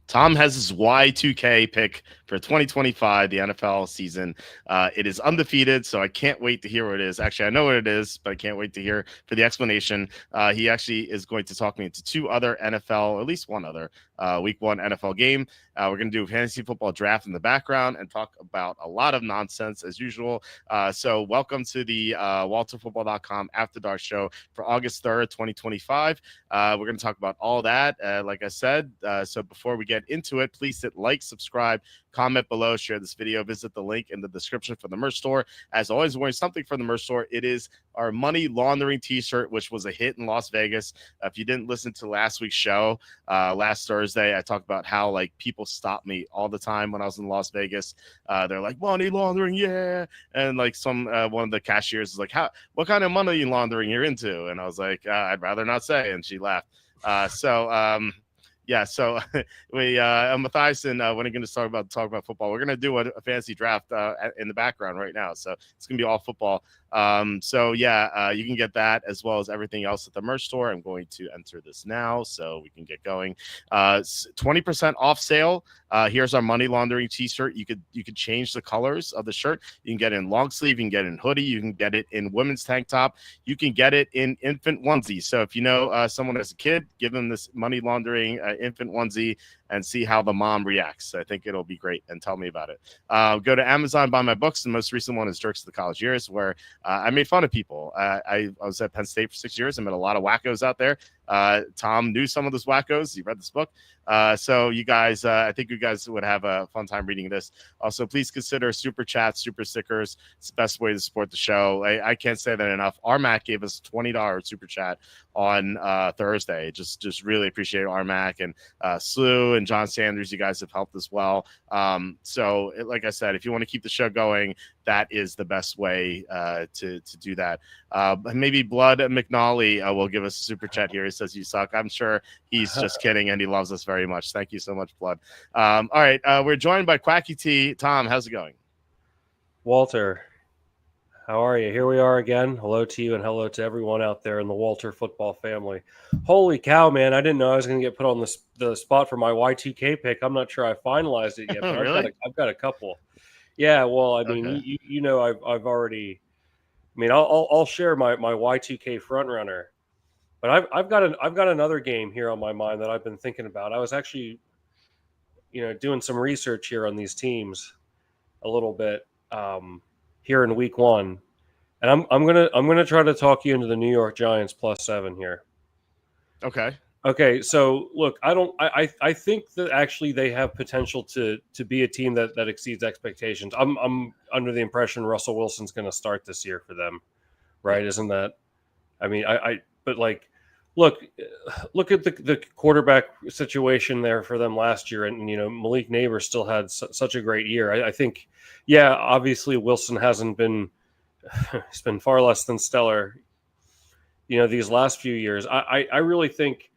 Tom has his Y2K pick for 2025, the NFL season. It is undefeated, so I can't wait to hear what it is. Actually, I know what it is, but I can't wait to hear for the explanation. He actually is going to talk me into two other NFL, or at least one other week one NFL game. We're going to do a fantasy football draft in the background and talk about a lot of nonsense as usual. So welcome to the WalterFootball.com After Dark show for August 3rd, 2025. We're going to talk about all that, like I said. So before we get into it, please hit like, subscribe, comment below, share this video, visit the link in the description for the merch store. As always, wearing something from the merch store. It is our money laundering t-shirt, which was a hit in Las Vegas. If you didn't listen to last week's show, last Thursday, I talked about how like people stop me all the time when I was in Las Vegas. They're like, money laundering, yeah. And like one of the cashiers is like, what kind of money laundering you're into? And I was like, I'd rather not say. And she laughed. Yeah, so Matthias and when are going to talk about football. We're going to do a fantasy draft in the background right now, so it's going to be all football. You can get that as well as everything else at the merch store. I'm going to enter this now so we can get going. 20% off sale. Here's our money laundering t-shirt. You could change the colors of the shirt. You can get it in long sleeve, you can get it in hoodie, you can get it in women's tank top, you can get it in infant onesie. So if you know someone as a kid, give them this money laundering infant onesie and see how the mom reacts. I think it'll be great, and tell me about it. Go to Amazon, buy my books. The most recent one is Jerks of the College Years, where I made fun of people. I was at Penn State for 6 years. I met a lot of wackos out there. Tom knew some of those wackos. He read this book. So you guys, I think you guys would have a fun time reading this. Also, please consider super chats, super stickers. It's the best way to support the show. I can't say that enough. Armac gave us $20 super chat on Thursday. Just really appreciate Armac and Slew and John Sanders. You guys have helped as well. Like I said, if you want to keep the show going, that is the best way to do that. Maybe Blood McNally will give us a super chat here. He says you suck. I'm sure he's just kidding, and he loves us very much. Thank you so much, Blood. All right, we're joined by Quacky T. Tom, how's it going? Walter, how are you? Here we are again. Hello to you and hello to everyone out there in the Walter football family. Holy cow, man. I didn't know I was going to get put on the spot for my Y2K pick. I'm not sure I finalized it yet, but Really? I've got a couple. Yeah, well, I mean, Okay. you know, I've already. I mean, I'll share my Y2K front runner, but I've got another game here on my mind that I've been thinking about. I was actually, doing some research here on these teams a little bit here in week one, and I'm gonna try to talk you into the New York Giants +7 here. Okay, so look, I think that actually they have potential to be a team that exceeds expectations. I'm under the impression Russell Wilson's going to start this year for them, right? Isn't that? I mean, but like, look at the quarterback situation there for them last year, and Malik Neighbors still had such a great year. I think, yeah, obviously Wilson hasn't been, he's been far less than stellar, these last few years. I really think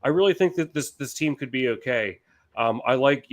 that this team could be okay. I like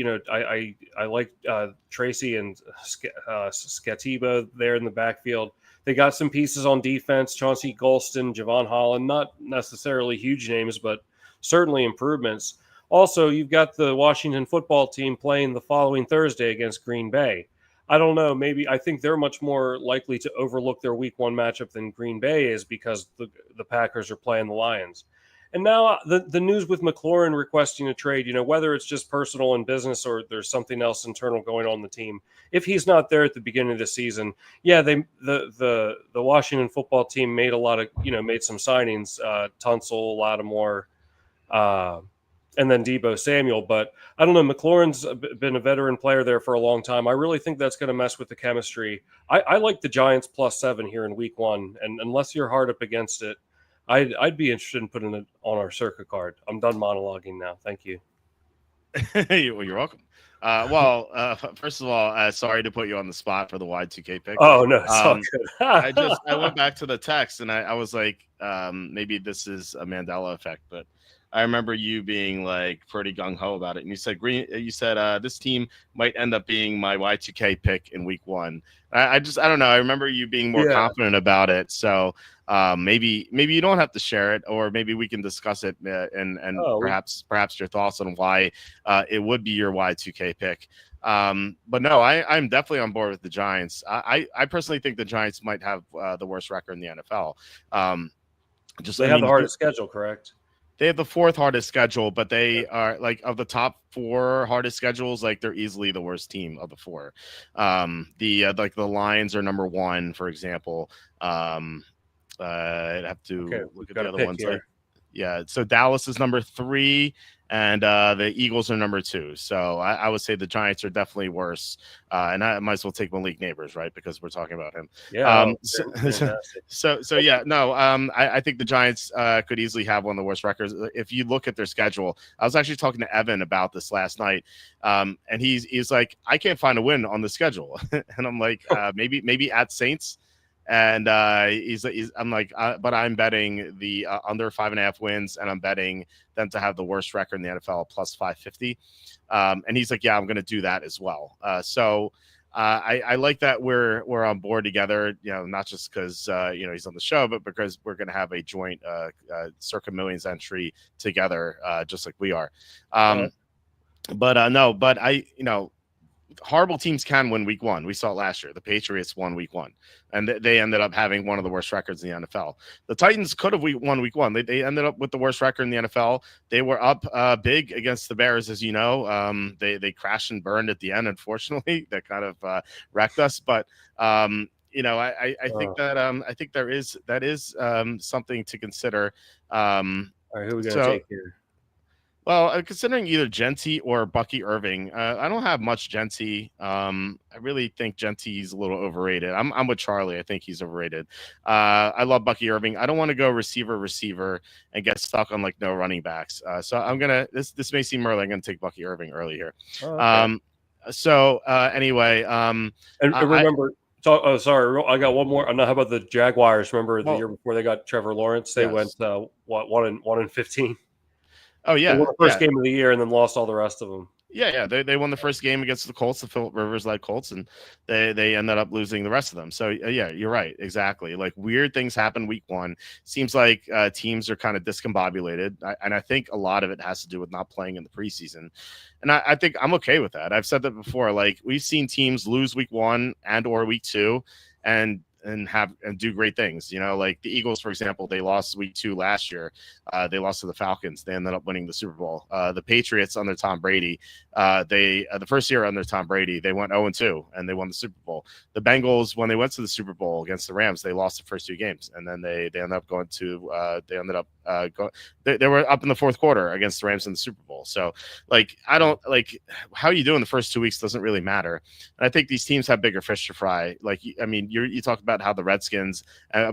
Tracy and Scatiba there in the backfield. They got some pieces on defense: Chauncey Golston, Javon Holland. Not necessarily huge names, but certainly improvements. Also, you've got the Washington football team playing the following Thursday against Green Bay. I don't know. Maybe I think they're much more likely to overlook their week one matchup than Green Bay is because the Packers are playing the Lions. And now the news with McLaurin requesting a trade, whether it's just personal and business or there's something else internal going on in the team. If he's not there at the beginning of the season, yeah, the Washington football team made made some signings, Tunsil, Lattimore, and then Deebo Samuel. But I don't know, McLaurin's been a veteran player there for a long time. I really think that's going to mess with the chemistry. I like the Giants +7 here in week one, and unless you're hard up against it, I'd be interested in putting it on our circuit card. I'm done monologuing now. Thank you. You're welcome. First of all, sorry to put you on the spot for the Y2K pick. Oh no, it's all good. I went back to the text and I was like, maybe this is a Mandela effect, but I remember you being like pretty gung ho about it, and you said this team might end up being my Y2K pick in week one. I don't know. I remember you being more Yeah. confident about it. So maybe you don't have to share it, or maybe we can discuss it and perhaps your thoughts on why it would be your Y2K pick. But no, I'm definitely on board with the Giants. I personally think the Giants might have the worst record in the NFL. They have the hardest schedule, correct? They have the fourth hardest schedule, but they are like of the top four hardest schedules, like they're easily the worst team of the four. Like the Lions are number one, for example. I'd have to look at the other ones. Like, yeah, so Dallas is number 3, and the Eagles are number 2. So I would say the Giants are definitely worse. And I might as well take Malik Neighbors, right? Because we're talking about him. Yeah. So yeah, no. I think the Giants could easily have one of the worst records if you look at their schedule. I was actually talking to Evan about this last night, and he's like, I can't find a win on the schedule, and I'm like, maybe at Saints. And I'm like, but I'm betting the under 5.5 wins, and I'm betting them to have the worst record in the NFL plus 550. And he's like, yeah, I'm going to do that as well. So I like that we're on board together. You know, not just because he's on the show, but because we're going to have a joint Circa Millions entry together, just like we are. Horrible teams can win week one. We saw it last year. The Patriots won week one, and they ended up having one of the worst records in the NFL. The Titans could have won week one. They ended up with the worst record in the NFL. They were up big against the Bears, as you know. They crashed and burned at the end, unfortunately. That kind of wrecked us. But I think that is something to consider. All right, who are we going to take here? Well, considering either Genty or Bucky Irving, I don't have much Genty. I really think Genty's a little overrated. I'm with Charlie. I think he's overrated. I love Bucky Irving. I don't want to go receiver and get stuck on like no running backs. So I'm gonna this may seem early. I'm gonna take Bucky Irving early here. Oh, okay. Anyway, and remember. Sorry, I got one more. How about the Jaguars? Remember the year before they got Trevor Lawrence? They went 1-15. Oh yeah, they won the first game of the year and then lost all the rest of them. Yeah. They won the first game against the Colts, the Phillip Rivers led Colts, and they ended up losing the rest of them. So yeah, you're right, exactly. Like weird things happen week one. Seems like teams are kind of discombobulated, and I think a lot of it has to do with not playing in the preseason. And I think I'm okay with that. I've said that before. Like we've seen teams lose week one and or week two, and do great things. Like the Eagles, for example, they lost week 2 last year. They lost to the Falcons. They ended up winning the Super Bowl. The Patriots under Tom Brady, the first year under Tom Brady, they went 0-2 and they won the Super Bowl. The Bengals, when they went to the Super Bowl against the Rams, they lost the first 2 games, and then they ended up going to they were up in the fourth quarter against the Rams in the Super Bowl. So like I don't like how you do in the first 2 weeks doesn't really matter. And I think these teams have bigger fish to fry. Like I mean, you talk about how the Redskins.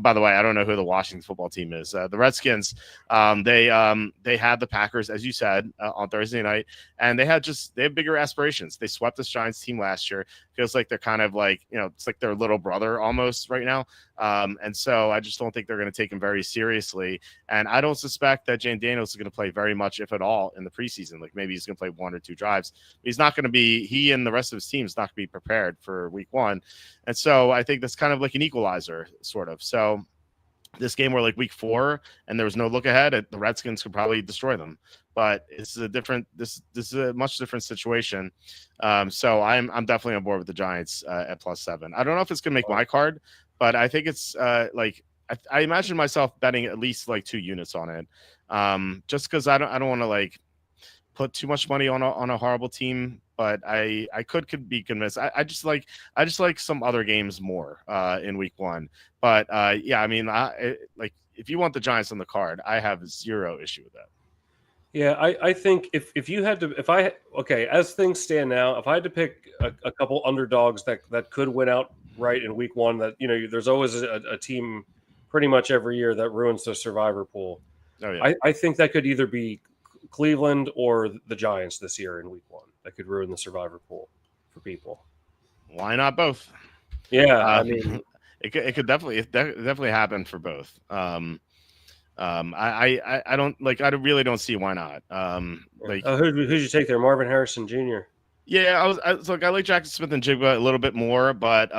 By the way, I don't know who the Washington football team is. The Redskins. They had the Packers, as you said, on Thursday night, and they have bigger aspirations. They swept this Giants team last year. Feels like they're kind of like it's like their little brother almost right now. And so I just don't think they're going to take him very seriously. And I don't suspect that Jane Daniels is going to play very much, if at all, in the preseason. Like maybe he's going to play 1 or 2 drives. He's not going to be. He and the rest of his team is not going to be prepared for week one. And so I think that's kind of like an equalizer, sort of. So this game were like week 4 and there was no look ahead, the Redskins could probably destroy them. But this is a much different situation. So I'm definitely on board with the Giants at +7. I don't know if it's gonna make my card, but I think it's like I imagine myself betting at least like 2 units on it. Just because I don't want to like put too much money on a horrible team, but I could be convinced. I just like some other games more in week one. But yeah, I mean, like if you want the Giants on the card, I have 0 issue with that. Yeah, I think if you had to, as things stand now, if I had to pick a couple underdogs that could win out right in week one, that there's always a team pretty much every year that ruins the survivor pool. Oh yeah, I think that could either be Cleveland or the Giants this year in week one. That could ruin the survivor pool for people. Why not both? Yeah, I mean, it could definitely happen for both. I don't like. I really don't see why not. Like, who'd you take there? Marvin Harrison Jr. yeah, I was like, I like Jackson Smith and Jigba a little bit more, but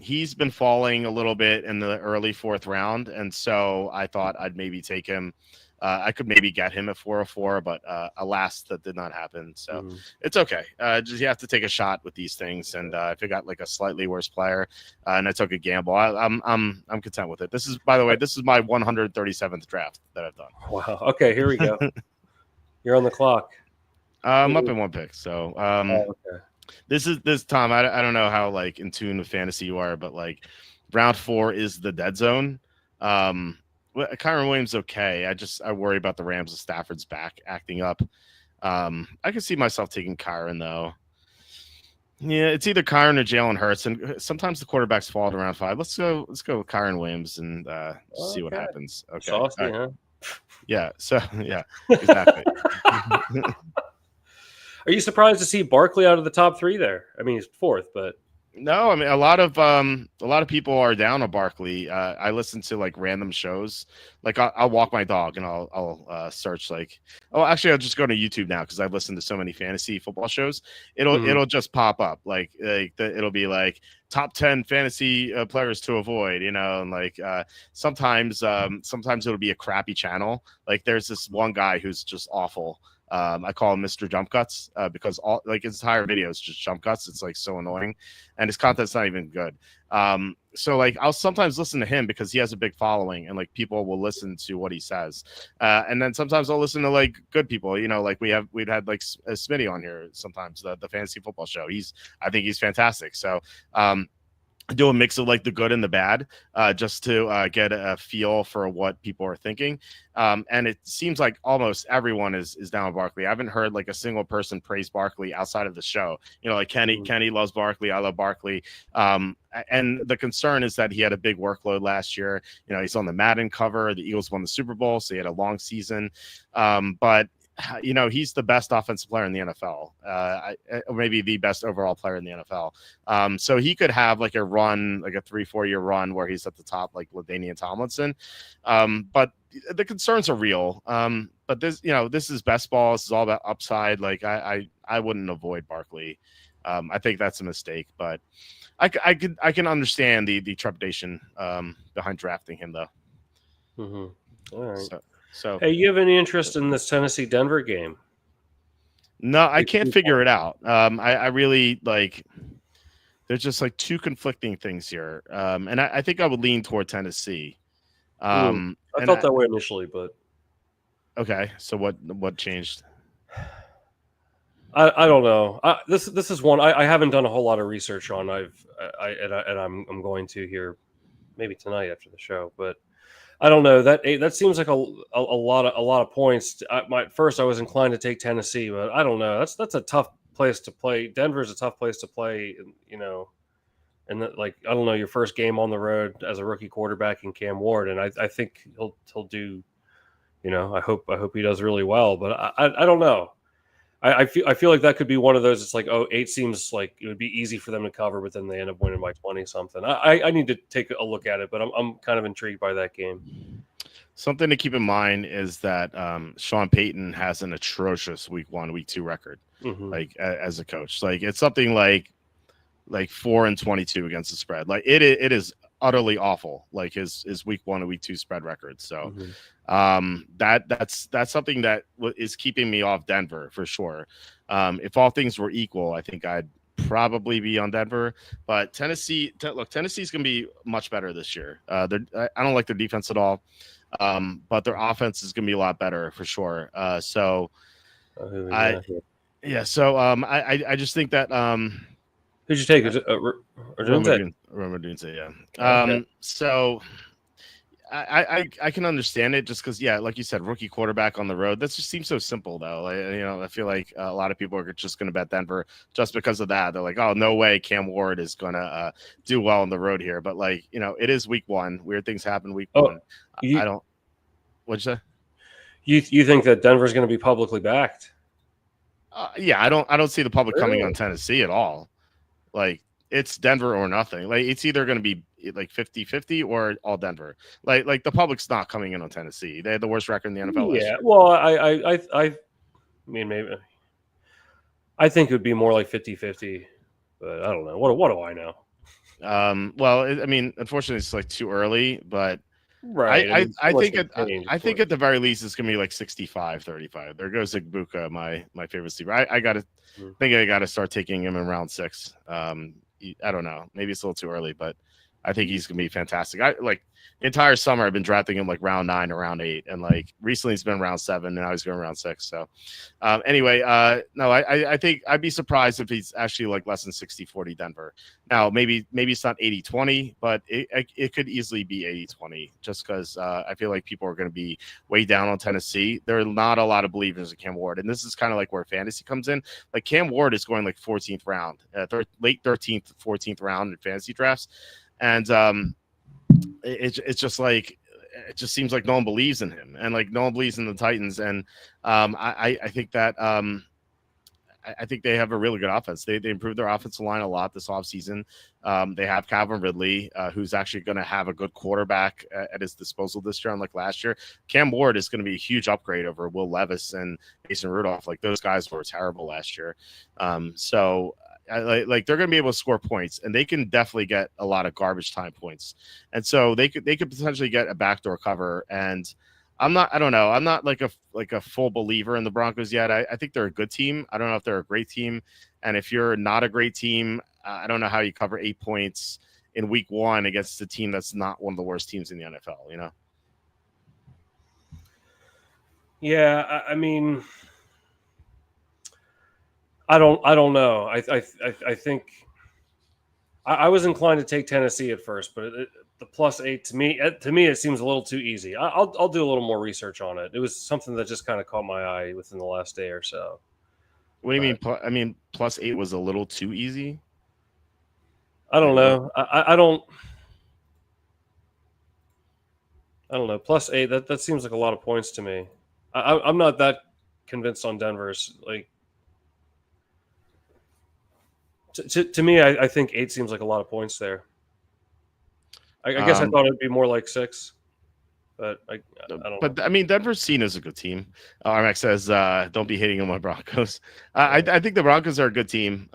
he's been falling a little bit in the early fourth round, and so I thought I'd maybe take him. I could maybe get him at 404, but alas, that did not happen. So it's okay. Just you have to take a shot with these things, and if you got like a slightly worse player, and I took a gamble, I'm content with it. This is, by the way, this is my 137th draft that I've done. Wow. Okay, here we go. You're on the clock. I'm up in one pick, so okay. This Tom. I don't know how like in tune with fantasy you are, but like round 4 is the dead zone. Kyron Williams okay. I worry about the Rams and Stafford's back acting up. I could see myself taking Kyron though. Yeah, it's either Kyron or Jalen Hurts, and sometimes the quarterbacks fall to round 5. Let's go with Kyron Williams and see what happens. Okay. Saucy, huh? Yeah. So yeah, exactly. Are you surprised to see Barkley out of the top 3 there? I mean, he's 4th, but no, I mean a lot of people are down on Barkley. I listen to like random shows. Like I'll walk my dog and I'll search like, oh, actually I'll just go to YouTube now because I've listened to so many fantasy football shows. It'll just pop up it'll be like top 10 fantasy players to avoid, and like sometimes it'll be a crappy channel. Like there's this one guy who's just awful. I call him Mr. Jump Cuts because all like his entire video is just jump cuts. It's like so annoying, and his content's not even good. So like I'll sometimes listen to him because he has a big following, and like people will listen to what he says. And then sometimes I'll listen to like good people. Like we'd had like Smitty on here sometimes, the fantasy football show. I think he's fantastic. So do a mix of like the good and the bad just to get a feel for what people are thinking. And it seems like almost everyone is down with Barkley. I haven't heard like a single person praise Barkley outside of the show. Like Kenny loves Barkley. I love Barkley. And the concern is that he had a big workload last year. He's on the Madden cover. The Eagles won the Super Bowl, so he had a long season. But he's the best offensive player in the NFL, maybe the best overall player in the NFL. So he could have like a run, like a 3-4 year run where he's at the top, like LaDainian Tomlinson. But the concerns are real. But this is best ball. This is all about upside. Like I wouldn't avoid Barkley. I think that's a mistake, but I can understand the trepidation behind drafting him though. Mm-hmm. All right. So, hey, you have any interest in this Tennessee-Denver game? No, I can't figure it out. I really like. There's just like two conflicting things here, and I think I would lean toward Tennessee. I felt that way initially, but okay. So what changed? I don't know. This is one I haven't done a whole lot of research on. I'm going to here maybe tonight after the show, but. I don't know. That seems like a lot of points. I was inclined to take Tennessee, but I don't know. That's a tough place to play. Denver's a tough place to play, and like I don't know, your first game on the road as a rookie quarterback in Cam Ward, and I think he'll do. I hope he does really well, but I don't know. I feel like that could be one of those. It's like 8 seems like it would be easy for them to cover, but then they end up winning by 20 something. I need to take a look at it, but I'm kind of intrigued by that game. Something to keep in mind is that Sean Payton has an atrocious week 1, week 2 record, like as a coach. Like it's something like 4-22 against the spread. Like it is utterly awful. Like his week 1 and week 2 spread record. So that's something that is keeping me off Denver for sure. If all things were equal, I think I'd probably be on Denver, but Tennessee's gonna be much better this year. I don't like their defense at all, but their offense is gonna be a lot better for sure. I just think that who'd you take? Roma Dunze, yeah. Okay. So I can understand it just because, yeah, like you said, rookie quarterback on the road. That just seems so simple, though. I feel like a lot of people are just going to bet Denver just because of that. They're like, oh, no way Cam Ward is going to do well on the road here. But, like, it is week 1. Weird things happen week 1. I don't – what'd you say? You think that Denver's going to be publicly backed? Yeah, I don't see the public coming on Tennessee at all. Like, it's Denver or nothing. Like it's either going to be like 50-50 or all Denver. Like the public's not coming in on Tennessee. They had the worst record in the NFL last year. Well, I mean, maybe I think it would be more like 50-50, but I don't know. What do I know? Well, I mean, unfortunately, it's like too early, but Right. I think at the very least it's gonna be like 65-35. There goes Igbuka, my favorite sleeper. I gotta think I gotta start taking him in round 6. I don't know, maybe it's a little too early, but I think he's gonna be fantastic. I like the entire summer I've been drafting him like round 9 or round 8, and like recently it's been round 7, and now he's going round 6. So anyway, no, I think I'd be surprised if he's actually like less than 60-40 Denver. Now maybe it's not 80-20, but it could easily be 80-20, just because I feel like people are going to be way down on Tennessee. There are not a lot of believers in Cam Ward, and this is kind of like where fantasy comes in. Like Cam Ward is going like 14th round, late 13th, 14th round in fantasy drafts. And it's just like it just seems like no one believes in him, and like no one believes in the Titans. And I think that I think they have a really good offense. They improved their offensive line a lot this offseason. They have Calvin Ridley, who's actually going to have a good quarterback at his disposal this year, unlike last year. Cam Ward is going to be a huge upgrade over Will Levis and Mason Rudolph. Like those guys were terrible last year. So like they're going to be able to score points, and they can definitely get a lot of garbage time points. And so they could potentially get a backdoor cover. And I don't know. I'm not like a full believer in the Broncos yet. I think they're a good team. I don't know if they're a great team. And if you're not a great team, I don't know how you cover 8 points in week 1 against a team that's not one of the worst teams in the NFL, you know? Yeah, I mean, I don't know. I think I was inclined to take Tennessee at first, but the +8 to me it seems a little too easy. I'll do a little more research on it. It was something that just kind of caught my eye within the last day or so. What do you mean? I mean, +8 was a little too easy. I don't know. I don't know. +8 that seems like a lot of points to me. I'm not that convinced on Denver's. Like to me, I think 8 seems like a lot of points there. I guess I thought it'd be more like 6, but I don't know. But I mean, Denver's seen as a good team. RMX says, "Don't be hating on my Broncos." I think the Broncos are a good team.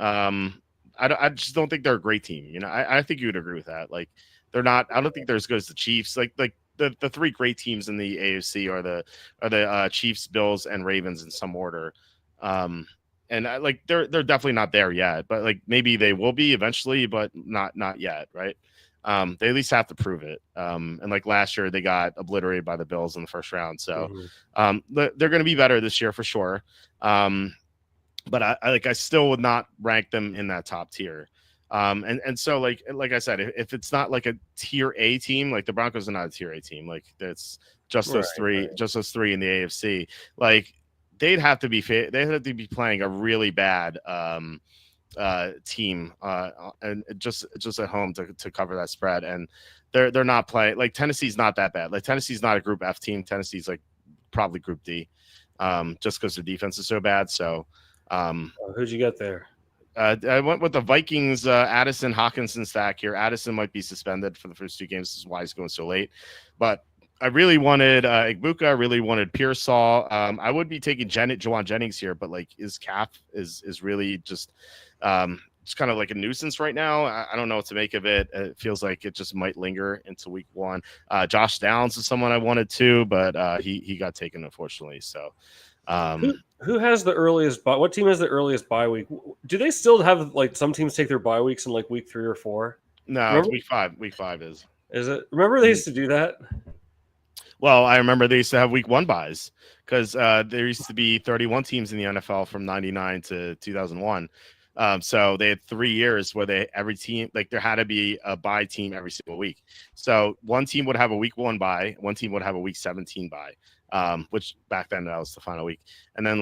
I just don't think they're a great team. You know, I think you would agree with that. Like they're not. I don't think they're as good as the Chiefs. Like the 3 great teams in the AFC are the Chiefs, Bills, and Ravens in some order. And like they're definitely not there yet, but like maybe they will be eventually, but not yet, right? They at least have to prove it. And like last year, they got obliterated by the Bills in the first round, so they're going to be better this year for sure. But I still would not rank them in that top tier. And so like I said, if it's not like a tier A team, like the Broncos are not a tier A team, like it's just those three in the AFC, like. They'd have to be playing a really bad team and just at home to cover that spread, and they're not playing. Like Tennessee's not that bad. Like Tennessee's not a Group F team. Tennessee's like probably Group D, just because their defense is so bad. So who'd you get there? I went with the Vikings. Addison Hawkinson stack here. Addison might be suspended for the first 2 games. This is why he's going so late, but I really wanted Igbuka. I really wanted Pearsall. I would be taking Jawan Jennings here, but like his cap is really just kind of like a nuisance right now. I don't know what to make of it. It feels like it just might linger into week 1. Josh Downs is someone I wanted to, but he got taken, unfortunately. So who has the earliest bye? What team has the earliest bye week? Do they still have like some teams take their bye weeks in like week 3 or 4? No, it's week 5. Week 5 is it? Remember they used to do that? Well, I remember they used to have week 1 buys because there used to be 31 teams in the NFL from 99 to 2001. So they had 3 years where every team, like there had to be a bye team every single week. So one team would have a week 1 bye, one team would have a week 17 bye, which back then that was the final week. And then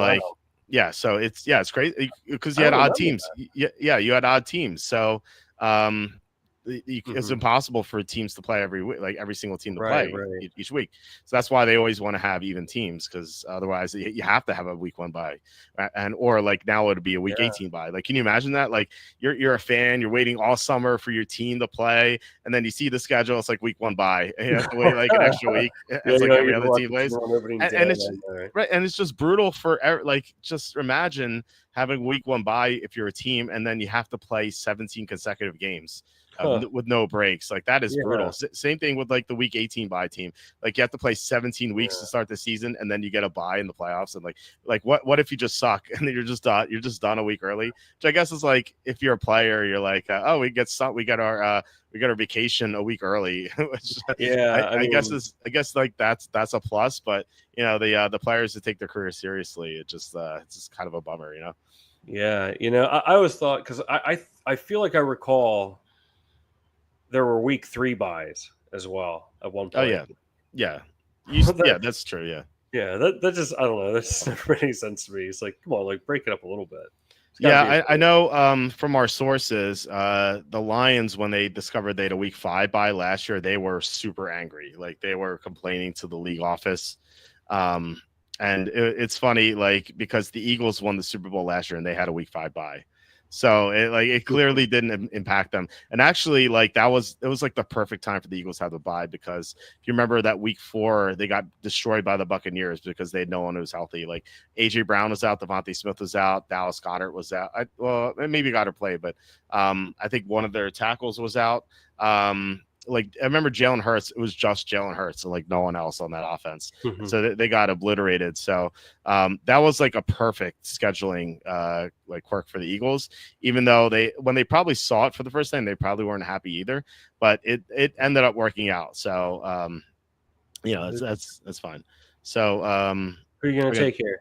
so it's crazy because you had odd teams. Yeah, you had odd teams. So it's impossible for teams to play every week, like every single team to Right, play right. each week. So that's why they always want to have even teams, because otherwise you have to have a week 1 bye, and or like now it would be a week 18 bye. Like, can you imagine that? Like you're a fan, you're waiting all summer for your team to play, and then you see the schedule, it's like week 1 bye, and you have to wait like an extra week. It's like every other team plays, and it's right, and it's just brutal for like, just imagine having week 1 bye if you're a team, and then you have to play 17 consecutive games with no breaks. Like, that is brutal. Same thing with like the week 18 bye team. Like, you have to play 17 weeks to start the season, and then you get a bye in the playoffs. And like what if you just suck and then you're just done a week early? Which I guess is like, if you're a player, you're like, oh, we got our vacation a week early. Which, I guess like that's a plus. But the players that take their career seriously, it's just kind of a bummer, Yeah, I always thought, because I feel like I recall there were week 3 buys as well at one point. Oh yeah. Yeah, that's true. Yeah, that just, I don't know. That just never made any sense to me. It's like, come on, like, break it up a little bit. Yeah, I know from our sources, the Lions, when they discovered they had a week 5 bye last year, they were super angry. Like, they were complaining to the league office. And it's funny, like, because the Eagles won the Super Bowl last year and they had a week 5 bye. So it clearly didn't impact them. And actually, like, it was like the perfect time for the Eagles to have a bye, because if you remember that week 4, they got destroyed by the Buccaneers because they had no one who was healthy. Like, AJ Brown was out, Devontae Smith was out, Dallas Goedert was out. Maybe Goedert played, but I think one of their tackles was out. Like, I remember Jalen Hurts, it was just Jalen Hurts and like no one else on that offense. So they got obliterated. So that was like a perfect scheduling like quirk for the Eagles, even though when they probably saw it for the first time, they probably weren't happy either, but it ended up working out. So that's fine. So who are you going to take here?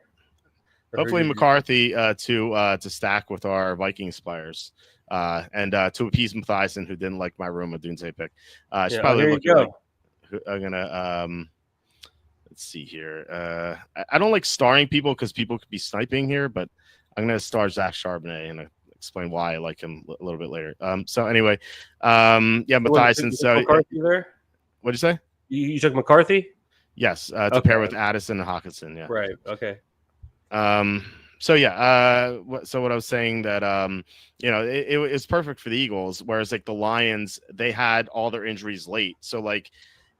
Hopefully McCarthy to stack with our Vikings players. And to appease Matthiasen, who didn't like my room with Doomsday pick. She's probably looking like, I'm gonna let's see here. I don't like starring people because people could be sniping here, but I'm gonna star Zach Charbonnet and explain why I like him a little bit later. So anyway, Matthiasen. So McCarthy there? What'd you say? You took McCarthy? Yes, to pair with Addison and Hawkinson. Yeah. Right. Okay. So what I was saying, that it was perfect for the Eagles, whereas like the Lions, they had all their injuries late, so like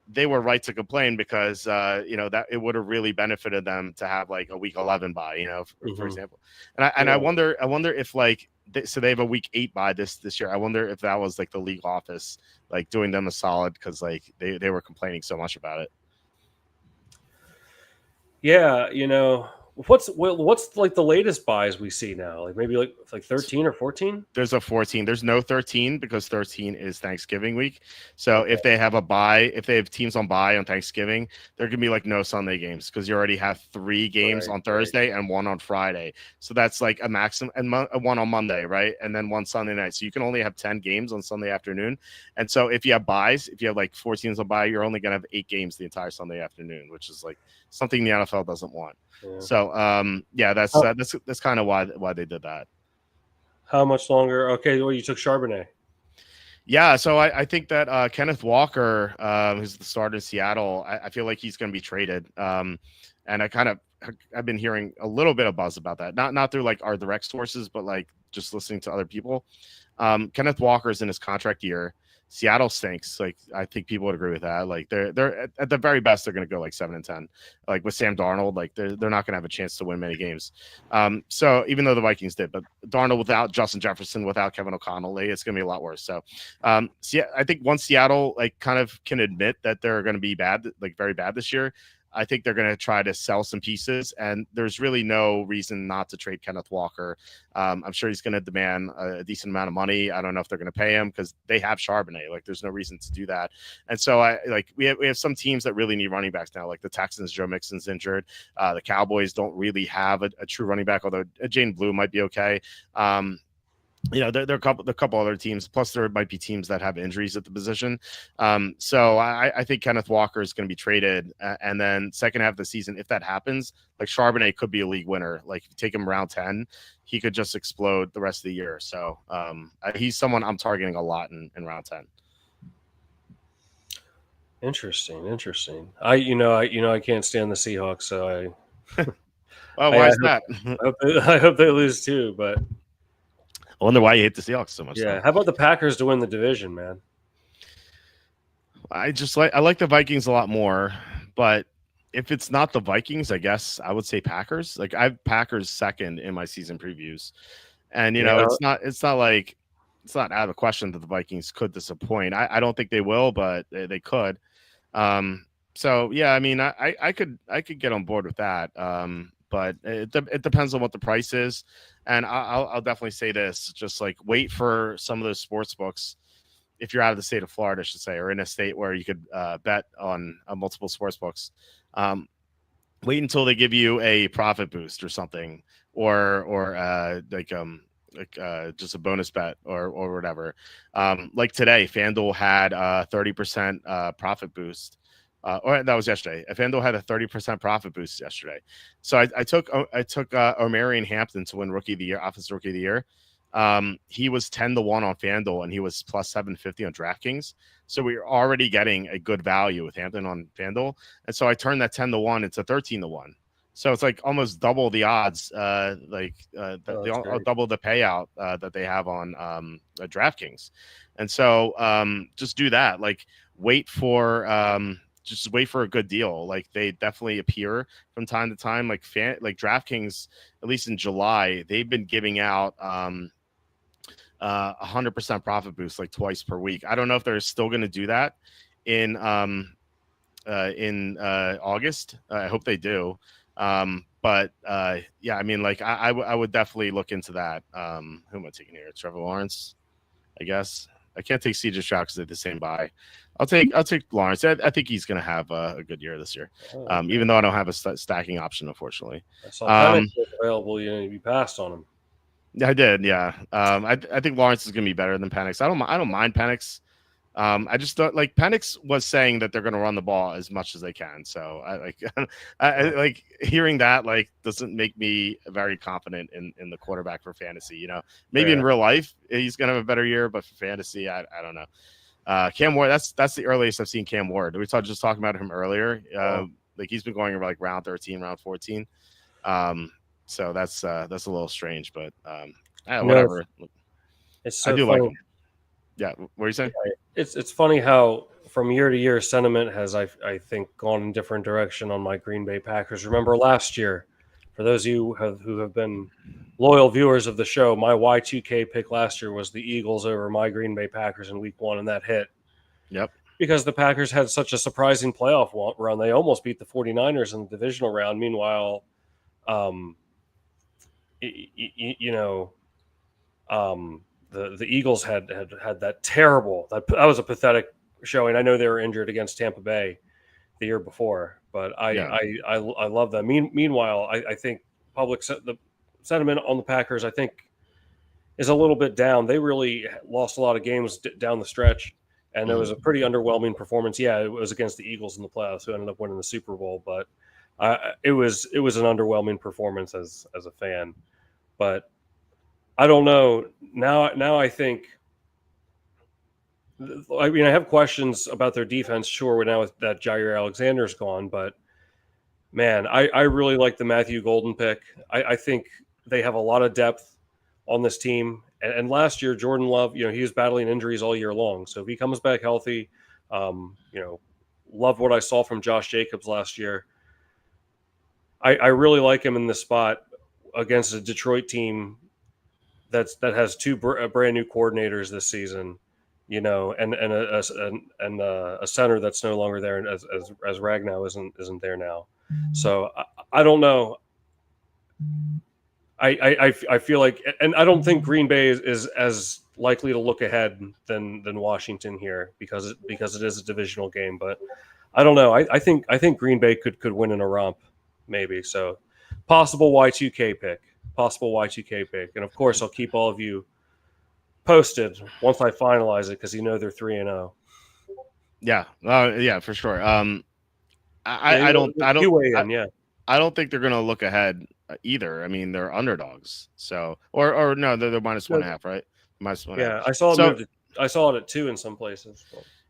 they were right to complain, because that it would have really benefited them to have like a week 11 bye, for example. And I wonder if like so they have a week 8 bye this year. I wonder if that was like the league office like doing them a solid, because like they were complaining so much about it. Yeah, what's like the latest buys we see now? Like maybe like 13 or 14? There's a 14. There's no 13 because 13 is Thanksgiving week. So if they have a bye, if they have teams on bye on Thanksgiving, there can be like no Sunday games, because you already have 3 games on Thursday and 1 on Friday. So that's like a maximum, and 1 on Monday, right? And then 1 Sunday night. So you can only have 10 games on Sunday afternoon. And so if you have buys, if you have like 4 teams on bye, you're only gonna have 8 games the entire Sunday afternoon, which is like something the NFL doesn't want. Yeah. So that's kind of why they did that. How much longer? Okay, well, you took Charbonnet. Yeah, so I think that Kenneth Walker, who's the starter in Seattle, I feel like he's going to be traded. And I've been hearing a little bit of buzz about that, not through like our direct sources, but like just listening to other people. Kenneth Walker is in his contract year. Seattle stinks. Like, I think people would agree with that. Like, they're at the very best, they're going to go like 7-10. Like with Sam Darnold, like they're not going to have a chance to win many games. So even though the Vikings did, but Darnold without Justin Jefferson, without Kevin O'Connell, it's going to be a lot worse. So, I think once Seattle like kind of can admit that they're going to be bad, like very bad this year, I think they're going to try to sell some pieces, and there's really no reason not to trade Kenneth Walker. I'm sure he's going to demand a decent amount of money. I don't know if they're going to pay him, because they have Charbonnet. Like, there's no reason to do that. And so we have some teams that really need running backs now, like the Texans. Joe Mixon's injured. The Cowboys don't really have a true running back, although Jane Blue might be okay. there are a couple other teams. Plus, there might be teams that have injuries at the position. So I think Kenneth Walker is going to be traded, and then second half of the season, if that happens, like Charbonnet could be a league winner. Like if you take him round 10, he could just explode the rest of the year. So he's someone I'm targeting a lot in round 10. Interesting. I can't stand the Seahawks, so Oh, why is that? I hope they lose too. But I wonder why you hate the Seahawks so much. yeah, Though. how about the Packers to win the division, man? I like the Vikings a lot more, but if it's not the Vikings, I guess I would say Packers. Like I have Packers second in my season previews, and it's not out of the question that the Vikings could disappoint. I don't think they will, but they could. So yeah, I mean, I could get on board with that. But it depends on what the price is, and I'll definitely say this: just like wait for some of those sports books. If you're out of the state of Florida, I should say, or in a state where you could bet on multiple sports books, wait until they give you a profit boost or something, or just a bonus bet or whatever. Like today, FanDuel had a 30% profit boost. Or that was yesterday. FanDuel had a 30% profit boost yesterday. So I took Omarion Hampton to win Rookie of the Year, Offensive Rookie of the Year. He was 10-1 on FanDuel and he was plus 750 on DraftKings. So we were already getting a good value with Hampton on FanDuel. And so I turned that 10-1 into 13-1. So it's like almost double the odds, double the payout that they have on DraftKings. And so just do that. Like wait for a good deal. Like they definitely appear from time to time. Like DraftKings, at least in July, they've been giving out 100% profit boost like twice per week. I don't know if they're still going to do that in August. I hope they do. But yeah, I mean, like I would definitely look into that. Who am I taking here? Trevor Lawrence, I guess. I can't take CJ Stroud because they're the same buy. I'll take Lawrence. I think he's going to have a good year this year, even though I don't have a stacking option, unfortunately. I saw Penix was available. You passed on him. I did, yeah. I think Lawrence is going to be better than Penix. I don't mind Penix. I just thought like Penix was saying that they're going to run the ball as much as they can. So I like hearing that like doesn't make me very confident in the quarterback for fantasy. Maybe in real life he's going to have a better year, but for fantasy, I don't know. Cam Ward, that's the earliest I've seen Cam Ward. We just talking about him earlier. Like he's been going over like round 13, round 14. So that's a little strange, but whatever. It's so I do funny. like him. Yeah, what are you saying? It's funny how from year to year sentiment has I think gone in different direction on my Green Bay Packers. Remember last year, for those of you who have been loyal viewers of the show, my Y2K pick last year was the Eagles over my Green Bay Packers in Week 1, and that hit. Yep. Because the Packers had such a surprising playoff run. They almost beat the 49ers in the divisional round. Meanwhile, the Eagles had that terrible that was a pathetic showing. I know they were injured against Tampa Bay the year before, but I love them. Meanwhile, I think the sentiment on the Packers I think is a little bit down. They really lost a lot of games down the stretch, and it was a pretty underwhelming performance. Yeah, it was against the Eagles in the playoffs, who ended up winning the Super Bowl, but it was an underwhelming performance as a fan. But I don't know. Now I think. I mean, I have questions about their defense. Sure, now that Jair Alexander's gone, but man, I really like the Matthew Golden pick. I think they have a lot of depth on this team. And last year, Jordan Love, he was battling injuries all year long. So if he comes back healthy, love what I saw from Josh Jacobs last year. I really like him in this spot against a Detroit team that has two brand new coordinators this season, and a center that's no longer there, and as Ragnow isn't there now. So I don't know. I feel like, and I don't think Green Bay is as likely to look ahead than Washington here because it is a divisional game. But I don't know. I think Green Bay could win in a romp, maybe. So possible Y2K pick, and of course I'll keep all of you posted once I finalize it, because they're 3-0. Yeah, yeah, for sure. I don't You weigh in, yeah. I don't think they're going to look ahead either. I mean, they're underdogs. So, or no, they're -1.5, right? -1.5. Yeah, I saw it So, moved. I saw it at 2 in some places.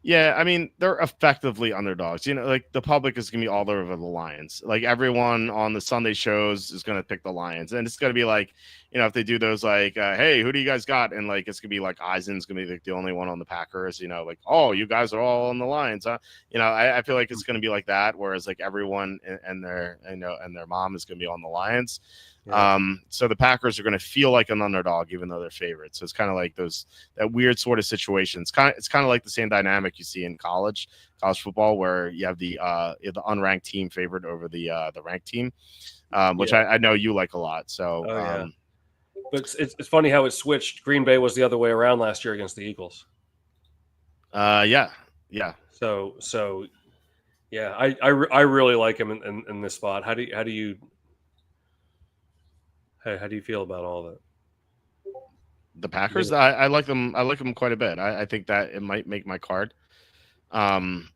yeah, I mean, they're effectively underdogs. Like the public is going to be all over the Lions. Like everyone on the Sunday shows is going to pick the Lions. And it's going to be like, if they do those like, hey, who do you guys got? And like, it's going to be like Eisen's going to be like the only one on the Packers, like, oh, you guys are all on the Lions, huh? I feel like it's going to be like that. Whereas like everyone and their, and their mom is going to be on the Lions. Yeah. So the Packers are going to feel like an underdog, even though they're favorites. So it's kind of like that weird sort of situation. It's kind of like the same dynamic you see in college football, where you have the unranked team favored over the ranked team, which I know you like a lot. So, yeah. But it's funny how it switched. Green Bay was the other way around last year against the Eagles. Yeah. So yeah, I really like him in this spot. How do you feel about all that? The Packers, I like them. I like them quite a bit. I think that it might make my card. I'm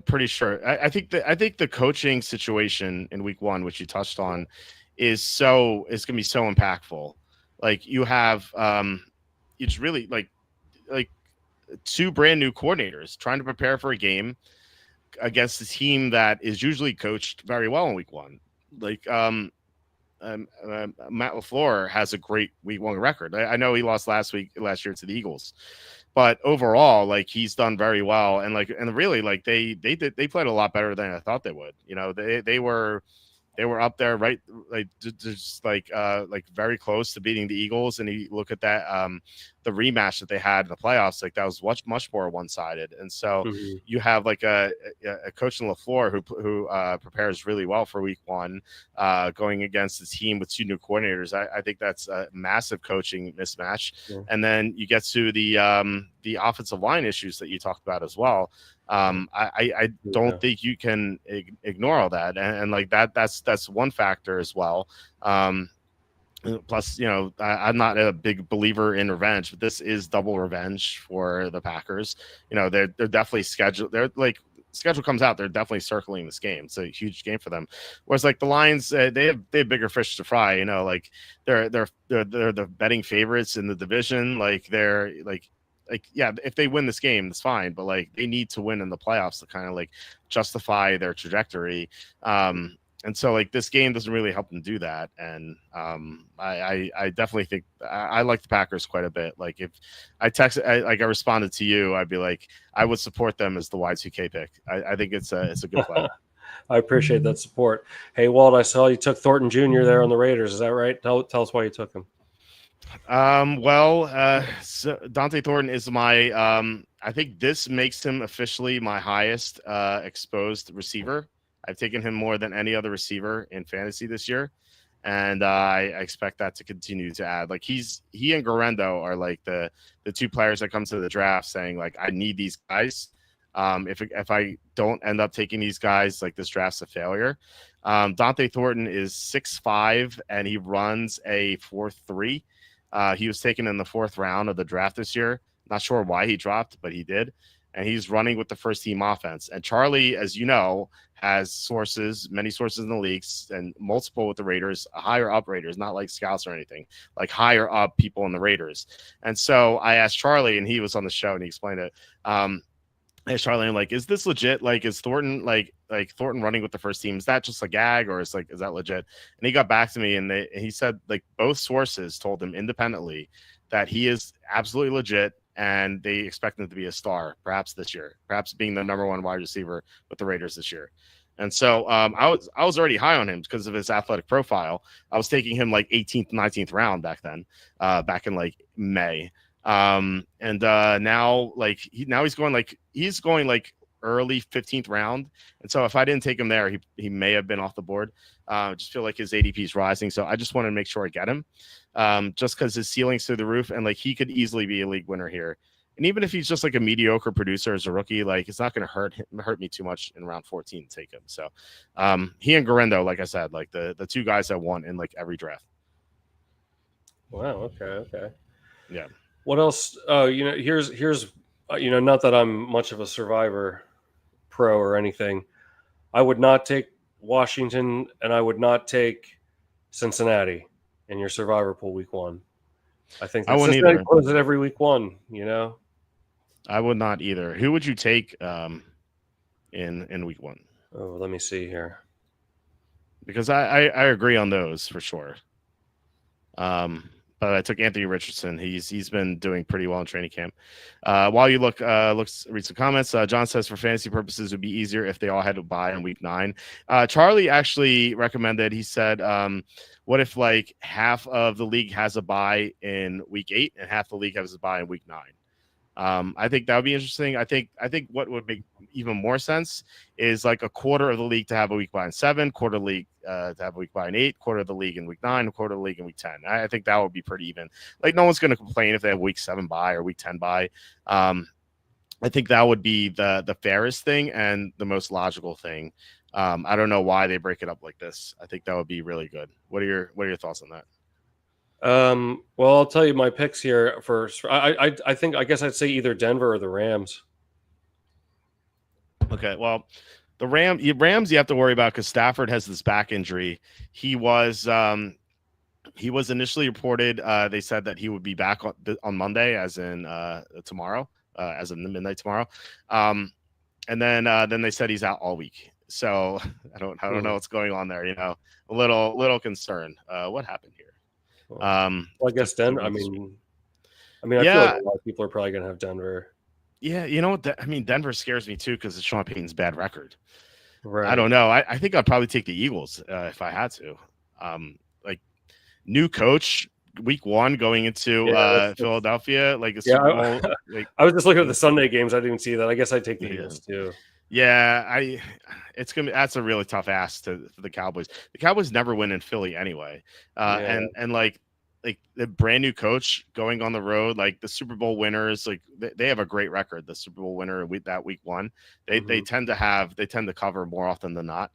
pretty sure. I think the coaching situation in week 1, which you touched on, is going to be so impactful. Like you have, it's really like 2 brand new coordinators trying to prepare for a game against a team that is usually coached very well in week 1. Like, Matt LaFleur has a great week 1 record. I know he lost last year to the Eagles, but overall, like he's done very well. And really, like they played a lot better than I thought they would. They were up there, right? Like just like very close to beating the Eagles. And you look at that, the rematch that they had in the playoffs, like that was much more one-sided. And so you have like a coach in LaFleur who prepares really well for week 1, going against a team with 2 new coordinators. I think that's a massive coaching mismatch. Yeah. And then you get to the offensive line issues that you talked about as well. I don't think you can ignore all that, and like that's one factor as well. Plus, I'm not a big believer in revenge, but this is double revenge for the Packers. They're definitely scheduled. They're like schedule comes out, they're definitely circling this game. It's a huge game for them. Whereas like the Lions, they have bigger fish to fry. Like they're the betting favorites in the division. Like they're like yeah, if they win this game, that's fine. But like they need to win in the playoffs to kind of like justify their trajectory. And so like this game doesn't really help them do that. And I definitely think I like the Packers quite a bit. Like if I responded to you, I'd be like, I would support them as the Y2K pick. I think it's a good play. I appreciate that support. Hey, Walt, I saw you took Thornton Jr. there on the Raiders. Is that right? Tell us why you took him. So Dante Thornton is my I think this makes him officially my highest exposed receiver. I've taken him more than any other receiver in fantasy this year, and I expect that to continue to add. Like he and Garendo are like the 2 players that come to the draft saying like I need these guys. If I don't end up taking these guys, like this draft's a failure. Dante Thornton is 6'5" and he runs a 4.3. He was taken in the 4th round of the draft this year. Not sure why he dropped, but he did. And he's running with the first team offense. And Charlie, as you know, has many sources in the leagues and multiple with the Raiders, higher up Raiders, not like scouts or anything, like higher up people in the Raiders. And so I asked Charlie, and he was on the show and he explained it. I asked Charlie, I'm like, is this legit? Like, is Thornton like Thornton running with the first team? Is that just a gag, or is that legit? And he got back to me and he said like both sources told him independently that he is absolutely legit. And they expect him to be a star, perhaps this year, perhaps being the number 1 wide receiver with the Raiders this year. And so I was already high on him because of his athletic profile. I was taking him like 18th, 19th round back then, back in like May. Now he's going like early 15th round. And so if I didn't take him there, he may have been off the board. Just feel like his ADP is rising. So I just wanted to make sure I get him. Just because his ceiling's through the roof and like he could easily be a league winner here. And even if he's just like a mediocre producer as a rookie, like it's not going to hurt me too much in round 14 to take him. So he and Garendo, like I said, like the 2 guys that won in like every draft. Wow. Okay. Yeah. What else? Oh, here's not that I'm much of a Survivor pro or anything. I would not take Washington, and I would not take Cincinnati in your Survivor pool week 1. I think I that wouldn't Cincinnati either. blows it every week 1. I would not either. Who would you take in week 1? Oh, let me see here. Because I agree on those for sure. But I took Anthony Richardson. He's been doing pretty well in training camp. While you read some comments. John says for fantasy purposes, it would be easier if they all had to buy in week 9. Charlie actually recommended. He said, "What if like half of the league has a buy in week 8 and half the league has a buy in week 9?" I think that would be interesting. I think what would make even more sense is like a quarter of the league to have a week bye in 7, quarter of the league to have a week bye in 8, quarter of the league in week 9, quarter of the league in week 10. I think that would be pretty even. Like no one's going to complain if they have week 7 bye or week 10 bye. I think that would be the fairest thing and the most logical thing. I don't know why they break it up like this. I think that would be really good. What are your thoughts on that? Well, I'll tell you my picks here first. I guess I'd say either Denver or the Rams. Okay, well, the Rams you have to worry about because Stafford has this back injury. He was initially reported. They said that he would be back on Monday, as in tomorrow, as in the midnight tomorrow. And then they said he's out all week. So I don't know what's going on there. A little concerned. What happened here? Well, I guess Denver. I mean, I yeah. feel like a lot of people are probably going to have Denver. Yeah, you know what? Denver scares me too because of Sean Payton's bad record. Right. I don't know. I think I'd probably take the Eagles if I had to. Like new coach, week 1 going into Philadelphia, like a Super Bowl. I was just looking at the Sunday games. I didn't even see that. I guess I'd take the Eagles too. Yeah, that's a really tough ask for the Cowboys. The Cowboys never win in Philly anyway. And like the brand new coach going on the road, like the Super Bowl winners, like they have a great record. The Super Bowl winner that week 1, they tend to cover more often than not.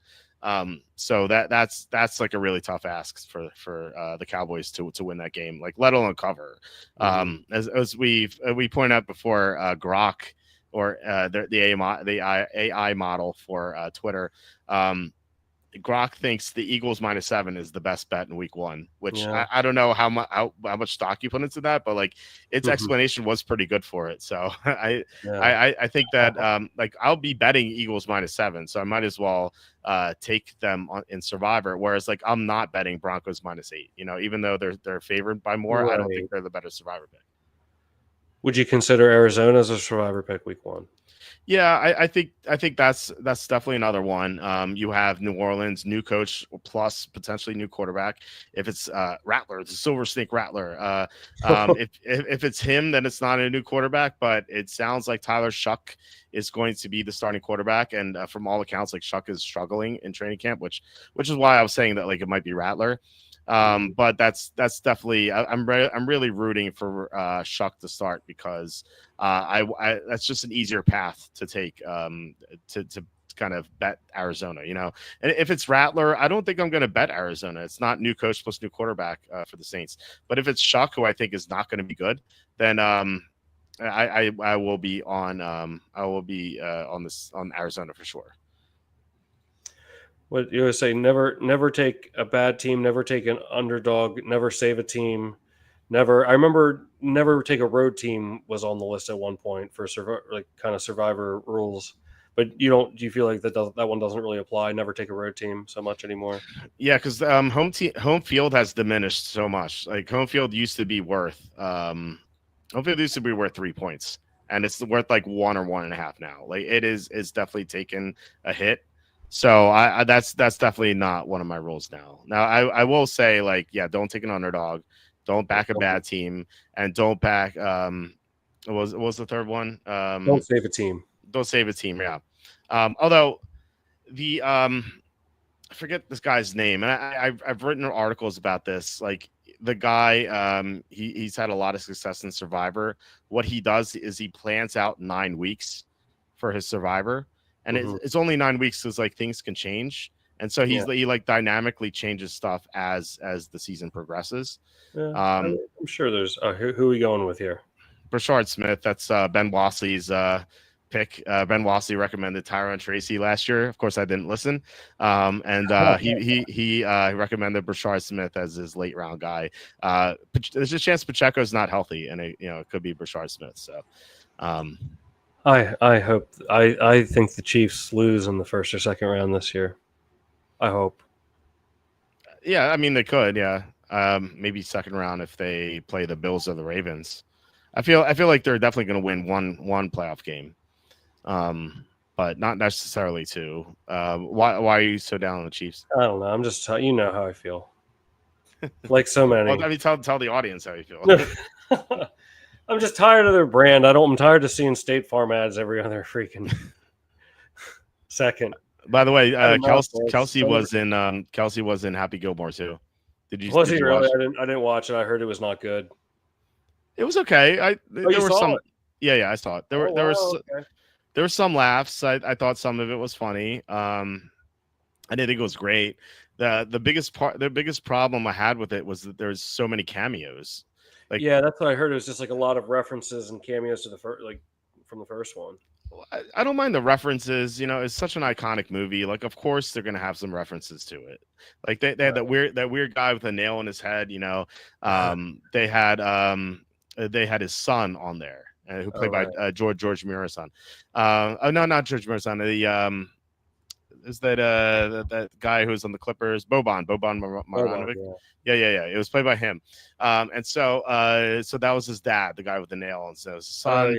So that's like a really tough ask for the Cowboys to win that game, like let alone cover. As we pointed out before, Grok or the AI model for Twitter. Grok thinks the Eagles -7 is the best bet in week 1, which I don't know how much stock you put into that, but like its explanation was pretty good for it. So I think that like I'll be betting Eagles -7, so I might as well take them in Survivor. Whereas like I'm not betting Broncos -8. Even though they're favored by more, right. I don't think they're the better Survivor pick. Would you consider Arizona as a Survivor pick week 1? Yeah, I think that's definitely another one. You have New Orleans, new coach plus potentially new quarterback. If it's Rattler, the Silver Snake Rattler. If it's him, then it's not a new quarterback. But it sounds like Tyler Shuck is going to be the starting quarterback, and from all accounts, like Shuck is struggling in training camp, which is why I was saying that like it might be Rattler. But that's definitely I'm really rooting for Shuck to start because I that's just an easier path to take to kind of bet Arizona, and if it's Rattler, I don't think I'm going to bet Arizona. It's not new coach plus new quarterback for the Saints, but if it's Shuck, who I think is not going to be good, then I will be on Arizona for sure. What you always say, never take a bad team, never take an underdog, never save a team, never. I remember never take a road team was on the list at one point for kind of Survivor rules. But do you feel like that one doesn't really apply? Never take a road team so much anymore. Yeah, because home field has diminished so much. Like home field used to be worth 3 points, and it's worth like 1 or 1.5 now. Like it is definitely taken a hit. So that's definitely not one of my rules now. Now I will say like, yeah, don't take an underdog, don't back a bad team, and don't back what was the third one? Don't save a team. Don't save a team. Yeah. Although the I forget this guy's name, and I've written articles about this. Like the guy, he's had a lot of success in Survivor. What he does is he plans out 9 weeks for his Survivor. And it's only 9 weeks because like things can change. and so he like dynamically changes stuff as the season progresses. Yeah, I'm sure there's who are we going with here? Brashard Smith. That's Ben Wassley's pick. Ben Wassley recommended Tyrone Tracy last year. Of course, I didn't listen. And he recommended Brashard Smith as his late round guy. There's a chance Pacheco's not healthy, and it could be Brashard Smith. So, I hope I think the Chiefs lose in the first or second round this year. I hope. Yeah, I mean they could. Yeah, maybe second round if they play the Bills or the Ravens. I feel like they're definitely going to win one playoff game, but not necessarily two. Why are you so down on the Chiefs? I don't know. I'm just you know how I feel. Like so many. Well, I mean, tell the audience how you feel. I'm just tired of their brand. I'm tired of seeing State Farm ads every other freaking second. By the way, Kelsey was in Happy Gilmore too. Was he really? I didn't watch it. I heard it was not good. It was okay. There were some. It? Yeah, I saw it. There were some laughs. I thought some of it was funny. I didn't think it was great. The biggest problem I had with it was that there's so many cameos. Like, yeah, that's what I heard. It was just like a lot of references and cameos to the first, like from the first one. I don't mind the references. It's such an iconic movie. Like, of course they're gonna have some references to it. Like they had that weird guy with a nail in his head. They had his son on there, who played by George Mura's son. No, not George Mura's son. Is that guy who's on the Clippers, Boban Marjanovic? Yeah. It was played by him, and so that was his dad, the guy with the nail, and so his son.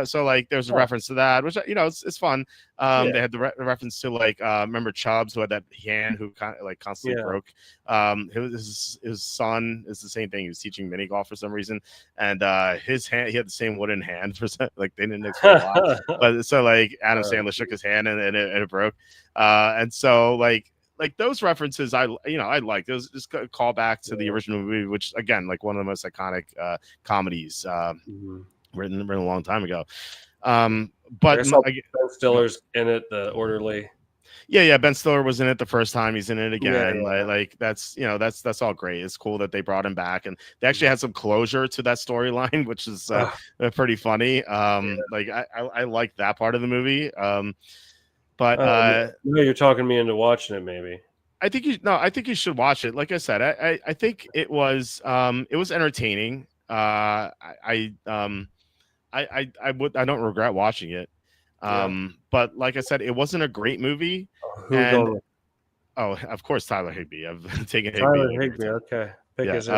So like there's a reference to that, which it's fun. They had the reference to like remember Chubbs, who had that hand who kind of like constantly broke. His son is the same thing. He was teaching mini golf for some reason, and his hand, he had the same wooden hand for like they didn't explain why. But so like Adam Sandler shook his hand and it broke, and so like those references I like. Those just a call back to the original movie, which again, like one of the most iconic comedies written a long time ago. But Ben Stiller's in it, the orderly. Yeah, Ben Stiller was in it the first time. He's in it again. Like that's all great. It's cool that they brought him back, and they actually had some closure to that storyline, which is pretty funny. Like I like that part of the movie. But you're talking me into watching it. Maybe I think you should watch it. Like I said, I think it was entertaining. I don't regret watching it. But like I said, it wasn't a great movie. Of course, Tyler Higbee. I've taken Higbee. Tyler Higbee. Okay, pick his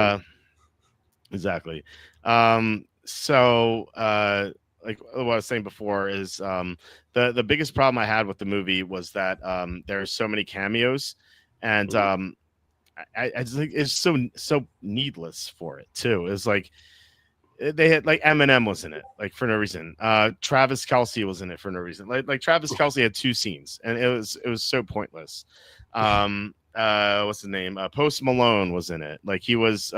exactly. So like what I was saying before is the biggest problem I had with the movie was that there's so many cameos, and I just think it's so needless for it too. It's like they had like Eminem was in it like for no reason. Travis Kelce was in it for no reason. Like Travis Kelce had 2 scenes, and it was so pointless. What's his name? Post Malone was in it. Like he was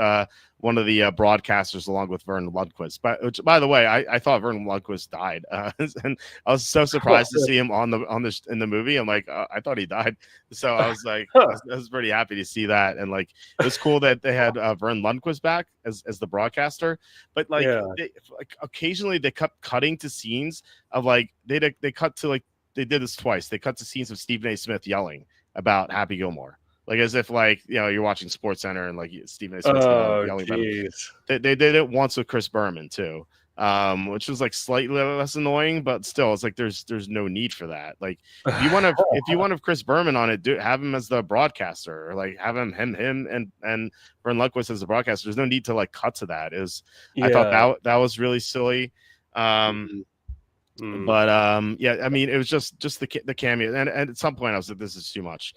one of the broadcasters along with Vernon Lundquist. But which, by the way, I thought Vernon Lundquist died, and I was so surprised to see him in the movie. I'm like, I thought he died, so I was like, I was pretty happy to see that, and like it was cool that they had Vernon Lundquist back as the broadcaster. But like, occasionally they kept cutting to scenes of like they cut to like they did this twice. They cut to scenes of Stephen A. Smith yelling about Happy Gilmore. Like as if like you're watching Sports Center and like Stephen A. Smith's yelling about him. They did it once with Chris Berman too, which was like slightly less annoying, but still it's like there's no need for that. Like if you want to Chris Berman on it, have him as the broadcaster, or like have him and Vern Lundquist as the broadcaster. There's no need to like cut to that. I thought that was really silly. But I mean, it was just the cameo, and at some point I was like, this is too much.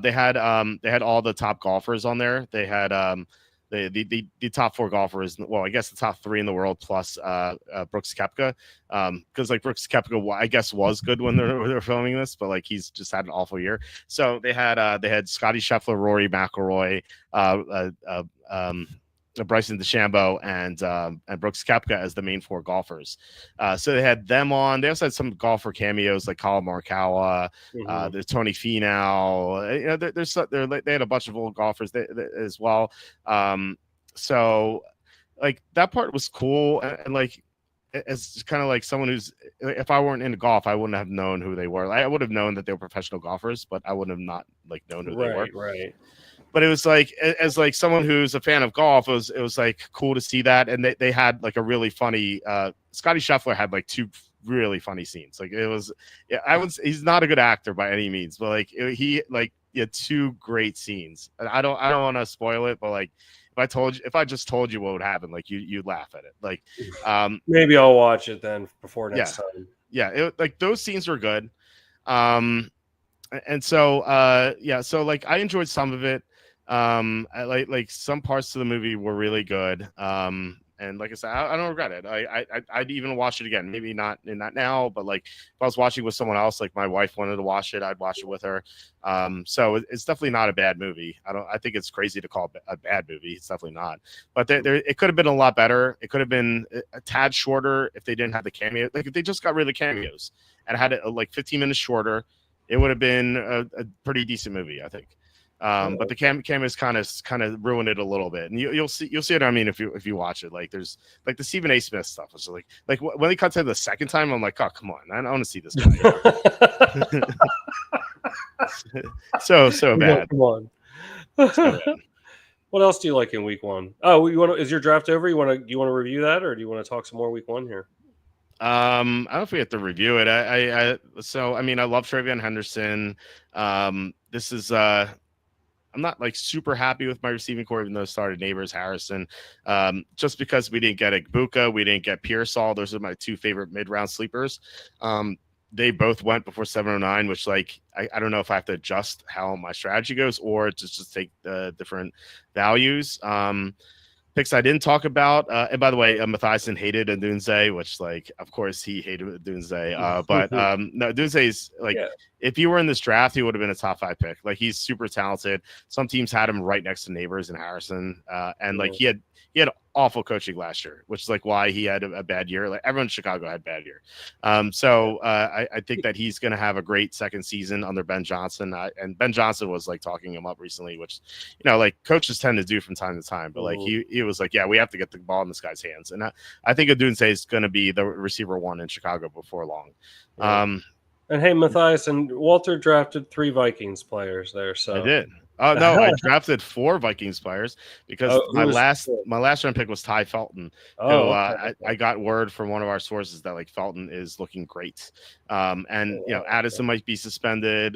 They had all the top golfers on there. They had the top 4 golfers. Well, I guess the top 3 in the world plus Brooks Koepka, because like Brooks Koepka, I guess was good when they were filming this, but like he's just had an awful year. So they had Scotty Scheffler, Rory McIlroy, Bryson DeChambeau and Brooks Koepka as the main 4 golfers. So they had them on. They also had some golfer cameos like Colin Morikawa, there's Tony Finau. You know, they had a bunch of old golfers as well. So like that part was cool, and like as kind of like someone who's, if I weren't into golf, I wouldn't have known who they were. Like, I would have known that they were professional golfers, but I wouldn't have not like known who they were. Right. But it was like, as like someone who's a fan of golf, it was like cool to see that. And they had like a really funny, Scotty Scheffler had like 2 really funny scenes. Like it was, he's not a good actor by any means, but like he had 2 great scenes. And I don't want to spoil it, but like, if I just told you what would happen, like you'd laugh at it. Like, maybe I'll watch it then before next time. Yeah. Like those scenes were good. And so, so like I enjoyed some of it. I like some parts of the movie were really good. And like I said, I don't regret it. I'd even watch it again. Maybe not now, but like if I was watching with someone else, like my wife wanted to watch it, I'd watch it with her. So it's definitely not a bad movie. I think it's crazy to call it a bad movie. It's definitely not. But it could have been a lot better. It could have been a tad shorter if they didn't have the cameo. Like if they just got rid of the cameos and had it like 15 minutes shorter, it would have been a pretty decent movie, I think. But the cameos kind of ruined it a little bit, and you'll see what I mean if you watch it. Like there's like the Stephen A. Smith stuff. It's like when they cut to the second time, I'm like, oh come on, I want to see this guy. so bad. Come on. So bad. What else do you like in week 1? Oh, is your draft over? You want to review that, or do you want to talk some more week 1 here? I don't know if we have to review it. I love Travion Henderson. This is I'm not like super happy with my receiving core, even though I started Neighbors, Harrison, just because we didn't get Igbuka, we didn't get Pearsall. Those are my 2 favorite mid-round sleepers. They both went before 709, which like I don't know if I have to adjust how my strategy goes or just take the different values. Picks I didn't talk about, and by the way, Matthijsen hated Odunze, which like of course he hated Odunze, but no, Odunze's like if he were in this draft, he would have been a top 5 pick. Like he's super talented. Some teams had him right next to Neighbors and Harrison, and like he had awful coaching last year, which is like why he had a bad year. Like everyone in Chicago had a bad year. So I think that he's going to have a great second season under Ben Johnson. And Ben Johnson was like talking him up recently, which, like coaches tend to do from time to time. But like he was like, yeah, we have to get the ball in this guy's hands. And I think Odunze is going to be the receiver 1 in Chicago before long. And hey, Matthias and Walter drafted 3 Vikings players there. So I did. Oh no, I drafted 4 Vikings players because my last round pick was Ty Felton. I got word from one of our sources that like Felton is looking great. Addison might be suspended.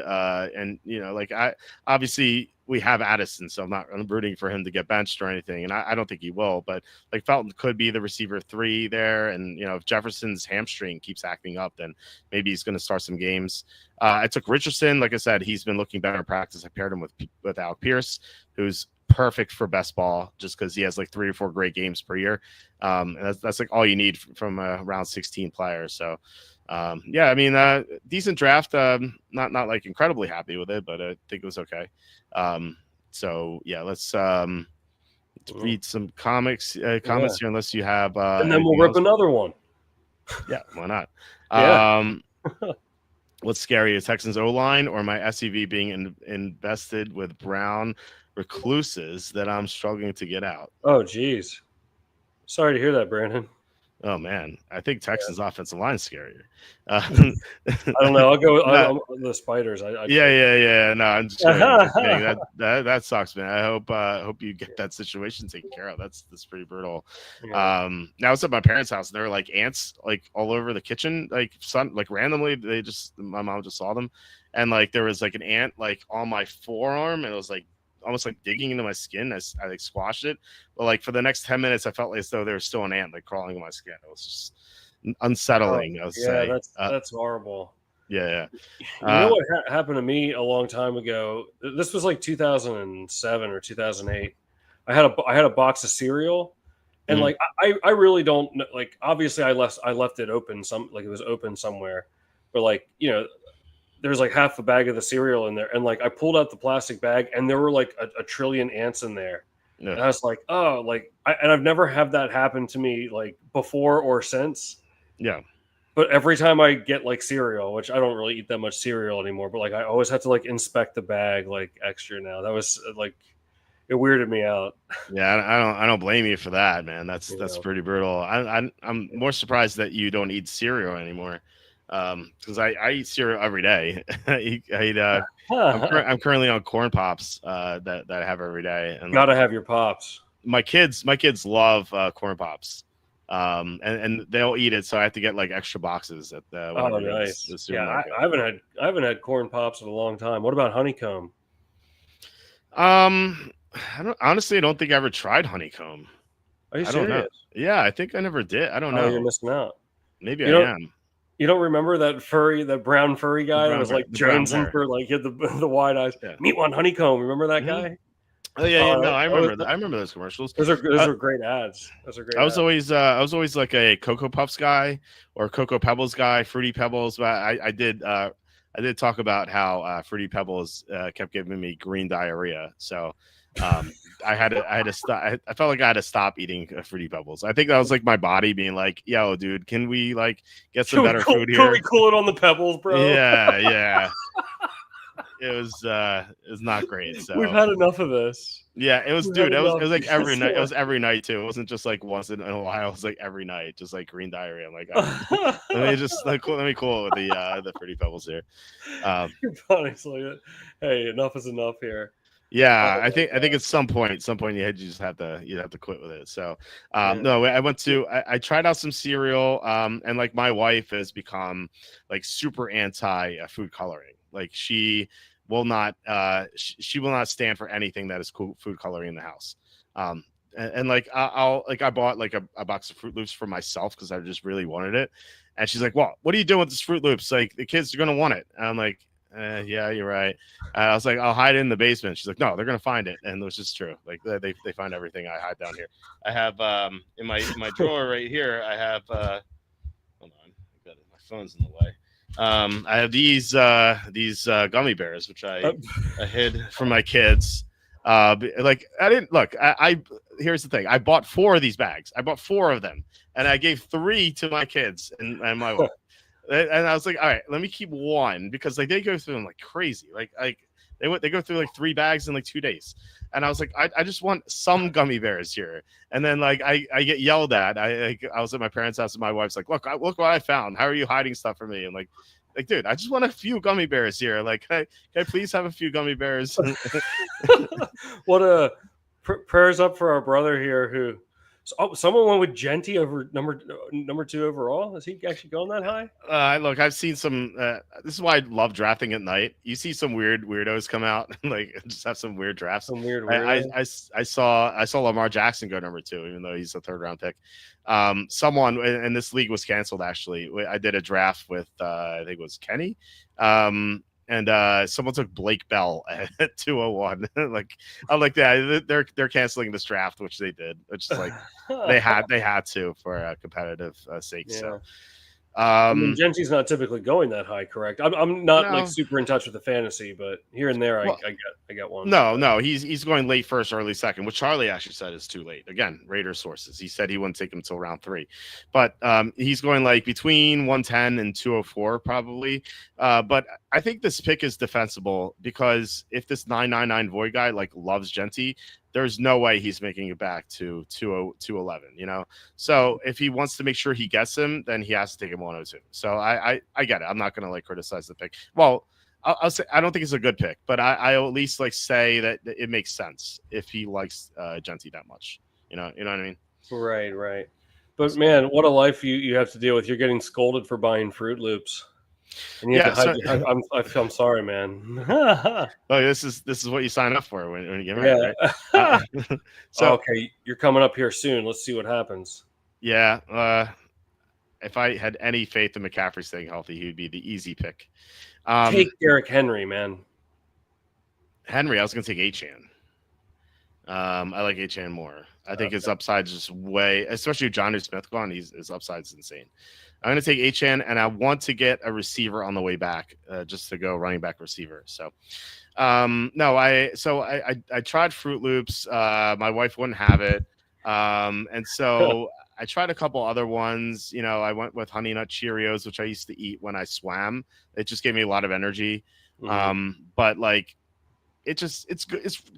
Obviously we have Addison, so I'm rooting for him to get benched or anything, and I don't think he will. But like Felton could be the receiver 3 there, and if Jefferson's hamstring keeps acting up, then maybe he's going to start some games. I took Richardson. Like I said, he's been looking better in practice. I paired him with Alec Pierce, who's perfect for best ball, just because he has like 3 or 4 great games per year. And that's like all you need from a round 16 player. So. Decent draft. Not like incredibly happy with it, but I think it was okay. Let's read some comments here, unless you have. And then we'll rip another one. Yeah, why not? What's scary, is Texans O-line or my SUV being invested with brown recluses that I'm struggling to get out? Oh, geez. Sorry to hear that, Brandon. Oh man, I think Texans offensive line is scarier. I don't know. I'll go with the Spiders. No, I'm just kidding. That sucks, man. I hope you get that situation taken care of. That's pretty brutal. Yeah. Now it's at my parents' house, and there are like ants like all over the kitchen, like randomly. My mom just saw them, and like there was like an ant like on my forearm, and it was like almost like digging into my skin. I like squashed it, but like for the next 10 minutes, I felt as though there was still an ant like crawling in my skin. It was just unsettling. That's horrible. Yeah. You know what happened to me a long time ago? This was like 2007 or 2008. I had a box of cereal, and like I really don't like. Obviously, I left it open. It was open somewhere, but like there's like half a bag of the cereal in there, and like I pulled out the plastic bag, and there were like a trillion ants in there. Yeah. And I was like, oh, like, and I've never had that happen to me like before or since. Yeah. But every time I get like cereal, which I don't really eat that much cereal anymore, but like I always have to like inspect the bag like extra now. That was like it weirded me out. Yeah, I don't blame you for that, man. That's You pretty brutal. I'm more surprised that you don't eat cereal anymore, because I eat cereal every day. I eat, know? I'm currently on corn pops that I have every day, and like Gotta have your pops. my kids love corn pops, and they'll eat it, so I have to get like extra boxes at the Oh, whenever I go to nice. the Yeah, supermarket. I haven't had corn pops in a long time. What about honeycomb? I don't think I ever tried honeycomb. Are you I don't know. serious? Yeah, I think I never did. I don't Oh, you're know. missing out. Maybe You I don't am. you don't remember that brown furry guy that was like The brown jonesing bear. for like he had the wide eyes. Yeah. Meet one honeycomb. Remember that Mhm. guy? Oh yeah, yeah. No, That was, I remember those commercials. those are great ads. Those are great ads. I was always like a Cocoa Puffs guy or Cocoa Pebbles guy, Fruity Pebbles. But I did talk about how Fruity Pebbles kept giving me green diarrhea. So I had to stop. I felt like I had to stop eating Fruity Pebbles. I think that was like my body being like, "Yo, dude, can we like get some better food Can we here?" cool it on the pebbles, bro? Yeah, yeah. It was not great. We've So had enough of this. yeah, it was, We've had dude. It enough. was like every Yes, night. It was every night too. It wasn't just like once in a while. It was like every night, just like green diarrhea. I'm like, all right, let me just let me cool with the Fruity Pebbles here. Honestly, hey, enough is enough here. Yeah, Oh my I think God. at some point you just have to quit with it. So Yeah. no, I tried out some cereal, and like my wife has become like super anti food coloring. Like she will not stand for anything that is food coloring in the house. And like I bought like a box of Fruit Loops for myself because I just really wanted it, and she's like, "Well, what are you doing with this Fruit Loops? Like the kids are gonna want it." And I'm like, yeah, you're right. I was like, I'll hide it in the basement. She's like, no, they're gonna find it, and which is true. Like they find everything I hide down here. I have in my drawer right here. I have hold on, my phone's in the way. I have these gummy bears which I hid from my kids. Like I didn't look. I here's the thing. I bought 4 of these bags. I bought 4 of them, and I gave 3 to my kids and my wife. And I was like, all right, let me keep 1 because like they go through them like crazy. Like they go through like 3 bags in like 2 days. And I was like, I just want some gummy bears here. And then like I get yelled at. I was at my parents' house and my wife's like, look what I found. How are you hiding stuff from me? And like, dude, I just want a few gummy bears here. Like, can I please have a few gummy bears? What a prayers up for our brother here who someone went with Genty over number 2 overall. Is he actually going that high? Look, I've seen some. This is why I love drafting at night. You see some weird weirdos come out and like just have some weird drafts. Some weird I saw Lamar Jackson go number 2, even though he's a 3rd round pick. Someone and this league was canceled. Actually, I did a draft with I think it was Kenny. And someone took Blake Bell at 201. Like I'm like, yeah, they're canceling this draft, which they did. Which is like they had to for a competitive sake. Yeah. So I mean, Genty's not typically going that high, correct? I'm not no. like super in touch with the fantasy, but here and there, Well, I get one. No, he's going late first, early second, which Charlie actually said is too late. Again, Raiders sources. He said he wouldn't take him until round 3, but he's going like between 110 and 204 probably. But I think this pick is defensible because if this 999 Void guy like loves Genty, there's no way he's making it back to 211, you know? So if he wants to make sure he gets him, then he has to take him 102. So I get it. I'm not going to like criticize the pick. Well, I'll say I don't think it's a good pick, but I'll at least like say that it makes sense if he likes Genty that much. You know what I mean? Right. But man, what a life you have to deal with. You're getting scolded for buying Fruit Loops. And you have to hide. I'm sorry, man. Oh, this is what you sign up for when you get married, right? So okay, you're coming up here soon. Let's see what happens. Yeah. If I had any faith in McCaffrey staying healthy, he would be the easy pick. Take Derrick Henry, man. Henry, I was going to take Achane. I like Achane more. I think his upside is just way, especially with Johnny Smith gone, his upside is insane. I'm going to take Achane, and I want to get a receiver on the way back, just to go running back receiver. So, no, I tried Fruit Loops. My wife wouldn't have it, and so I tried a couple other ones. You know, I went with Honey Nut Cheerios, which I used to eat when I swam. It just gave me a lot of energy. But like, it's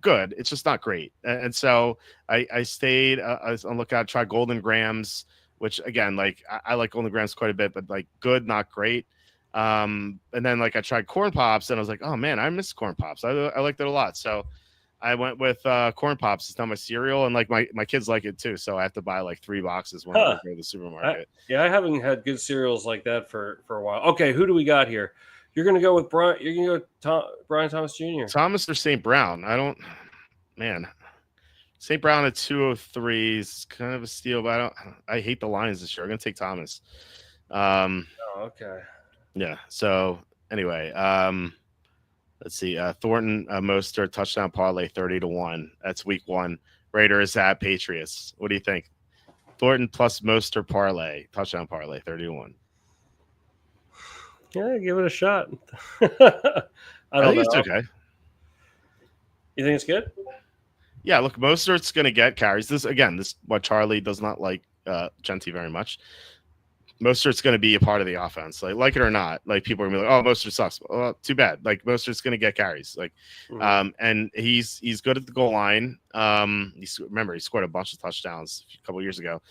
good. It's just not great. And so I stayed on lookout. Tried Golden Grams, which again, like I like Golden Grams quite a bit, but like good, not great. And then like I tried Corn Pops, and I was like, oh man, I miss Corn Pops. I liked it a lot. So I went with Corn Pops. It's not my cereal, and like my kids like it too. So I have to buy like 3 boxes when I go to the supermarket. I haven't had good cereals like that for a while. Okay, who do we got here? You're going to go with Brian. You're going to go Brian Thomas Jr. Thomas or St. Brown? Man. St. Brown at 203 is kind of a steal, but I hate the Lions this year. I'm going to take Thomas. Okay. Yeah. So anyway, let's see. Thornton Mostert touchdown parlay 30-1. That's week 1. Raiders at Patriots. What do you think? Thornton plus Mostert parlay, touchdown parlay 30-1. Yeah, give it a shot. I think it's okay. You think it's good? Yeah, look, Mostert's going to get carries. This what Charlie does not like Genty very much. Mostert's going to be a part of the offense, like it or not. Like people are going to be like, "Oh, Mostert sucks." Well, too bad. Like Mostert's going to get carries. Like, and he's good at the goal line. He scored a bunch of touchdowns a couple of years ago.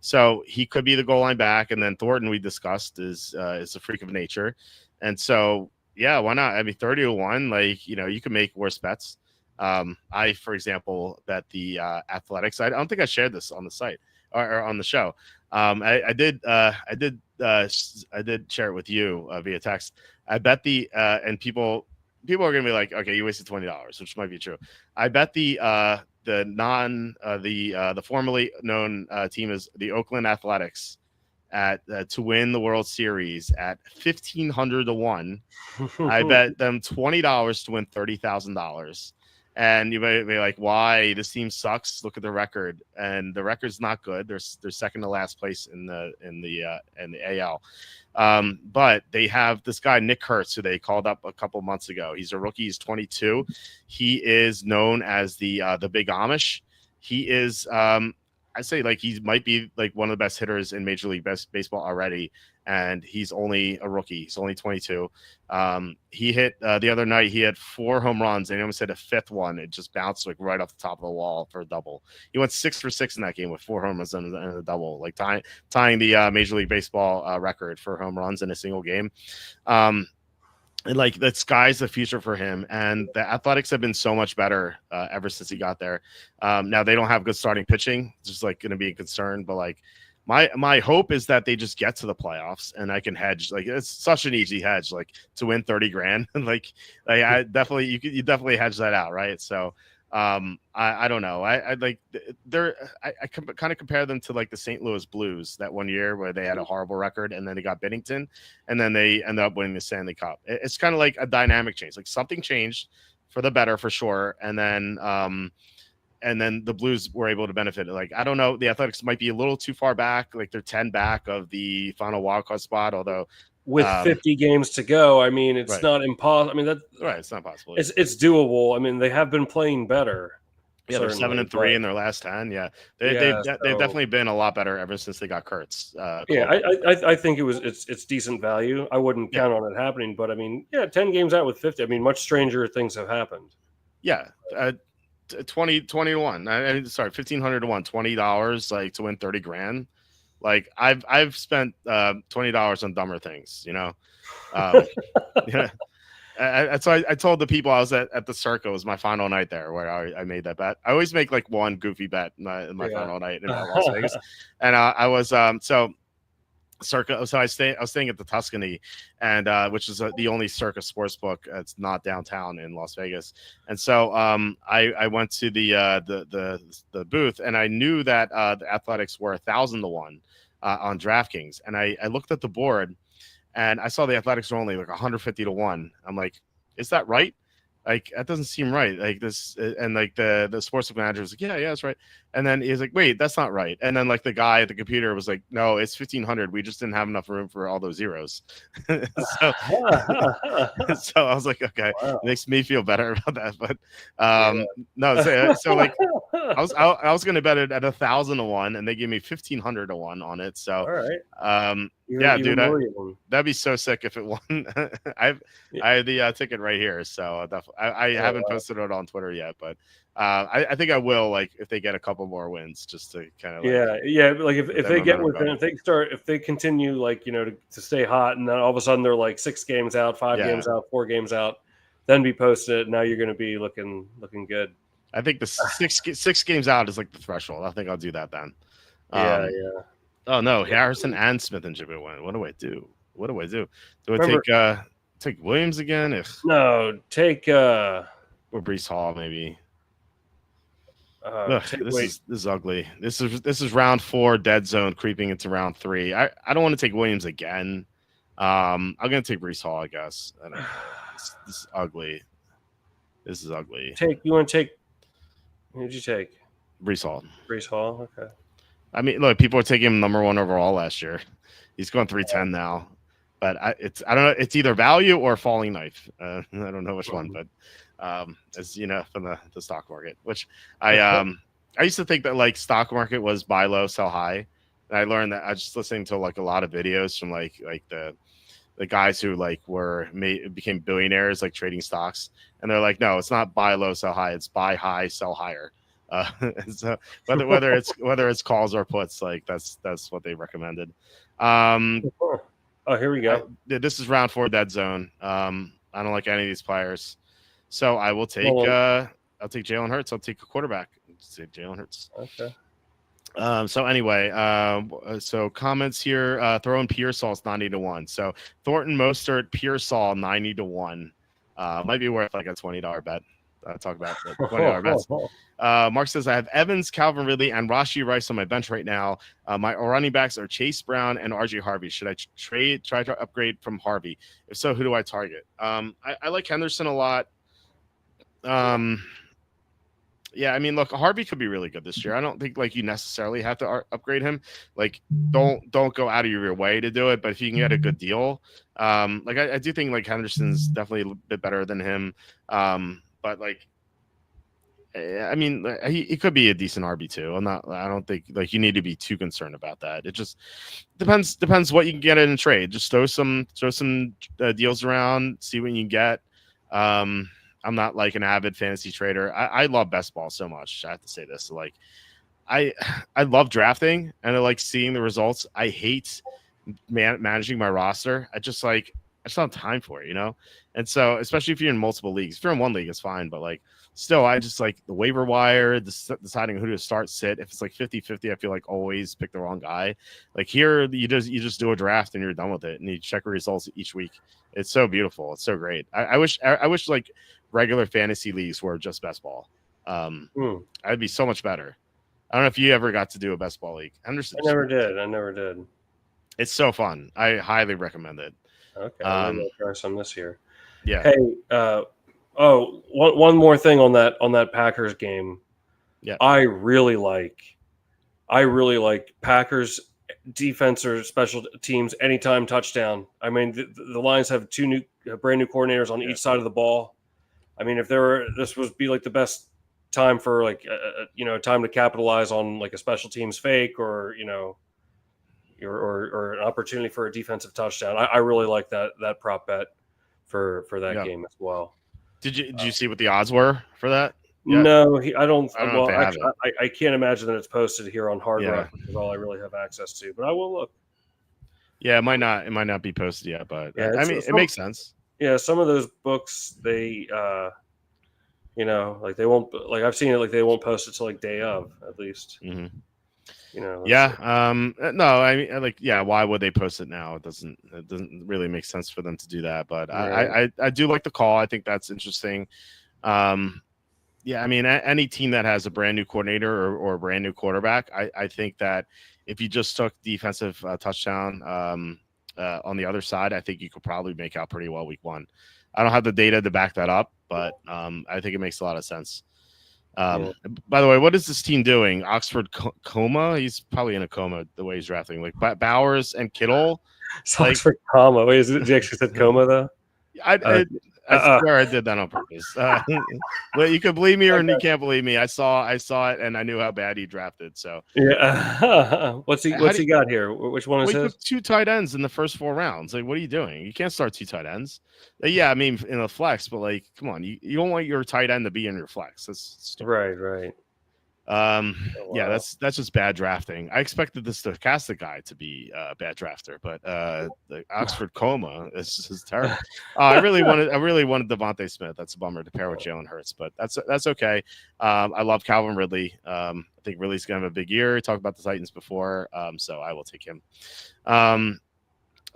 So he could be the goal line back, and then Thornton we discussed is a freak of nature, and so yeah, why not? I mean, 30-1, like you can make worse bets. I, for example, bet the Athletics. I don't think I shared this on the site or on the show. I did share it with you via text. I bet the and people are gonna be like, okay, you wasted $20, which might be true. I bet the formerly known team is the Oakland Athletics at to win the World Series at 1,500-1. I bet them $20 to win $30,000. And you might be like, why? This team sucks. Look at the record, and the record's not good. They're second to last place in the AL. But they have this guy Nick Kurtz, who they called up a couple months ago. He's a rookie. He's 22. He is known as the Big Amish. He is I'd say like he might be like one of the best hitters in Major League Baseball already, and he's only a rookie. He's only 22. He hit the other night. He had 4 home runs, and he almost hit a 5th one. It just bounced like right off the top of the wall for a double. He went 6 for 6 in that game with 4 home runs and a double, like tying the Major League Baseball record for home runs in a single game. And like the sky's the future for him, and the Athletics have been so much better ever since he got there. Now they don't have good starting pitching, it's just like going to be a concern. But like my hope is that they just get to the playoffs, and I can hedge. Like it's such an easy hedge, like to win 30 grand. like I definitely you definitely hedge that out, right? So I don't know. I like I kind of compare them to like the St. Louis Blues that one year where they had a horrible record and then they got Binnington and then they ended up winning the Stanley Cup. It's kind of like a dynamic change. Like something changed for the better for sure. And then the Blues were able to benefit. Like, I don't know. The Athletics might be a little too far back. Like they're 10 back of the final wildcard spot, although with 50 games to go, I mean, it's not impossible. I mean, it's not possible. It's doable. I mean, they have been playing better. Yeah, they're 7-3 in their last 10. Yeah, they've definitely been a lot better ever since they got Kurtz. I think it's decent value. I wouldn't count on it happening, but I mean, 10 games out with 50. I mean, much stranger things have happened. Yeah, 20-1. I mean, sorry, 1,500-1, $20 like to win 30 grand. Like I've spent $20 on dumber things, yeah. So I told the people I was at the Circa. It was my final night there where I made that bet. I always make like one goofy bet in my final night in Las Vegas, and I was Circa. So I was staying at the Tuscany, and which is the only Circa sports book that's not downtown in Las Vegas. And so I went to the booth, and I knew that the Athletics were 1,000-1 on DraftKings, and I looked at the board, and I saw the Athletics were only like 150-1. I'm like, is that right? Like that doesn't seem right. Like this, and like the sportsbook manager was like, yeah, that's right. And then he's like, wait, that's not right. And then like the guy at the computer was like, no, it's 1,500. We just didn't have enough room for all those zeros. So, so I was like, okay, Wow. it makes me feel better about that. But Yeah. no, so like I was gonna bet it at 1,000 to 1, and they gave me 1,500 to 1 on it. So All right. yeah, dude, Even that'd be so sick if it won. I have the ticket right here, so I haven't posted it on Twitter yet, but I think I will, like, if they get a couple more wins, just to kind of yeah. Like if they get within, if they continue, like, to stay hot, and then all of a sudden they're like 6 games out, 5 games out, 4 games out, then be posted. Now you're going to be looking good. I think the six games out is like the threshold. I think I'll do that then. Yeah. Oh no, Harrison and Smith and Jibba win. What do I do? Do I take Williams again? Ugh. No, take or Brees Hall maybe. This is ugly. This is round 4 dead zone creeping into round 3. I don't want to take Williams again. I'm gonna take Brees Hall, I guess. This is ugly. This is ugly. You want to take? Who'd you take? Brees Hall. Brees Hall. Okay. I mean, look, people are taking him number 1 overall last year. He's going 310 now, but I don't know. It's either value or falling knife. I don't know which one, but as you know, from the stock market, which I used to think that like stock market was buy low, sell high. And I learned that I was just listening to like a lot of videos from like the guys who like became billionaires, like trading stocks. And they're like, no, it's not buy low, sell high. It's buy high, sell higher. So whether it's calls or puts, like that's what they recommended. Oh, here we go. This is round 4 dead zone. I don't like any of these players, so I will take I'll take Jalen Hurts. I'll take a quarterback. Take Jalen Hurts. Okay. So anyway, so comments here. Throwing Pearsall's 90 to 1. So Thornton, Mostert, Pearsall 90 to 1. Might be worth like a $20 bet. Talk about the $20 bets. Mark says, I have Evans, Calvin Ridley, and Rashee Rice on my bench right now. My running backs are Chase Brown and RJ Harvey. Should I try to upgrade from Harvey? If so, who do I target? I like Henderson a lot. Yeah, I mean, look, Harvey could be really good this year. I don't think like you necessarily have to upgrade him. Like, don't go out of your way to do it. But if you can get a good deal, like I do think like Henderson's definitely a bit better than him. But like, I mean, he could be a decent RB2. I don't think like you need to be too concerned about that. It just depends what you can get in a trade. Just throw some deals around, see what you can get. I'm not like an avid fantasy trader. I love best ball so much. I have to say this. Like, I love drafting and I like seeing the results. I hate managing my roster. I just don't have time for it, And so, especially if you're in multiple leagues, if you're in one league, it's fine. But like, still, I just like the waiver wire, deciding who to start, sit. If it's like 50-50, I feel like always pick the wrong guy. Like here, you just do a draft and you're done with it, and you check results each week. It's so beautiful. It's so great. I wish like regular fantasy leagues were just best ball. I'd be so much better. I don't know if you ever got to do a best ball league. I never did. It's so fun. I highly recommend it. Okay, I'm gonna try some this year. Yeah. Hey, one more thing on that Packers game. Yeah. I really like Packers defense or special teams anytime touchdown. I mean, the Lions have brand new coordinators on each side of the ball. I mean, if this would be like the best time for like time to capitalize on like a special teams fake or or an opportunity for a defensive touchdown. I really like that prop bet for that game as well. Did you see what the odds were for that? Yeah. No, I don't. Well, actually, I can't imagine that it's posted here on Hard Rock, which is all I really have access to. But I will look. Yeah, it might not be posted yet, but yeah, I mean, it makes sense. Yeah, some of those books they, like they won't. Like I've seen it, like they won't post it till like day of at least. Mm-hmm. Yeah. No, I mean, like, yeah. Why would they post it now? It doesn't really make sense for them to do that. But right. I do like the call. I think that's interesting. Yeah, I mean, any team that has a brand new coordinator or a brand new quarterback, I think that if you just took defensive touchdown on the other side, I think you could probably make out pretty well week 1. I don't have the data to back that up, but I think it makes a lot of sense. By the way, what is this team doing? Oxford coma? He's probably in a coma the way he's drafting. Like Bowers and Kittle. It's Like, Oxford comma. Wait, is it? You actually said coma though? I swear I did that on purpose. Well, you can believe me or you can't believe me. I saw it and I knew how bad he drafted. So yeah. What's he got here? Which one is he his? took 2 tight ends in the first 4 rounds. Like, what are you doing? You can't start 2 tight ends. Yeah, I mean in a flex, but like, come on, you don't want your tight end to be in your flex. That's stupid. Right. Wow. Yeah, that's just bad drafting. I expected the stochastic guy to be a bad drafter, but the Oxford coma is terrible. I really wanted Devontae Smith. That's a bummer to pair with Jalen Hurts, but that's okay. I love Calvin Ridley. I think Ridley's gonna have a big year. We talked about the Titans before, so I will take him.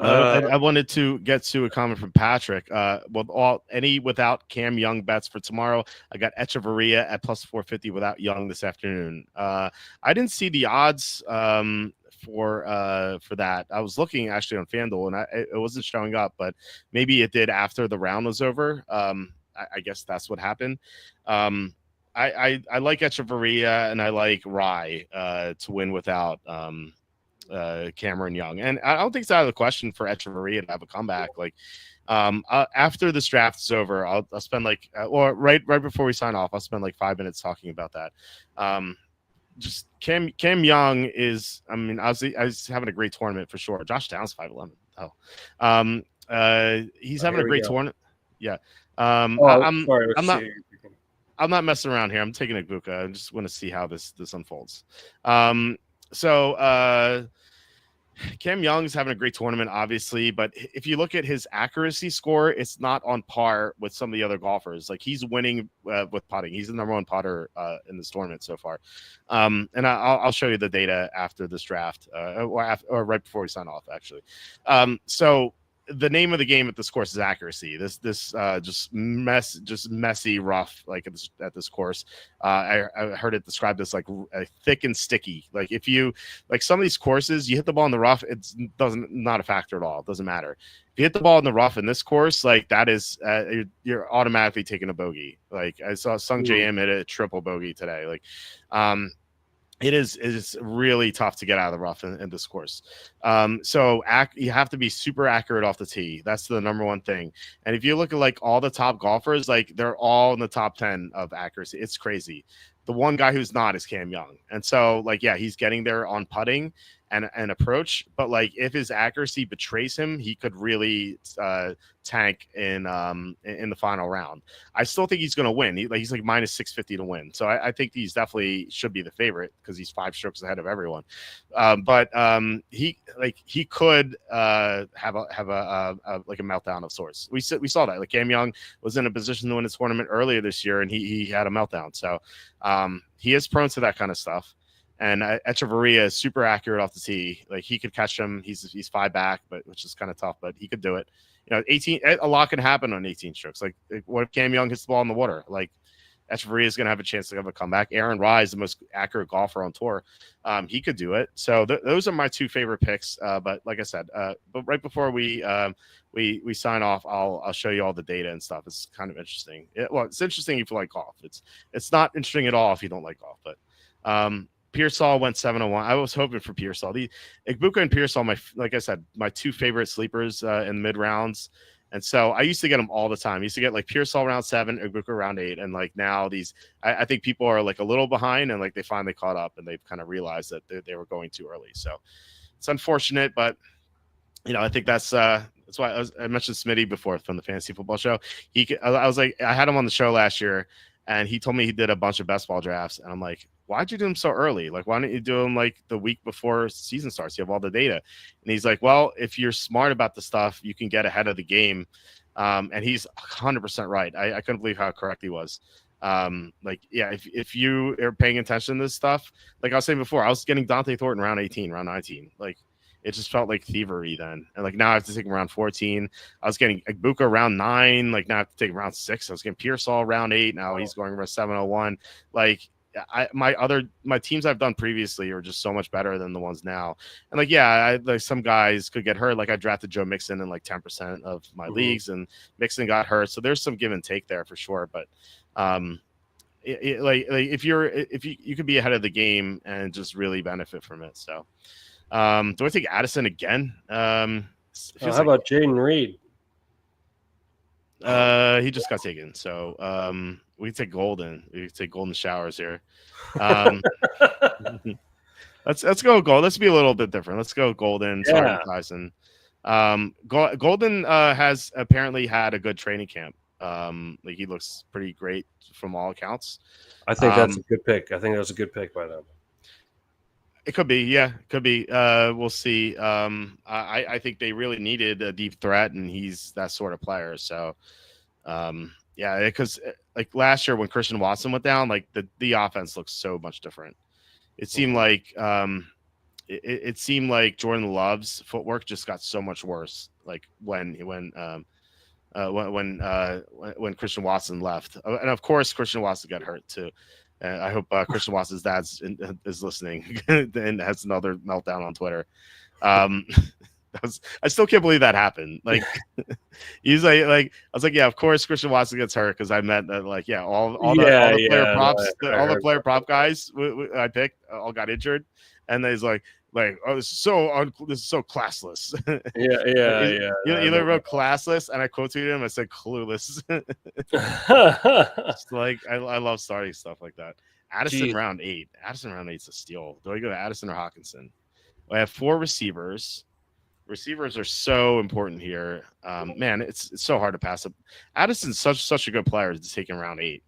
I wanted to get to a comment from Patrick. Without Cam Young bets for tomorrow, I got Echeverria at plus 450 without Young this afternoon. I didn't see the odds for that. I was looking actually on FanDuel and it wasn't showing up, but maybe it did after the round was over. I guess that's what happened. I like Echeverria and I like Rye to win without Cameron Young, and I don't think it's out of the question for Echeverria to have a comeback. Like after this draft is over, I'll spend like or right before we sign off, I'll spend like 5 minutes talking about that. Just Cam Young is, I mean, I was having a great tournament for sure. Josh Downs 5'11". He's having a great tournament. Yeah. I'm not messing around here. I'm taking Igbokwe. I just want to see how this unfolds. Cam Young's having a great tournament, obviously, but if you look at his accuracy score, it's not on par with some of the other golfers. Like he's winning with putting. He's the number 1 putter in this tournament so far. And I'll show you the data after this draft or right before we sign off, actually. So the name of the game at this course is accuracy. This just messy, rough, like at this course. I heard it described as like thick and sticky. Like if you like some of these courses, you hit the ball in the rough, not a factor at all. It doesn't matter. If you hit the ball in the rough in this course, like that is you're automatically taking a bogey. Like I saw Sung JM hit a triple bogey today. Like it is really tough to get out of the rough in this course. So you have to be super accurate off the tee. That's the number 1 thing. And if you look at like all the top golfers, like they're all in the top 10 of accuracy. It's crazy. The one guy who's not is Cam Young. And so like, yeah, he's getting there on putting and approach, but like if his accuracy betrays him, he could really tank in the final round. I still think he's going to win. He's like minus 650 to win. So I think he's definitely should be the favorite because he's 5 strokes ahead of everyone. But he could have a like a meltdown of sorts. We saw that. Like Cam Young was in a position to win his tournament earlier this year, and he had a meltdown. So he is prone to that kind of stuff. And Echeverria is super accurate off the tee. Like he could catch him. He's 5 back, but which is kind of tough, but he could do it. 18, a lot can happen on 18 strokes. Like what if Cam Young hits the ball in the water? Like Echeverria is going to have a chance to have a comeback. Aaron Rye is the most accurate golfer on tour. He could do it. So those are my 2 favorite picks. But like I said, but right before we sign off, I'll show you all the data and stuff. It's kind of interesting. It's interesting if you like golf. It's not interesting at all if you don't like golf. But Pearsall went 701. I was hoping for Pearsall. Igbokwe and Pearsall, like I said, my 2 favorite sleepers in mid rounds. And so I used to get them all the time. I used to get like Pearsall round 7, Igbokwe round 8. And like now I think people are like a little behind and like they finally caught up and they've kind of realized that they were going too early. So it's unfortunate, but I think that's why I mentioned Smitty before from the Fantasy Football Show. I had him on the show last year and he told me he did a bunch of best ball drafts. And I'm like, why'd you do them so early? Like, why don't you do them like the week before season starts? You have all the data. And he's like, well, if you're smart about the stuff, you can get ahead of the game. And he's 100% right. I couldn't believe how correct he was. If you are paying attention to this stuff, like I was saying before, I was getting Dante Thornton round 18, round 19. Like, it just felt like thievery then. And like now I have to take him around 14. I was getting Igbokwe around 9. Like now I have to take him around 6. I was getting Pearsall around 8. Now he's going around 701. Like my teams I've done previously are just so much better than the ones now. And like, yeah, like some guys could get hurt. Like I drafted Joe Mixon in like 10% of my leagues, and Mixon got hurt. So there's some give and take there for sure. But like if you could be ahead of the game and just really benefit from it. So do I take Addison again? How about Jaden Reed? He just got taken. So we take Golden. We take Golden showers here. Let's go Gold. Let's be a little bit different. Let's go Golden. Yeah. Tyson. Golden has apparently had a good training camp. Like he looks pretty great from all accounts. I think that's a good pick. I think that was a good pick by them. It could be, yeah, could be. We'll see. I think they really needed a deep threat, and he's that sort of player. So, yeah, because like last year when Christian Watson went down, like the offense looks so much different. It seemed like it seemed like Jordan Love's footwork just got so much worse. Like when Christian Watson left, and of course Christian Watson got hurt too. And I hope Christian Watson's dad is listening and has another meltdown on Twitter. I still can't believe that happened. Like he's like I was like, yeah, of course Christian Watson gets hurt because I meant that like yeah, all the player props, all the player prop guys I picked all got injured, and he's like oh, this is so classless. Yeah. You wrote classless, and I quoted him. I said clueless. It's like I love starting stuff like that. Addison round 8. Addison round 8's a steal. Do I go to Addison or Hawkinson? I have 4 receivers. Receivers are so important here. Man, it's so hard to pass up. Addison's such a good player to take in round 8.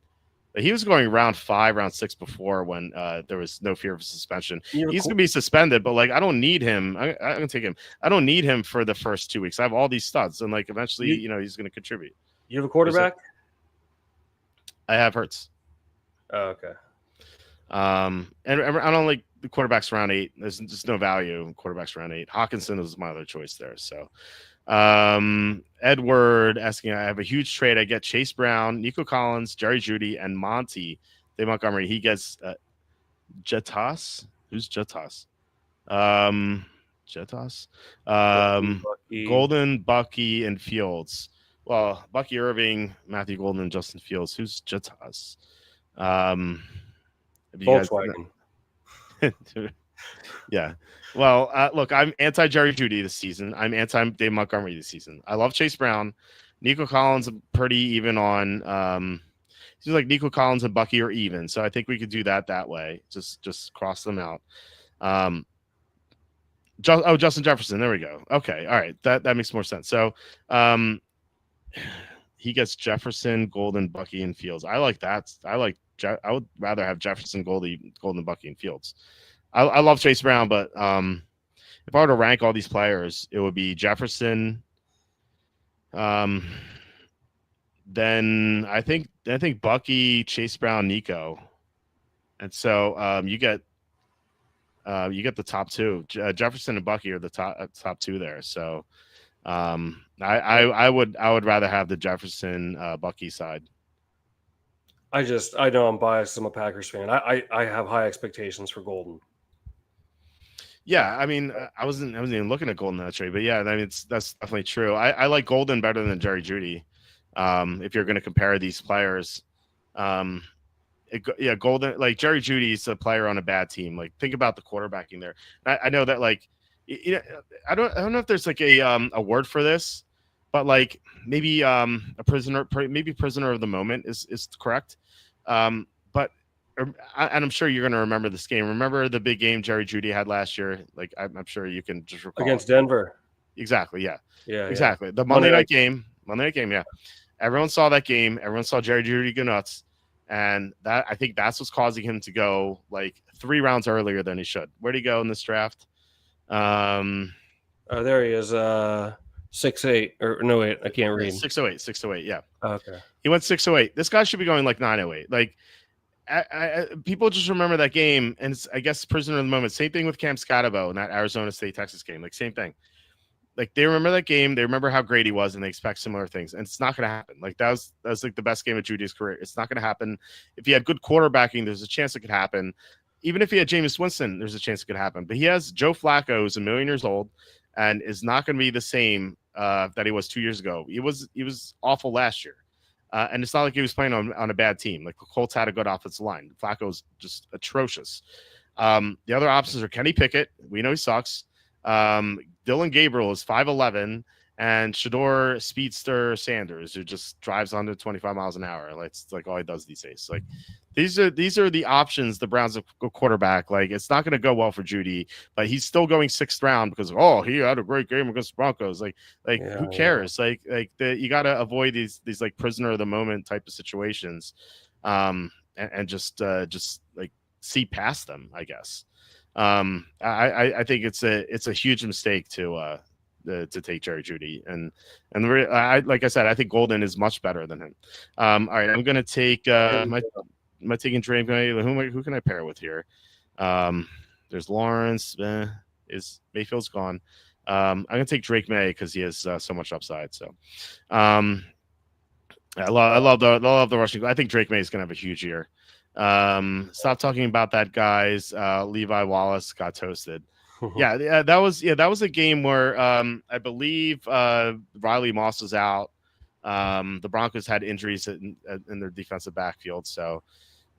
He was going round 5, round 6 before when there was no fear of suspension. He's gonna be suspended, but like I don't need him. I'm gonna take him. I don't need him for the first 2 weeks. I have all these studs, and like eventually, he's gonna contribute. You have a quarterback? I have Hurts. Oh, okay. And I don't like the quarterbacks round 8. There's just no value in quarterbacks round 8. Hawkinson is my other choice there. So. Edward asking, I have a huge trade. I get Chase Brown, Nico Collins, Jerry Jeudy, and Monty Dave Montgomery. He gets Jetas. Who's Jetas? Jetas. Golden, Bucky, and Fields. Well, Bucky Irving, Matthew Golden, and Justin Fields. Who's Jetas? Volkswagen. Yeah. Well, look, I'm anti Jerry Jeudy this season. I'm anti Dave Montgomery this season. I love Chase Brown. Nico Collins pretty even on. Seems like Nico Collins and Bucky are even, so I think we could do that way. Just cross them out. Justin Jefferson. There we go. Okay, all right, that makes more sense. So, he gets Jefferson, Golden, Bucky, and Fields. I like that. I would rather have Jefferson, Golden, Bucky, and Fields. I love Chase Brown, but if I were to rank all these players, it would be Jefferson. Then I think Bucky, Chase Brown, Nico, and so you get the top 2. Jefferson and Bucky are the top 2 there. So I would rather have the Jefferson Bucky side. I know I'm biased. I'm a Packers fan. I have high expectations for Golden. Yeah, I mean, I wasn't even looking at Golden that trade, but yeah, I mean, that's definitely true. I like Golden better than Jerry Jeudy. If you're going to compare these players, Golden, like Jerry Jeudy is a player on a bad team. Like think about the quarterbacking there. I know that like, I don't know if there's like a word for this, but like maybe prisoner of the moment is correct. But and I'm sure you're going to remember this game. Remember the big game Jerry Jeudy had last year? Like I'm sure you can just recall against Denver. Exactly. Yeah. Exactly. Yeah. The Monday night game. Yeah. Everyone saw that game. Everyone saw Jerry Jeudy go nuts, and I think that's what's causing him to go like 3 rounds earlier than he should. Where'd he go in this draft? There he is. 6'8" or no, wait, I can't read. 608. Yeah. Okay. He went 608. This guy should be going like 908. Like. People just remember that game, and it's, I guess, prisoner of the moment. Same thing with Cam Scotabo in that Arizona State Texas game. Like same thing. like they remember that game, they remember how great he was, and they expect similar things. And it's not going to happen. Like that was like the best game of Judy's career. It's not going to happen. If he had good quarterbacking, there's a chance it could happen. Even if he had Jameis Winston, there's a chance it could happen. But he has Joe Flacco, who's 1,000,000 years old, and is not going to be the same that he was 2 years ago. He was awful last year. And it's not like he was playing on a bad team. Like the Colts had a good offensive line. Flacco's just atrocious. The other options are Kenny Pickett. We know he sucks. Dylan Gabriel is 5'11", and Shador Speedster Sanders, who just drives under 25 miles an hour. It's like all he does these days. Like these are the options the Browns have quarterback. Like it's not going to go well for Judy, but he's still going 6th round because he had a great game against the Broncos. Who cares? Yeah. You got to avoid these like prisoner of the moment type of situations, and just like see past them, I guess. I think it's a huge mistake to take Jerry Jeudy, and like I said, I think Golden is much better than him. All right, I'm gonna take am I taking Drake May? Who can I pair with here? There's Lawrence. Is Mayfield's gone. I'm gonna take Drake May because he has so much upside. So, I love the rushing. I think Drake May is gonna have a huge year. Stop talking about that, guys. Levi Wallace got toasted. Yeah, that was a game where I believe Riley Moss was out. The Broncos had injuries in their defensive backfield, so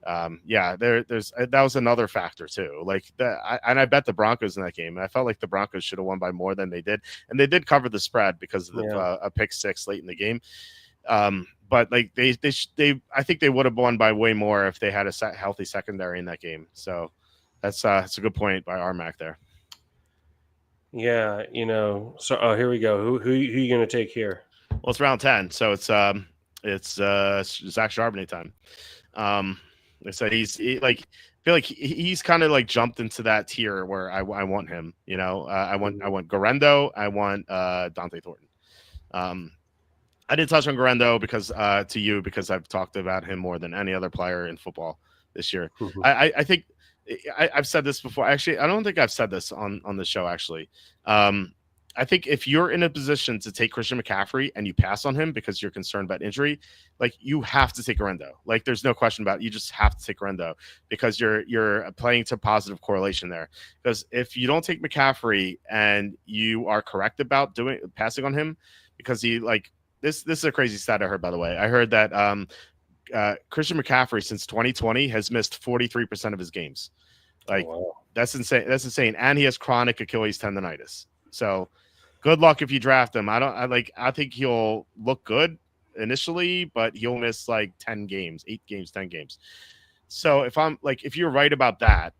there's that was another factor too. Like I bet the Broncos in that game. I felt like the Broncos should have won by more than they did, and they did cover the spread because of a pick six late in the game. But like they I think they would have won by way more if they had a healthy secondary in that game. So that's a good point by Armac there. Yeah, so here we go. Who are you going to take here? Well, it's round 10, so it's Zach Charbonnet time. They said I feel like he's kind of like jumped into that tier where I want him. I want Garendo. I want Dante Thornton. I didn't touch on Garendo because I've talked about him more than any other player in football this year. Mm-hmm. I think I've said this before. Actually, I don't think I've said this on the show. Actually, I think if you're in a position to take Christian McCaffrey and you pass on him because you're concerned about injury, like you have to take Garendo. Like there's no question about it. You just have to take Garendo because you're playing to positive correlation there. Because if you don't take McCaffrey and you are correct about passing on him, because he like this is a crazy stat I heard, by the way. I heard that Christian McCaffrey since 2020 has missed 43% of his games. Like That's insane. That's insane. And he has chronic Achilles tendonitis. So good luck if you draft him. I think he'll look good initially, but he'll miss like 10 games, 8 games, 10 games. So if you're right about that,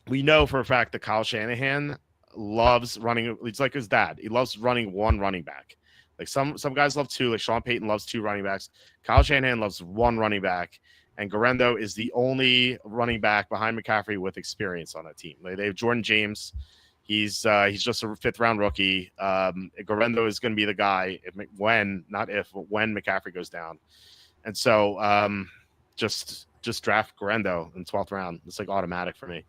we know for a fact that Kyle Shanahan loves running. It's like his dad. He loves running one running back. Like some guys love 2, like Sean Payton loves 2 running backs. Kyle Shanahan loves 1 running back, and Garendo is the only running back behind McCaffrey with experience on that team. They have Jordan James. He's just a 5th-round rookie. Garendo is going to be the guy when McCaffrey goes down. And so just draft Garendo in 12th round. It's like automatic for me.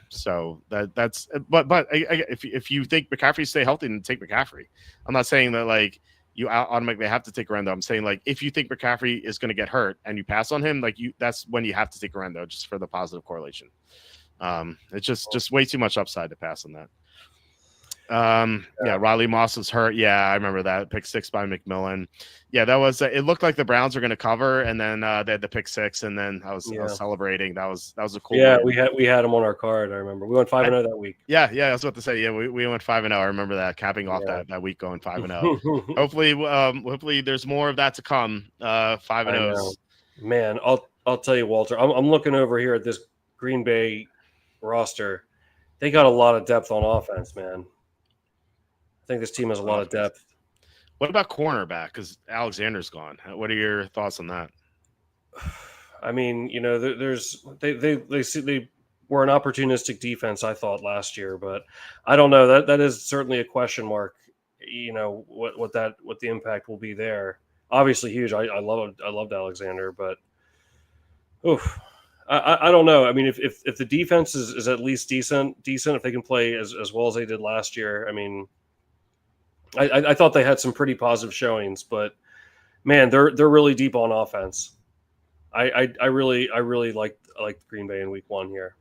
So that's but if you think McCaffrey stay healthy, then take McCaffrey. I'm not saying that like you automatically have to take Garendo. I'm saying like if you think McCaffrey is going to get hurt and you pass on him, like that's when you have to take Garendo just for the positive correlation. It's just way too much upside to pass on that. Riley Moss was hurt. Yeah, I remember that pick 6 by McMillan. Yeah, that was. It looked like the Browns were going to cover, and then they had the pick 6, and then I was celebrating. That was a cool. Yeah, win. we had him on our card. I remember we went 5-0 that week. Yeah, I was about to say. Yeah, we went 5-0. I remember that, capping off that week going 5-0. hopefully there's more of that to come. 5-0. Man, I'll tell you, Walter. I'm looking over here at this Green Bay roster. They got a lot of depth on offense, man. I think this team has a lot of depth. What about cornerback? Because Alexander's gone. What are your thoughts on that? I mean, they were an opportunistic defense, I thought, last year, but I don't know. That is certainly a question mark. What the impact will be there. Obviously huge. I loved Alexander, but I don't know. I mean, if the defense is at least decent, if they can play as well as they did last year, I mean, I thought they had some pretty positive showings, but man, they're really deep on offense. I really like Green Bay in Week 1 here.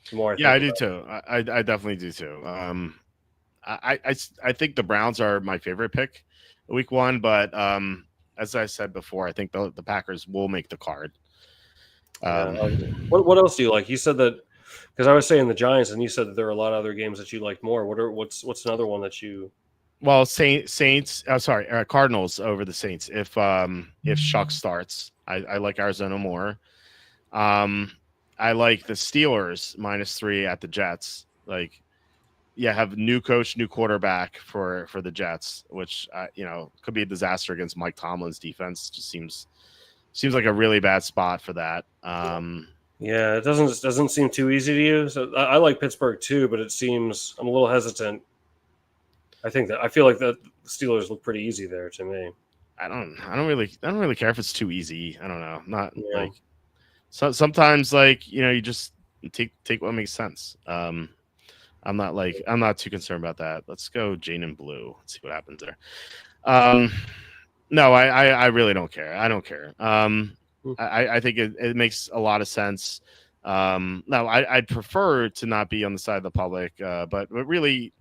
The more I Yeah, think I do about too. I definitely do too. I think the Browns are my favorite pick Week 1, but as I said before, I think the Packers will make the card. it. Yeah. What else do you like? You said that because I was saying the Giants, and you said that there are a lot of other games that you like more. What's another one that you? Well, Saints. Sorry, Cardinals over the Saints. If Shuck starts, I like Arizona more. I like the Steelers -3 at the Jets. Like, yeah, have new coach, new quarterback for the Jets, which could be a disaster against Mike Tomlin's defense. Just seems like a really bad spot for that. Yeah, it doesn't seem too easy to you. So I like Pittsburgh too, but it seems I'm a little hesitant. I feel like the Steelers look pretty easy there to me. I don't really care if it's too easy. I don't know. Not Yeah. sometimes you just take what makes sense. I'm not too concerned about that. Let's go Jane and Blue. Let's see what happens there. No, I really don't care. I don't care. I think it makes a lot of sense. No, I'd prefer to not be on the side of the public, but really,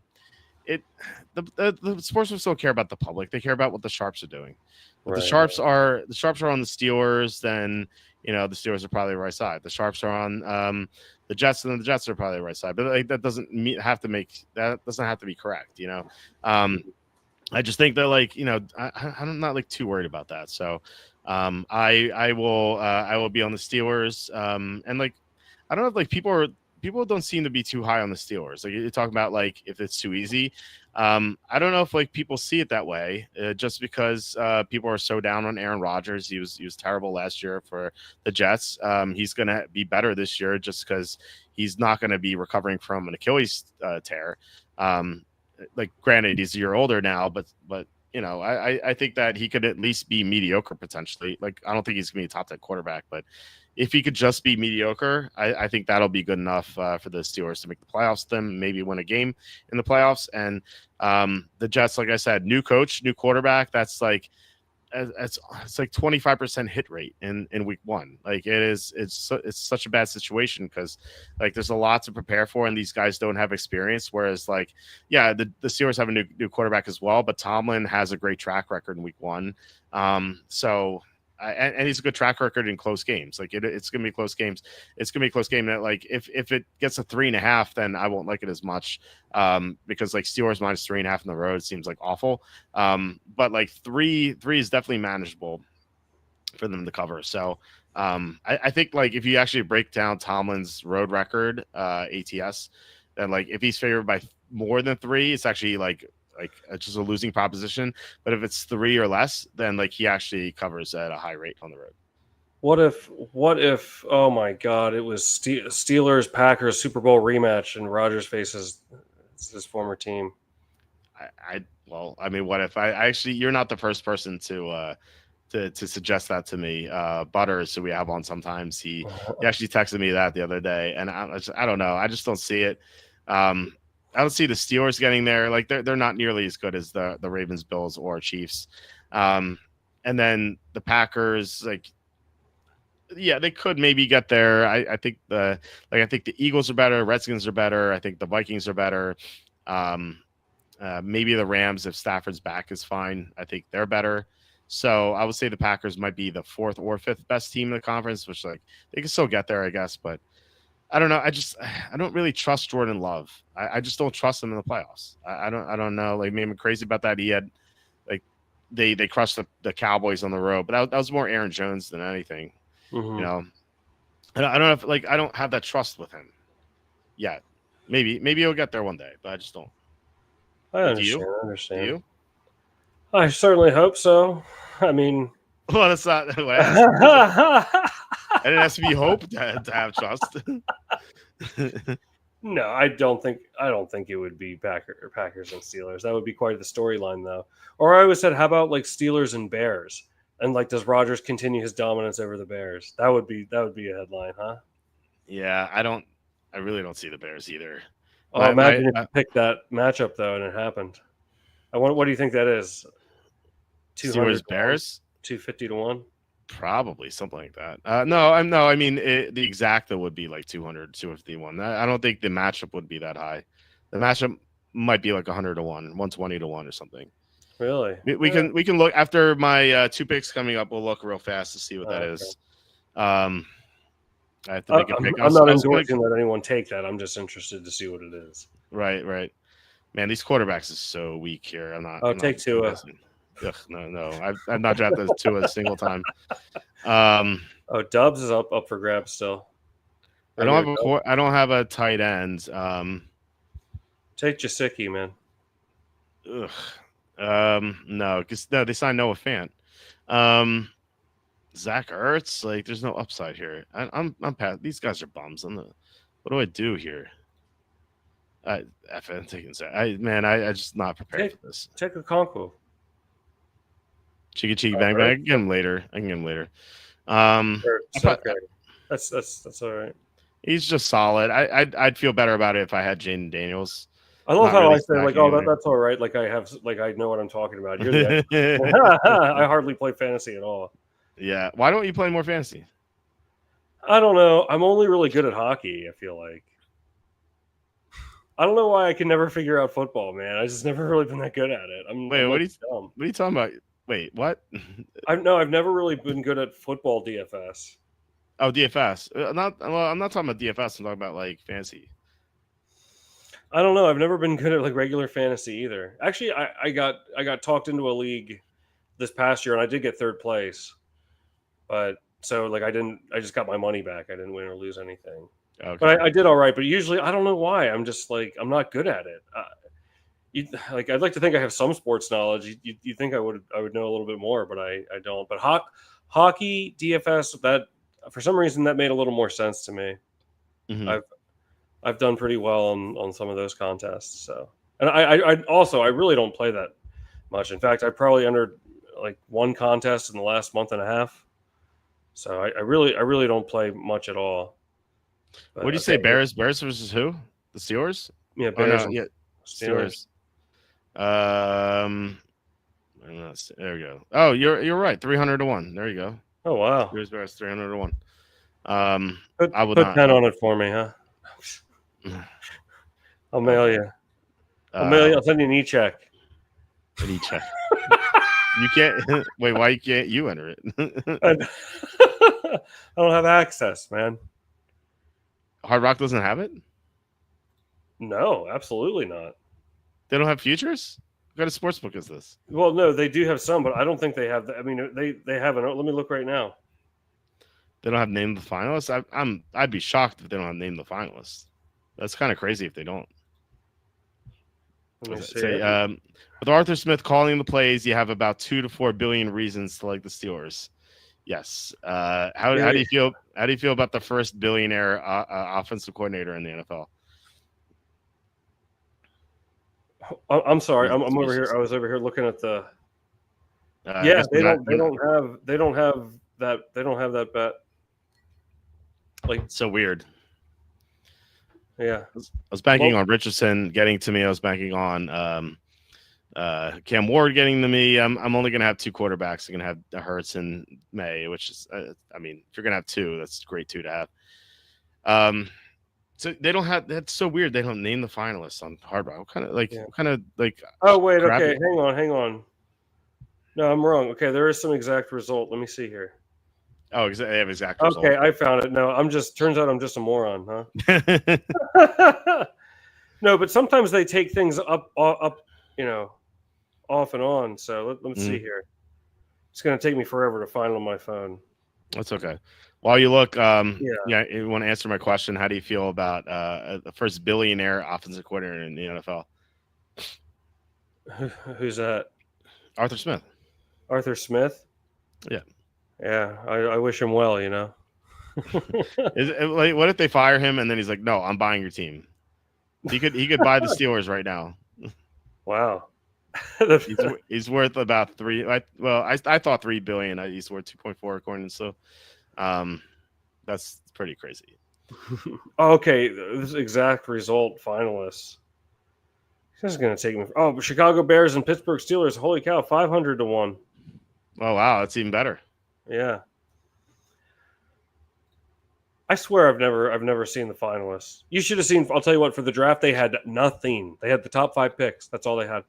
the sportsmen still care about the public. They care about what the Sharps are doing. If the Sharps are on the Steelers, then the Steelers are probably the right side. The Sharps are on the Jets, and then the Jets are probably the right side. But that doesn't have to be correct. I just think that I'm not too worried about that. So I will be on the Steelers. And I don't know if people don't seem to be too high on the Steelers. Like, you're talking about if it's too easy. I don't know if people see it that way, just because people are so down on Aaron Rodgers. He was terrible last year for the Jets. He's going to be better this year just because he's not going to be recovering from an Achilles tear. Granted, he's a year older now, but I think that he could at least be mediocre potentially. I don't think he's going to be a top 10 quarterback, but if he could just be mediocre, I think that'll be good enough for the Steelers to make the playoffs. Them maybe win a game in the playoffs. And the Jets, like I said, new coach, new quarterback. That's it's 25% hit rate in Week 1. It's such a bad situation because there's a lot to prepare for, and these guys don't have experience. Whereas the Steelers have a new quarterback as well, but Tomlin has a great track record in Week 1. And he's a good track record in close games. It's going to be close games. It's going to be a close game that if it gets a 3.5, then I won't like it as much because Steelers -3.5 in the road seems awful. But three is definitely manageable for them to cover. So I think if you actually break down Tomlin's road record ATS, then if he's favored by more than 3, it's actually just a losing proposition. But if it's 3 or less, then he actually covers at a high rate on the road. What if oh my God, it was Steelers Packers Super Bowl rematch and Rodgers faces his former team? What if I actually, you're not the first person to suggest that to me. Butters, who we have on sometimes, he actually texted me that the other day, and I don't know. I just don't see it. I don't see the Steelers getting there. They're not nearly as good as the Ravens, Bills, or Chiefs. And then the Packers, they could maybe get there. I think the Eagles are better, Redskins are better. I think the Vikings are better. Maybe the Rams, if Stafford's back, is fine. I think they're better. So I would say the Packers might be the 4th or 5th best team in the conference, which they can still get there, I guess, but I don't know. I don't really trust Jordan Love. I just don't trust him in the playoffs. I don't know. Maybe I'm crazy about that. He had they crushed the Cowboys on the road, but that was more Aaron Jones than anything. Mm-hmm. I don't know if I don't have that trust with him yet. Maybe he'll get there one day, but I just don't. I understand. Do you? I certainly hope so. I mean, well, that's not what I asked. I didn't ask if you hope to have trust. No, I don't think it would be Packers and Steelers. That would be quite the storyline, though. Or I always said, how about Steelers and Bears? And like, does Rodgers continue his dominance over the Bears? That would be a headline, huh? Yeah, I really don't see the Bears either. Oh, imagine if you picked that matchup though, and it happened. What do you think that is? 200 Bears, 250 to 1. Probably something like that. No. I mean, the exacta would be like 200, 251. I don't think the matchup would be that high. The matchup might be like 100 to 1, 120 to 1 or something. Really? We can look after my 2 picks coming up. We'll look real fast to see what that is. I have to make a pick. I'm not endorsing that anyone take that. I'm just interested to see what it is. Right. Man, these quarterbacks is so weak here. I'm take Tua. No. I've not drafted Tua a single time. Dubs is up for grabs still. I don't have a tight end. Take Gesicki, man. No, because they signed Noah Fant. Zach Ertz, like, there's no upside here. I'm past. These guys are bums. What do I do here? I'm taking Zach. I just not prepared for this. Take a Conco. Cheeky bang bang. I can get him later. That's all right. He's just solid. I'd feel better about it if I had Jaden Daniels. I love how I say, like, that's all right. Like, I know what I'm talking about. You're the I hardly play fantasy at all. Yeah. Why don't you play more fantasy? I don't know. I'm only really good at hockey, I feel like. I don't know why I can never figure out football, man. I just never really been that good at it. What are you talking about? Wait, what? I've never really been good at football DFS. Oh, DFS. I'm not talking about DFS. I'm talking about like fantasy. I don't know. I've never been good at like regular fantasy either. Actually, I got talked into a league this past year, and I did get third place. But so like I just got my money back. I didn't win or lose anything. Okay. But I did all right. But usually I don't know why. I'm just like I'm not good at it. I'd like to think I have some sports knowledge. You think I would know a little bit more, but I don't. But hockey DFS, that for some reason that made a little more sense to me. Mm-hmm. I've done pretty well on some of those contests. So, and I really don't play that much. In fact, I probably entered like one contest in the last month and a half. So I really don't play much at all. But what do you say, Bears? Bears versus who? The Steelers? Yeah, Bears. Oh, no, yeah, Steelers. There we go. Oh, you're right. 300 to 1. There you go. Oh wow. Steelers Bears 300 to 1. I would put 10 on it for me, huh? I'll mail you. I'll send you an e-check. An e-check. You can't. Wait, why can't you enter it? I don't have access, man. Hard Rock doesn't have it? No, absolutely not. They don't have futures? What kind of sportsbook is this? Well, no, they do have some, but I don't think they have. I mean, they have an. Let me look right now. They don't have named the finalists. I'd be shocked if they don't have named the finalists. That's kind of crazy if they don't. With Arthur Smith calling the plays, you have about 2 to 4 billion reasons to like the Steelers. Yes. How do you feel? How do you feel about the first billionaire offensive coordinator in the NFL? I'm sorry. I'm over here. I was over here looking at the. They don't have that bet. Like, so weird. Yeah, I was banking on Richardson getting to me. I was banking on Cam Ward getting to me. I'm only going to have 2 quarterbacks. I'm going to have Hurts and May, which is, I mean, if you're going to have 2, that's great 2 to have. So they don't have. That's so weird. They don't name the finalists on Hard Rock. What kind of like? Oh wait, okay, hang on. No, I'm wrong. Okay, there is some exact result. Let me see here. Oh, they have exact result. Okay, I found it. No, turns out I'm just a moron, huh? No, but sometimes they take things up, off and on. So let's see here. It's going to take me forever to find it on my phone. That's okay. While you look, you want to answer my question? How do you feel about the first billionaire offensive coordinator in the NFL? Who's that? Arthur Smith. Arthur Smith? Yeah. Yeah, I wish him well, Is it, like, what if they fire him and then he's like, "No, I'm buying your team." He could buy the Steelers right now. Wow. He's worth about I thought $3 billion. He's worth 2.4 according to so. That's pretty crazy. Okay, this exact result finalists. This is going to take me. Oh, Chicago Bears and Pittsburgh Steelers. Holy cow, 500 to 1. Oh wow, that's even better. Yeah. I swear I've never seen the finalists. You should have seen. I'll tell you what. For the draft, they had nothing. They had the top 5 picks. That's all they had.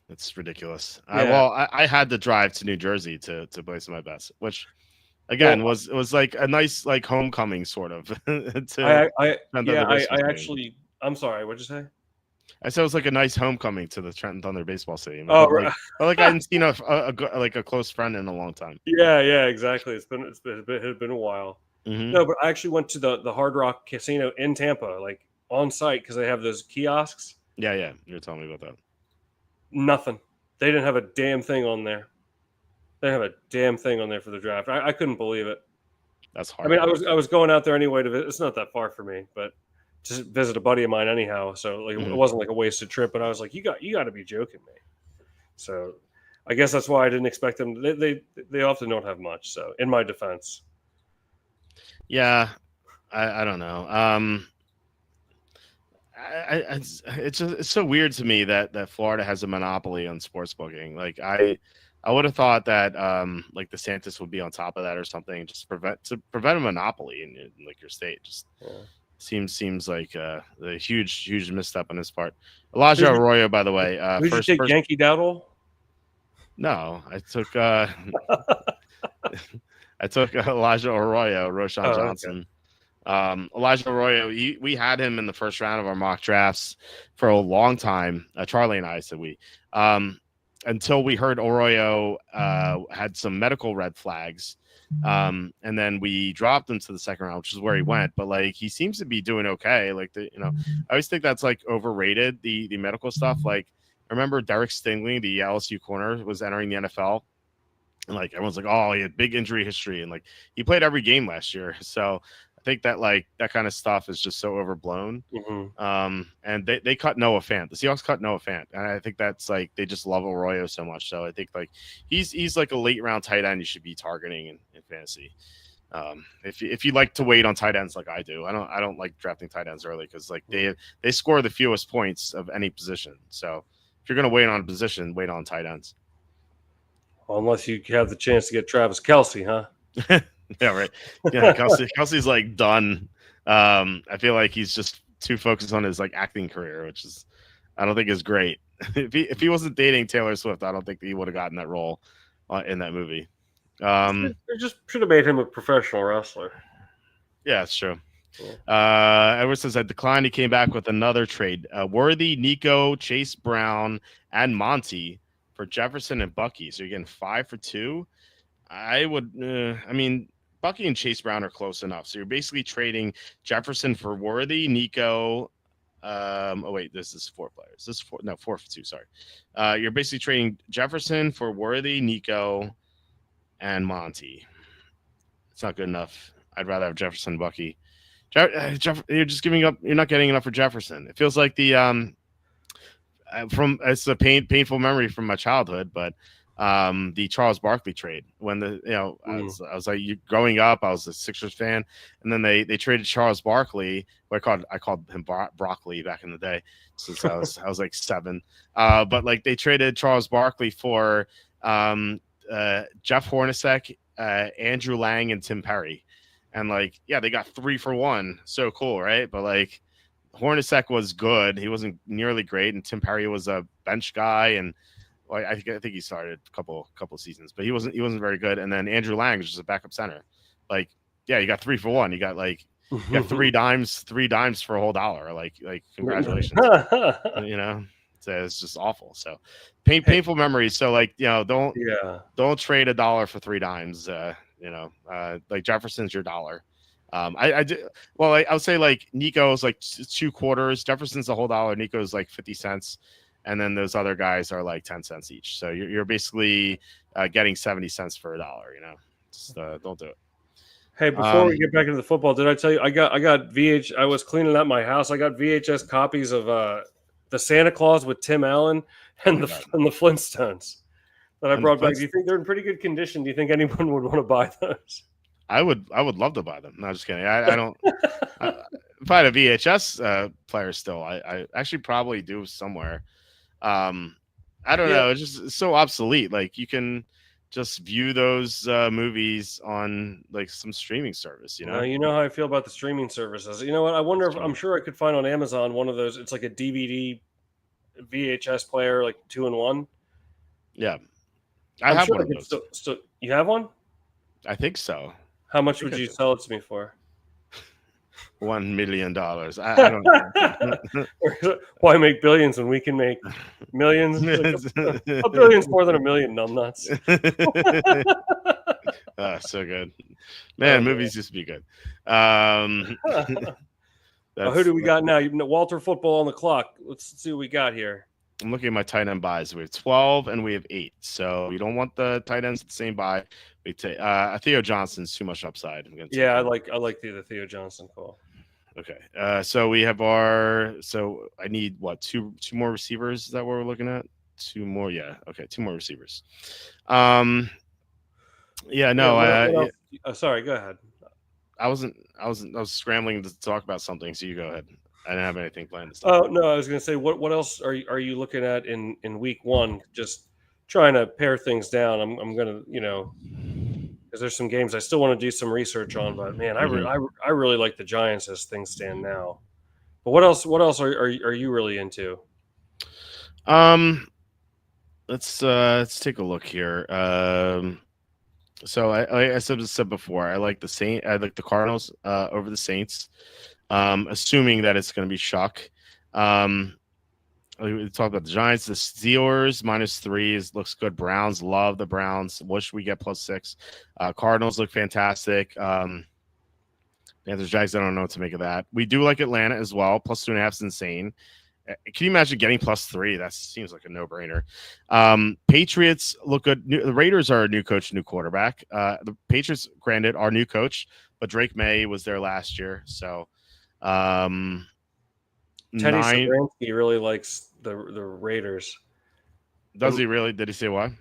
It's ridiculous. Yeah. I had to drive to New Jersey to place my bets, which again was like a nice like homecoming sort of. Actually. I'm sorry. What'd you say? I said it was like a nice homecoming to the Trenton Thunder baseball stadium. Oh, right. Like I hadn't seen a close friend in a long time. Yeah, exactly. It had been a while. Mm-hmm. No, but I actually went to the Hard Rock Casino in Tampa, like on site, because they have those kiosks. Yeah, you're telling me about that. Nothing. They didn't have a damn thing on there. They didn't have a damn thing on there for the draft. I couldn't believe it. That's hard. I mean, I was going out there anyway to visit. It's not that far for me, but to visit a buddy of mine anyhow. So like It wasn't like a wasted trip. But I was like, you got to be joking me. So I guess that's why I didn't expect them. They often don't have much. So in my defense. Yeah, I don't know. It's so weird to me that Florida has a monopoly on sports booking. Like I would have thought that like DeSantis would be on top of that or something, just to prevent a monopoly in like your state. Just seems like a huge misstep on his part. Elijah Arroyo, by the way, did you take Yankee Doodle? No, I took I took Elijah Arroyo, Roshan Johnson. Okay. Elijah Arroyo, we had him in the first round of our mock drafts for a long time. Charlie and I said until we heard Arroyo had some medical red flags. And then we dropped him to the second round, which is where he went. But like he seems to be doing okay. Like I always think that's like overrated, the medical stuff. Like I remember Derek Stingley, the LSU corner, was entering the NFL. And like everyone's like, oh, he had big injury history, and like he played every game last year. So I think that like that kind of stuff is just so overblown. Mm-hmm. And they cut Noah Fant. The Seahawks cut Noah Fant, and I think that's like they just love Arroyo so much. So I think like he's like a late round tight end you should be targeting in fantasy. If you like to wait on tight ends like I do, I don't like drafting tight ends early because like they score the fewest points of any position. So if you're gonna wait on a position, wait on tight ends. Unless you have the chance to get Travis Kelce, huh? Yeah, right. Yeah, Kelsey's like done. I feel like he's just too focused on his like acting career, which is I don't think is great. If he wasn't dating Taylor Swift, I don't think he would have gotten that role in that movie. They just should have made him a professional wrestler. Yeah, it's true. Ever since I declined, he came back with another trade: Worthy, Nico, Chase Brown, and Monty for Jefferson and Bucky. So you're getting 5 for 2. I would, I mean, Bucky and Chase Brown are close enough. So you're basically trading Jefferson for Worthy, Nico. Oh wait, this is 4 players. This is 4 for 2. Sorry. You're basically trading Jefferson for Worthy, Nico, and Monty. It's not good enough. I'd rather have Jefferson, Bucky. You're just giving up. You're not getting enough for Jefferson. It feels like the it's a painful memory from my childhood, but the Charles Barkley trade when I was like growing up, I was a Sixers fan, and then they traded Charles Barkley. I called him Broccoli back in the day since I was like 7. But like they traded Charles Barkley for Jeff Hornacek, Andrew Lang, and Tim Perry. And like, yeah, they got 3 for 1. So cool, right? But like Hornacek was good. He wasn't nearly great. And Tim Perry was a bench guy. And well, I think he started a couple seasons, but he wasn't very good. And then Andrew Lang was just a backup center. Like, yeah, you got 3 for 1. You got 3 dimes for a whole $1. Like congratulations. So it's just awful. So painful memories. So like, don't trade $1 for 3 dimes. Like Jefferson's your $1. I would say like Nico's like 2 quarters. Jefferson's a whole $1. Nico's like 50 cents. And then those other guys are like 10 cents each. So you're basically getting 70 cents for $1, just don't do it. Hey, before we get back into the football, did I tell you I got I was cleaning up my house. I got VHS copies of the Santa Claus with Tim Allen. and my the God. and the Flintstones that I And the brought back. Do Flintstones. you think they're in pretty good condition? Do you think anyone would want to buy those? I would love to buy them. No, just kidding. I don't. If I had a VHS player still, I actually probably do somewhere. I don't Yeah. know. It's just so obsolete. Like you can just view those movies on like some streaming service. Well, you know how I feel about the streaming services. You know what? I wonder That's if I'm true. sure I could find on Amazon one of those. It's like a DVD VHS player, like 2-in-1. Yeah, I I'm have sure one I of could those. still. You have one? I think so. How I much think would I you do. sell it to me for? $1 million. I don't. Why make billions when we can make millions? Like a billion's more than a million, numbnuts. So good, Oh man. man. Movies used to be good. Um, Who that's. do we got now? WalterFootball on the clock. Let's see what we got here. I'm looking at my tight end buys. We have 12 and we have 8. So you don't want the tight ends at the same buy. We take Theo Johnson's too much upside. I'm gonna take Yeah, I him. like the Theo Johnson call. Okay. So we have our. So I need what two more receivers that we're looking at. Two more. Yeah. Okay. Two more receivers. Yeah. Yeah. No. What else? Sorry. Go ahead. I was scrambling to talk about something. So you go ahead. I didn't have anything planned this time. Oh no, I was going to say what else are you looking at in week one? Just trying to pare things down. I'm going to because there's some games I still want to do some research on, but man, I really like the Giants as things stand now. But what else are you really into? Let's take a look here. So I said before, I like the Cardinals over the Saints. Assuming that it's going to be Shock. We talked about the Giants, the Steelers -3 looks good. Browns, love the Browns. Wish we get +6. Cardinals look fantastic. Panthers, Jags, I don't know what to make of that. We do like Atlanta as well. +2.5 is insane. Can you imagine getting +3? That seems like a no-brainer. Patriots look good. The Raiders are a new coach, new quarterback. The Patriots, granted, are new coach, but Drake May was there last year. So Teddy 9. Sobransky really likes the Raiders. Does he really? Did he say why?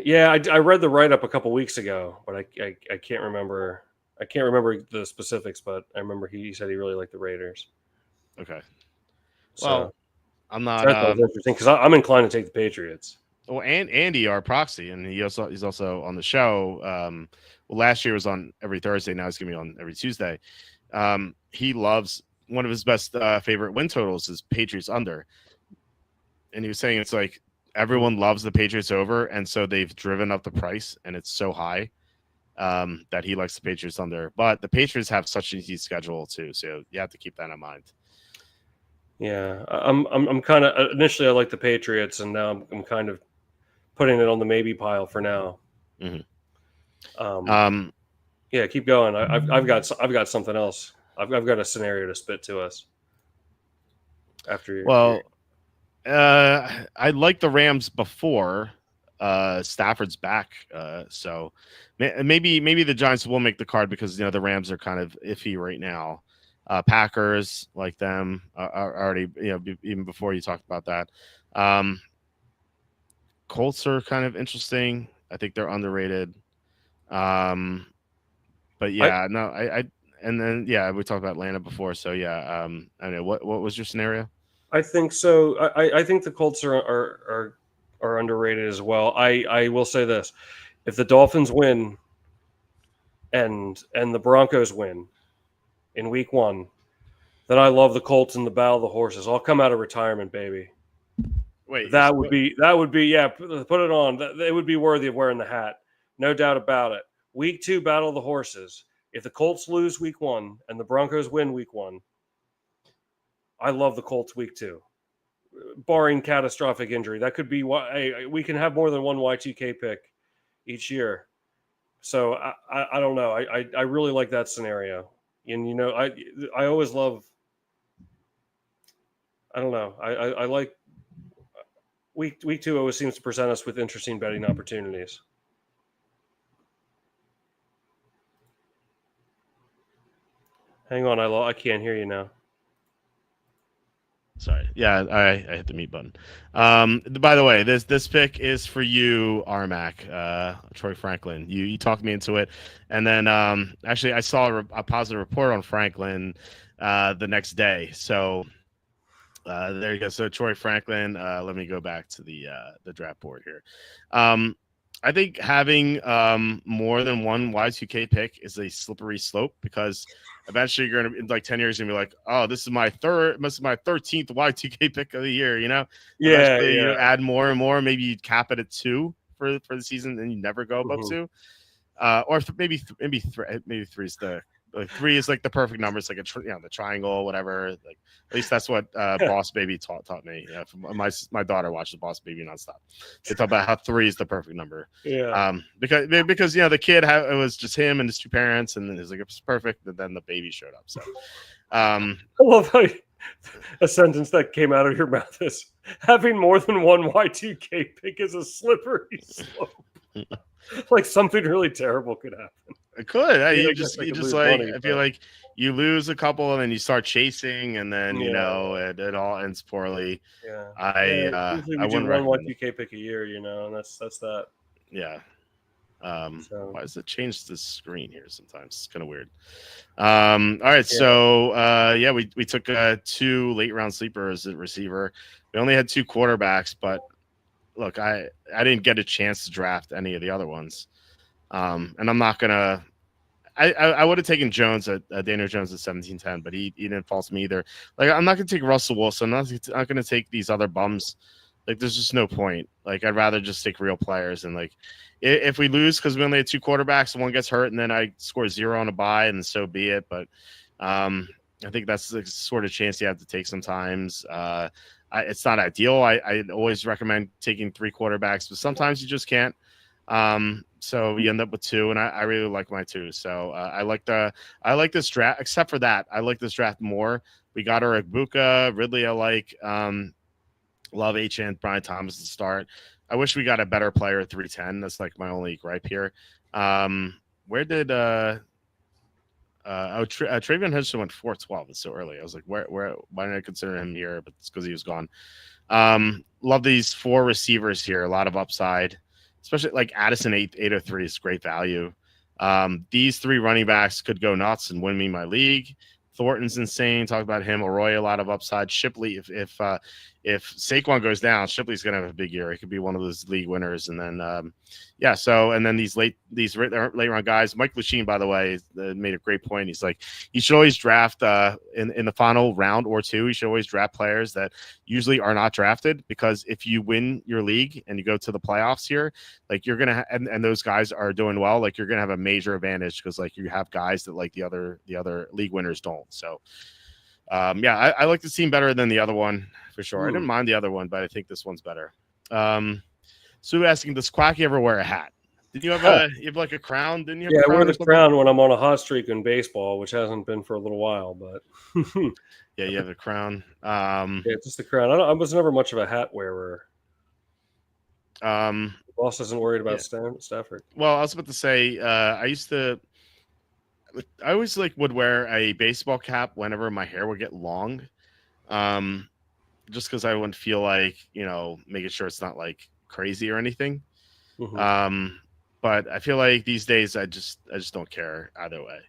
Yeah, I read the write up a couple weeks ago, but I can't remember. I can't remember the specifics, but I remember he said he really liked the Raiders. Okay. So Well, I'm not. that sounds interesting because I'm inclined to take the Patriots. Well, and Andy, our proxy, and he's also on the show. Well, last year was on every Thursday. Now he's gonna be on every Tuesday. He loves one of his best favorite win totals is Patriots under, and he was saying it's like everyone loves the Patriots over, and so they've driven up the price, and it's so high that he likes the Patriots under. But the Patriots have such an easy schedule too, so you have to keep that in mind. Yeah, I'm kind of initially I like the Patriots, and now I'm kind of putting it on the maybe pile for now. Mm-hmm. Yeah, keep going. I've got something else. I've got a scenario to spit to us. Well, I like the Rams before Stafford's back, so maybe the Giants will make the card because the Rams are kind of iffy right now. Packers like them are already even before you talked about that. Colts are kind of interesting. I think they're underrated. But yeah, I and then we talked about Atlanta before, so yeah. I don't know what was your scenario? I think so. I think the Colts are underrated as well. I will say this: if the Dolphins win and the Broncos win in week one, then I love the Colts and the Battle of the Horses. I'll come out of retirement, baby. Wait, that would be yeah. Put it on. It would be worthy of wearing the hat, no doubt about it. Week 2, Battle of the Horses. If the Colts lose week 1 and the Broncos win week 1, I love the Colts week 2, barring catastrophic injury. That could be why we can have more than one Y2K pick each year. So I don't know. I really like that scenario, and I always love. I don't know. I like week 2 always seems to present us with interesting betting opportunities. Hang on, I can't hear you now. Sorry. Yeah, I hit the mute button. By the way, this pick is for you, Armac, Troy Franklin. You talked me into it, and then actually I saw a positive report on Franklin the next day. So there you go. So Troy Franklin. Let me go back to the draft board here. Um, I think having more than one Y2K pick is a slippery slope because eventually you're gonna in like 10 years you're gonna be like, oh, this is my 13th Y2K pick of the year. Yeah, Eventually you yeah. add more and more. Maybe you cap it at 2 for the season, and you never go above Mhm. 2. Or maybe three is the like 3 is like the perfect number. It's like the triangle, whatever. Like at least that's what Boss Baby taught me. My daughter watches Boss Baby nonstop. They talk about how 3 is the perfect number. Yeah. Because the kid it was just him and his 2 parents, and it was like it was perfect. And then the baby showed up. So I love how a sentence that came out of your mouth is having more than one Y2K pick is a slippery slope. Like something really terrible could happen. it could. I You guess just they you could just lose like money, I feel but like you lose a couple and then you start chasing, and then yeah, it all ends poorly. yeah, yeah. Usually I we do wouldn't one recommend it. Y2K pick a year, and that's that. Yeah. So Why does it change the screen here sometimes? It's kind of weird. All right. yeah, So, yeah, we took 2 late round sleepers at receiver. We only had 2 quarterbacks, but look, I didn't get a chance to draft any of the other ones. And I'm not gonna. I would have taken Jones at Daniel Jones at 17-10, but he didn't fall to me either. Like I'm not gonna take Russell Wilson. I'm not gonna take these other bums. Like there's just no point. Like I'd rather just take real players. And like if we lose because we only had 2 quarterbacks and one gets hurt and then I score 0 on a bye, and so be it. But I think that's the sort of chance you have to take sometimes. It's not ideal. I always recommend taking 3 quarterbacks, but sometimes you just can't. So we end up with 2, and I really like my 2. So I like this draft. Except for that, I like this draft more. We got our Igbuka, Ridley. I like love HN Brian Thomas to start. I wish we got a better player at 310. That's like my only gripe here. Where did Travion Henderson went 412. It's so early. I was like, where? Why didn't I consider him here? But it's because he was gone. Love these 4 receivers here. A lot of upside, especially like Addison 803 is great value. These 3 running backs could go nuts and win me my league. Thornton's insane. Talk about him. Arroyo, a lot of upside. Shipley, if Saquon goes down, Shipley's gonna have a big year. He could be one of those league winners. And then yeah. So and then these late round guys. Mike Lachine, by the way, made a great point. He's like, you should always draft in the final round or 2. You should always draft players that usually are not drafted, because if you win your league and you go to the playoffs here, like you're gonna and those guys are doing well, like you're gonna have a major advantage because like you have guys that like the other league winners don't. So yeah, I like this team better than the other one for sure. I didn't mind the other one, but I think this one's better. Sue asking, does Quacky ever wear a hat? Did you have like a crown? Didn't you have yeah, a I crown wear or the something? crown when I'm on a hot streak in baseball, which hasn't been for a little while, but Yeah, you have a crown. yeah, just the crown. I was never much of a hat wearer. The boss isn't worried about Yeah. Stafford. Well, I was about to say, I always like would wear a baseball cap whenever my hair would get long. Just because I wouldn't feel like, making sure it's not like crazy or anything. Mm-hmm. But I feel like these days I just don't care either way.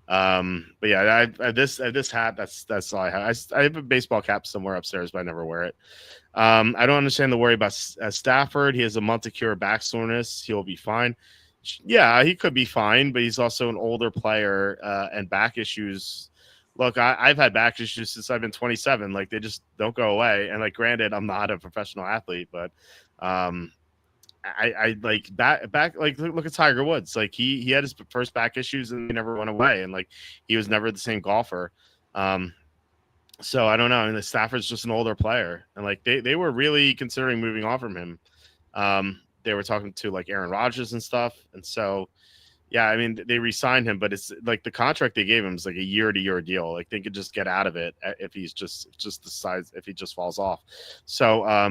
But yeah, I this hat, that's all I have. I have a baseball cap somewhere upstairs, but I never wear it. I don't understand the worry about Stafford. He has a Montecure back soreness. He'll be fine. Yeah, he could be fine, but he's also an older player and back issues. Look, I've had back issues since I've been 27. Like they just don't go away. And like, granted, I'm not a professional athlete, but I like back like look at Tiger Woods. Like he had his first back issues and they never went away, and like he was never the same golfer. So I don't know. And the Stafford's just an older player, and like they were really considering moving on from him. They were talking to like Aaron Rodgers and stuff, and so yeah, I mean they re-signed him, but it's like the contract they gave him is like a year-to-year deal. Like they could just get out of it if he's just decides if he just falls off. So I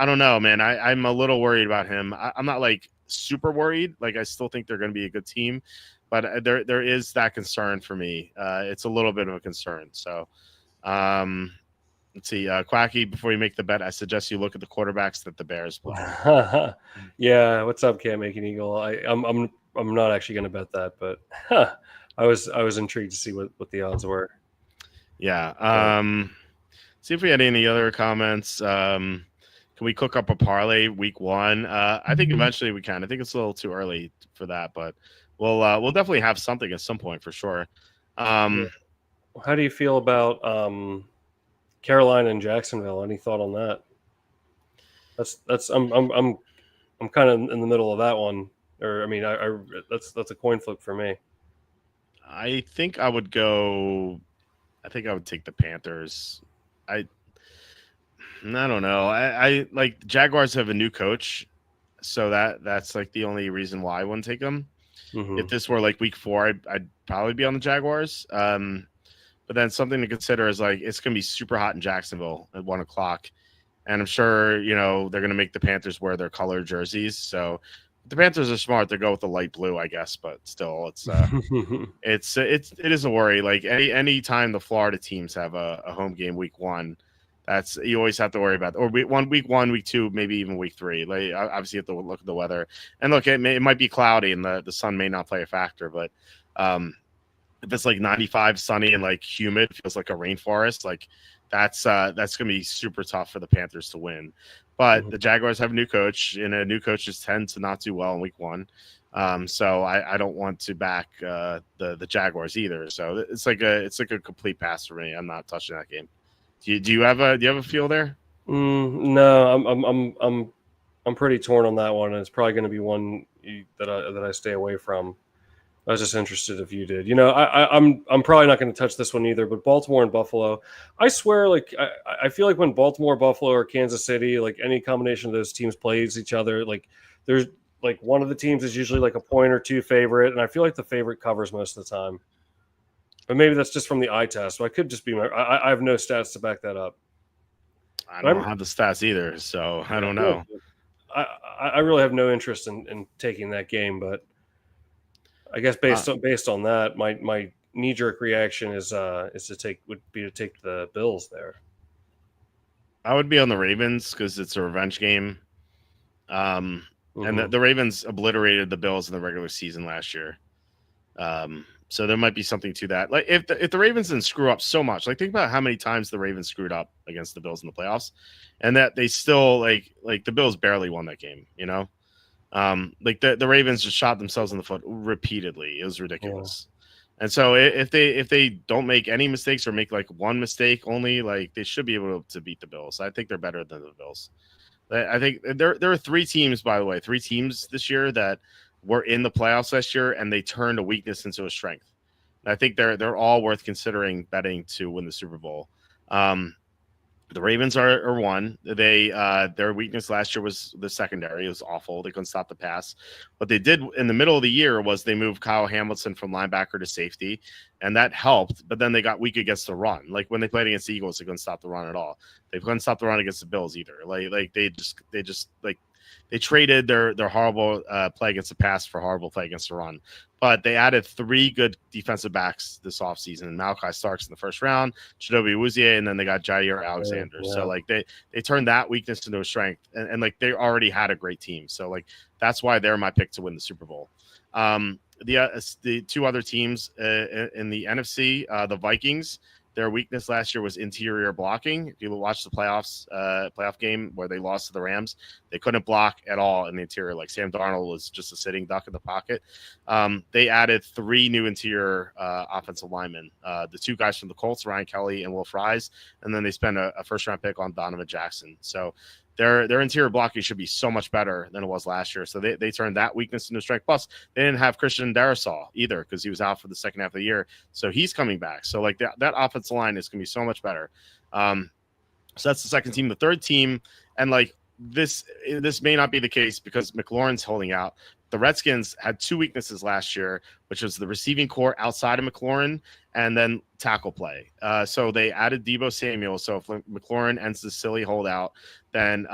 don't know, man. I'm a little worried about him. I'm not like super worried. Like I still think they're going to be a good team, but there is that concern for me. It's a little bit of a concern. So Let's see, Quacky. Before you make the bet, I suggest you look at the quarterbacks that the Bears play. Yeah, what's up, Can't Make an Eagle? I'm not actually going to bet that, but I was intrigued to see what the odds were. Yeah. See if we had any other comments. Can we cook up a parlay week 1? I think eventually we can. I think it's a little too early for that, but we'll definitely have something at some point for sure. How do you feel about Carolina and Jacksonville? Any thought on that? I'm kind of in the middle of that one, or I mean, that's a coin flip for me. I think I would take the Panthers. I don't know. I like Jaguars have a new coach, so that's like the only reason why I wouldn't take them. Mm-hmm. If this were like week 4, I'd probably be on the Jaguars. But then something to consider is like it's gonna be super hot in Jacksonville at 1:00, and I'm sure they're gonna make the Panthers wear their color jerseys. So the Panthers are smart to go with the light blue, I guess. But still, it is a worry. Like any time the Florida teams have a home game week 1, that's you always have to worry about. Or week 1, week 2, maybe even week 3. Like obviously you have to look at the weather and look. It might be cloudy and the sun may not play a factor, but if it's like 95, sunny, and like humid, feels like a rainforest, like that's gonna be super tough for the Panthers to win. But the Jaguars have a new coach, and new coaches tend to not do well in week 1. So I don't want to back the Jaguars either. So it's like a complete pass for me. I'm not touching that game. Do you have a feel there? No, I'm pretty torn on that one, and it's probably going to be one that I stay away from. I was just interested if you did. I'm probably not going to touch this one either. But Baltimore and Buffalo, I swear, like I feel like when Baltimore, Buffalo, or Kansas City, like any combination of those teams plays each other, like there's like one of the teams is usually like a point or 2 favorite, and I feel like the favorite covers most of the time. But maybe that's just from the eye test. So I could just be I have no stats to back that up. I don't have the stats either, so I don't know. I really have no interest in taking that game, but I guess based on that, my knee jerk reaction is to take the Bills there. I would be on the Ravens because it's a revenge game. And the Ravens obliterated the Bills in the regular season last year. So there might be something to that. Like if the Ravens didn't screw up so much, like think about how many times the Ravens screwed up against the Bills in the playoffs, and that they still like the Bills barely won that game. Like the Ravens just shot themselves in the foot repeatedly. It was ridiculous. Yeah. And so if they don't make any mistakes or make like one mistake only, like they should be able to beat the Bills. I think they're better than the Bills. I think there are 3 teams, by the way, 3 teams this year that were in the playoffs last year, and they turned a weakness into a strength. And I think they're all worth considering betting to win the Super Bowl. The Ravens are one. Their weakness last year was the secondary. It was awful. They couldn't stop the pass. What they did in the middle of the year was they moved Kyle Hamilton from linebacker to safety, and that helped. But then they got weak against the run. Like when they played against the Eagles, they couldn't stop the run at all. They couldn't stop the run against the Bills either. They traded their horrible play against the pass for horrible play against the run. But they added 3 good defensive backs this offseason. Malachi Starks in the first round, Chidobe Awuzie, and then they got Jair Alexander. Yeah. So like they turned that weakness into a strength, and like they already had a great team. So like that's why they're my pick to win the Super Bowl. The 2 other teams in the NFC, the Vikings. Their weakness last year was interior blocking. If you watch the playoff game where they lost to the Rams, they couldn't block at all in the interior. Like Sam Darnold was just a sitting duck in the pocket. They added 3 new interior offensive linemen. The 2 guys from the Colts, Ryan Kelly and Will Fries, and then they spent a first-round pick on Donovan Jackson. So their interior blocking should be so much better than it was last year. So they turned that weakness into strength. Plus, they didn't have Christian Darrisaw either because he was out for the second half of the year. So he's coming back. So like that offensive line is going to be so much better. So that's the second team. The third team, and like this may not be the case because McLaurin's holding out. The Redskins had 2 weaknesses last year, which was the receiving core outside of McLaurin and then tackle play. So they added Deebo Samuel. So if McLaurin ends the silly holdout, then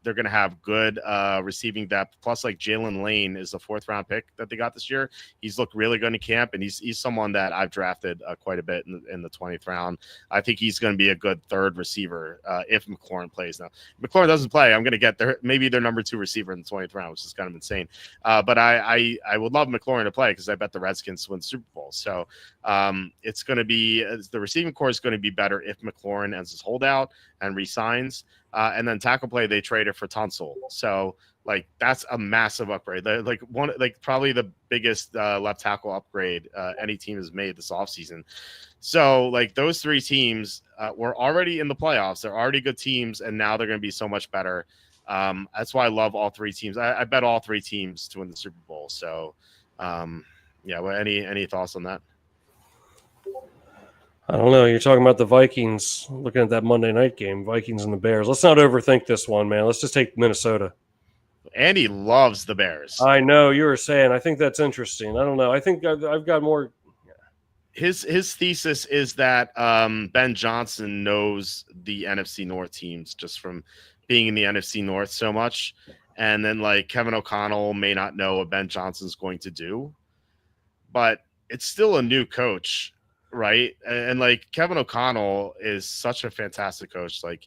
they're going to have good receiving depth. Plus, like Jalen Lane is the 4th-round pick that they got this year. He's looked really good in camp, and he's someone that I've drafted quite a bit in the 20th round. I think he's going to be a good 3rd receiver if McLaurin plays. Now, if McLaurin doesn't play, I'm going to get maybe their number 2 receiver in the 20th round, which is kind of insane. But I would love McLaurin to play because I bet the Redskins win the Super Bowl. So it's going to be the receiving core is going to be better if McLaurin ends his holdout and resigns. And then tackle play, they traded for Tunsil. So like that's a massive upgrade. Probably the biggest left tackle upgrade any team has made this offseason. So like those 3 teams were already in the playoffs. They're already good teams, and now they're going to be so much better. That's why I love all 3 teams. I bet all 3 teams to win the Super Bowl. So yeah, well, any thoughts on that? I don't know. You're talking about the Vikings, looking at that Monday night game, Vikings and the Bears. Let's not overthink this one, man. Let's just take Minnesota. Andy loves the Bears. I know you were saying. I think that's interesting. I don't know. I think I've got more. His thesis is that Ben Johnson knows the NFC North teams just from being in the NFC North so much. And then like Kevin O'Connell may not know what Ben Johnson's going to do, but it's still a new coach. Right. And like Kevin O'Connell is such a fantastic coach. Like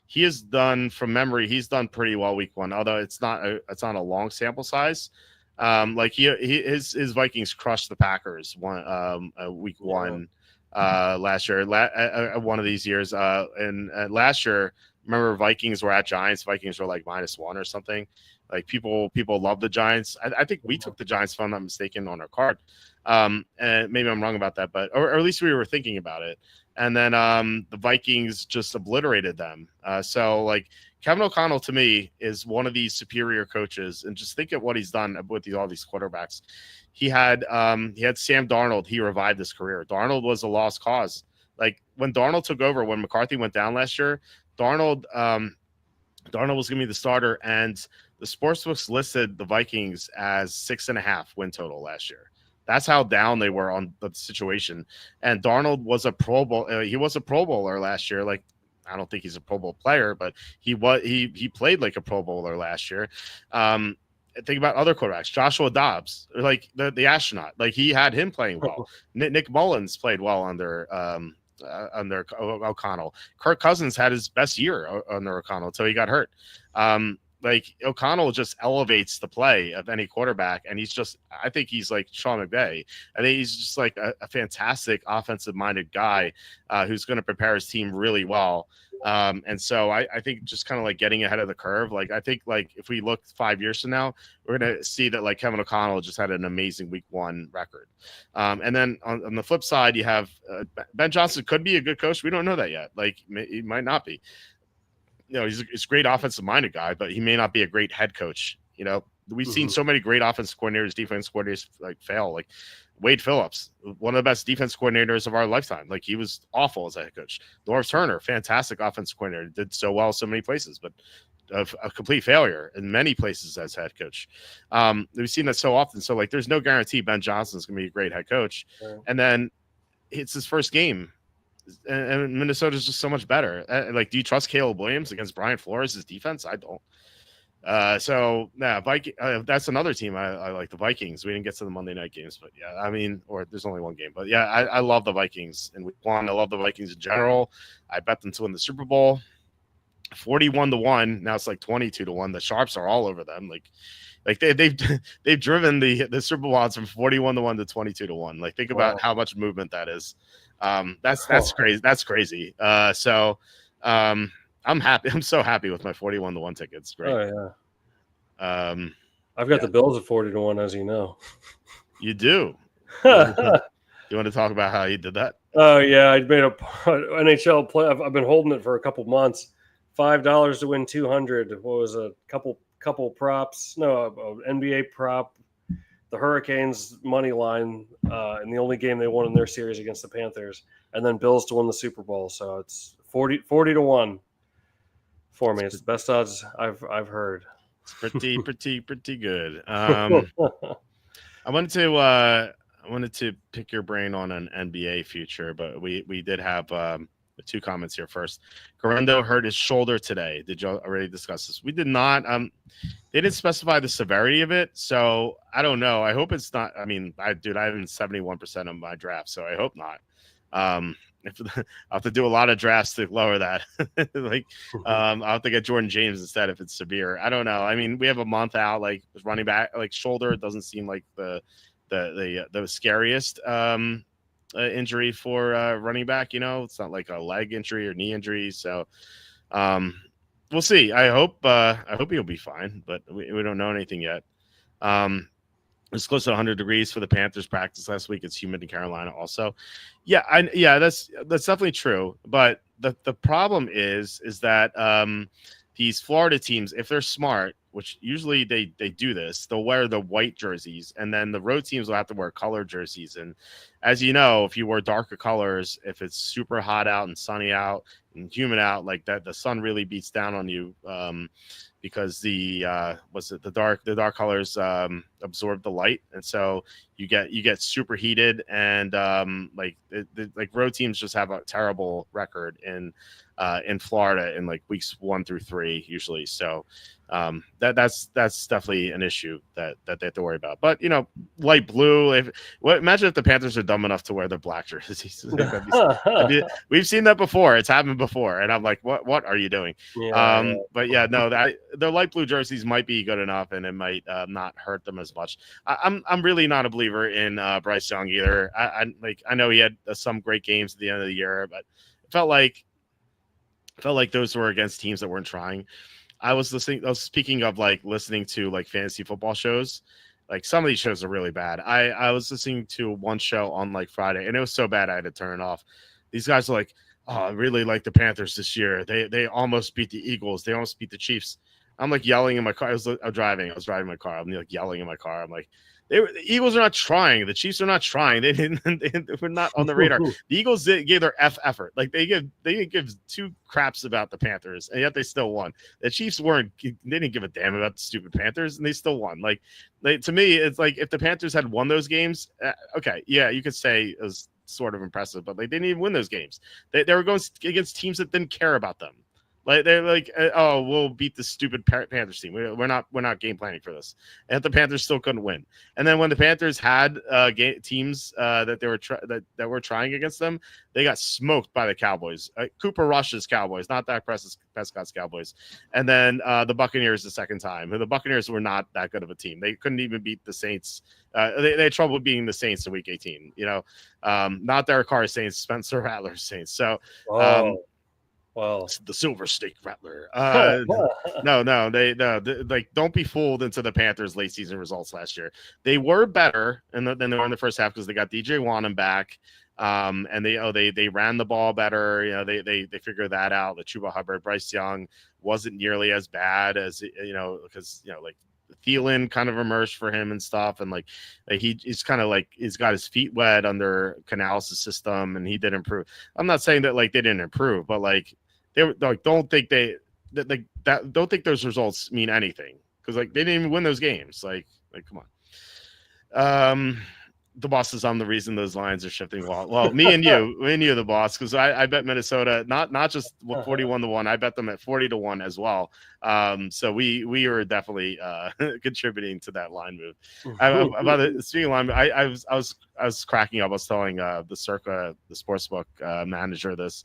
he has done from memory, he's done pretty well week 1, although it's not a long sample size. Like his Vikings crushed the Packers week 1 last year, one of these years. And last year, remember Vikings were at Giants. Vikings were like -1 or something. Like people love the Giants. I think we took the Giants, if I'm not mistaken, on our card. And maybe I'm wrong about that, but or at least we were thinking about it. And then the Vikings just obliterated them. So like Kevin O'Connell to me is one of these superior coaches, and just think of what he's done with all these quarterbacks. He had Sam Darnold. He revived his career. Darnold was a lost cause. Like when Darnold took over, when McCarthy went down last year, Darnold was going to be the starter, and the sportsbooks listed the Vikings as 6.5 win total last year. That's how down they were on the situation. And Darnold was a Pro Bowl. He was a Pro Bowler last year. Like, I don't think he's a Pro Bowl player, but he played like a Pro Bowler last year. Think about other quarterbacks. Joshua Dobbs, like the astronaut, like he had him playing well. Nick Mullins played well under O'Connell. Kirk Cousins had his best year under O'Connell until he got hurt. Like O'Connell just elevates the play of any quarterback, and I think he's like Sean McVay. I think he's just like a fantastic offensive-minded guy who's going to prepare his team really well. And so I think just kind of like getting ahead of the curve. Like I think like if we look 5 years from now, we're going to see that like Kevin O'Connell just had an amazing week 1 record. And then on the flip side, you have Ben Johnson could be a good coach. We don't know that yet. Like he might not be. You know, he's a great offensive-minded guy, but he may not be a great head coach. You know, we've seen so many great offensive coordinators, defense coordinators like fail. Like Wade Phillips, one of the best defense coordinators of our lifetime. Like he was awful as a head coach. Norv Turner, fantastic offensive coordinator, did so well so many places, but a complete failure in many places as head coach. We've seen that so often. So like, there's no guarantee Ben Johnson's going to be a great head coach. Yeah. And then it's his first game. And Minnesota's just so much better. Like, do you trust Caleb Williams against Brian Flores' defense? I don't. So that's another team I like, the Vikings. We didn't get to the Monday night games, but yeah, I mean, or there's only one game, but yeah, I love the Vikings in week 1. I love the Vikings in general. I bet them to win the Super Bowl. 41-1. Now it's like 22-1. The sharps are all over them. Like they've driven the Super Bowl odds from 41-1 to 22-1. Like think about how much movement that is. That's crazy. That's crazy. So I'm happy. I'm so happy with my 41-1 tickets. Great. Oh yeah. I've got the Bills at 40-1, as you know. You do. You want to talk about how you did that? Oh yeah, I made a NHL play. I've been holding it for a couple months. $5 to win 200. What was a couple props? No, NBA prop. The Hurricanes money line, and the only game they won in their series against the Panthers, and then Bills to win the Super Bowl. So it's 40-1 for me. It's the best odds I've heard. It's pretty good. I wanted wanted to pick your brain on an NBA future, but we did have 2 comments here. First, Garendo hurt his shoulder today. Did you already discuss this? We did not. They didn't specify the severity of it, so I don't know. I hope it's not. I mean, I have 71% of my draft, so I hope not. If I'll have to do a lot of drafts to lower that. Like, I'll have to get Jordan James instead if it's severe. I don't know. I mean, we have a month out. Like running back, like shoulder, it doesn't seem like the scariest injury for running back. It's not like a leg injury or knee injury. So we'll see. I hope he'll be fine, but we don't know anything yet. It's close to 100 degrees for the Panthers practice last week. It's humid in Carolina also. Yeah, that's definitely true. But the problem is that these Florida teams, if they're smart, which usually they do this, they'll wear the white jerseys, and then the road teams will have to wear colored jerseys. And as you know, if you wear darker colors, if it's super hot out and sunny out and humid out, like that, the sun really beats down on you. Because the dark colors absorb the light, and so you get super heated, and like road teams just have a terrible record in Florida in like weeks 1 through 3 usually. So that's definitely an issue that they have to worry about. But light blue. Imagine if the Panthers are dumb enough to wear their black jerseys. We've seen that before. It's happened before, and I'm like, what are you doing? Yeah. But yeah, no, the light blue jerseys might be good enough, and it might not hurt them as much. I'm really not a believer in Bryce Young either. I know he had some great games at the end of the year, but it felt like those were against teams that weren't trying. I was speaking of like listening to like fantasy football shows. Like some of these shows are really bad. I was listening to one show on like Friday, and it was so bad I had to turn it off. These guys are like, oh, I really like the Panthers this year. They almost beat the Eagles. They almost beat the Chiefs. I'm like yelling in my car. I was driving my car. I'm like yelling in my car. I'm like, the Eagles are not trying. The Chiefs are not trying. They were not on the radar. The Eagles gave their effort. Like they didn't give 2 craps about the Panthers, and yet they still won. The Chiefs they didn't give a damn about the stupid Panthers, and they still won. Like to me, it's like if the Panthers had won those games, okay, yeah, you could say it was sort of impressive, but they didn't even win those games. They were going against teams that didn't care about them. Like they're like, oh, we'll beat the stupid Panthers team. We're not game planning for this, and the Panthers still couldn't win. And then when the Panthers had teams that they were that were trying against them, they got smoked by the Cowboys. Cooper Rush's Cowboys, not Dak Prescott's Cowboys. And then the Buccaneers the second time. The Buccaneers were not that good of a team. They couldn't even beat the Saints. They had trouble beating the Saints in Week 18. Not Derek Carr's Saints, Spencer Rattler's Saints. So. Well, the Silver Snake Rattler. Like don't be fooled into the Panthers' late season results last year. They were better than they were in the first half because they got DJ Wanham back, and they ran the ball better. They figured that out. The Chuba Hubbard, Bryce Young wasn't nearly as bad as because like Thielen kind of emerged for him and stuff, and like he's kind of like he's got his feet wet under Canales' system, and he did improve. I'm not saying that like they didn't improve, but like they were like don't think those results mean anything because like they didn't even win those games. Like come on. The boss is I'm the reason those lines are shifting. Well, me and you, the boss, because I bet Minnesota not just 41-1. I bet them at 40-1 as well. So we were definitely contributing to that line move. Speaking of line, I was cracking up. I was telling the sportsbook manager this.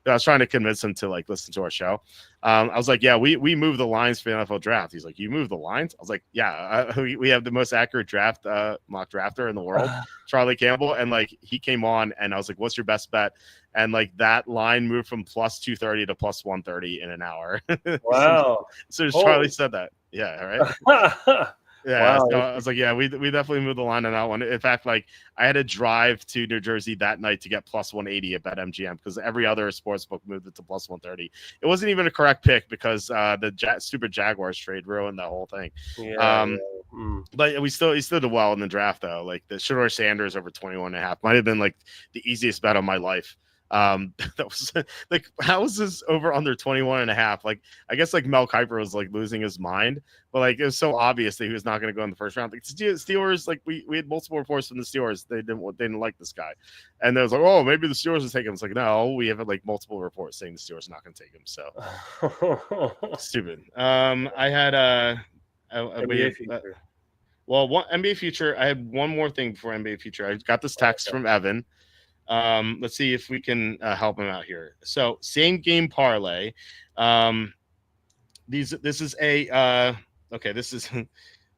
I was trying to convince him to like listen to our show. I was like, yeah, we move the lines for the NFL draft. He's like, you move the lines? I was like, yeah, we have the most accurate draft mock drafter in the world, Charlie Campbell. And like he came on and I was like, what's your best bet? And like that line moved from plus 230 to plus 130 in an hour. Wow. So Charlie said that. Yeah. Right. Yeah, wow. So I was like, yeah, we definitely moved the line on that one. In fact, like I had to drive to New Jersey that night to get plus 180 at BetMGM because every other sports book moved it to plus 130. It wasn't even a correct pick because the stupid Jaguars trade ruined the whole thing. Yeah. But he still did well in the draft though. Like the Shedeur Sanders over 21.5 might have been like the easiest bet of my life. That was like, how is this over under 21.5? Like, I guess like Mel Kiper was like losing his mind, but like it was so obvious that he was not going to go in the first round. Like Steelers, like we had multiple reports from the Steelers. They didn't like this guy, and they was like, oh, maybe the Steelers will take him. It's like, no, we have like multiple reports saying the Steelers are not going to take him. So stupid. I had NBA future. well, one NBA future. I had one more thing before NBA future. I got this text from Evan. Let's see if we can help him out here. So same game parlay. This is a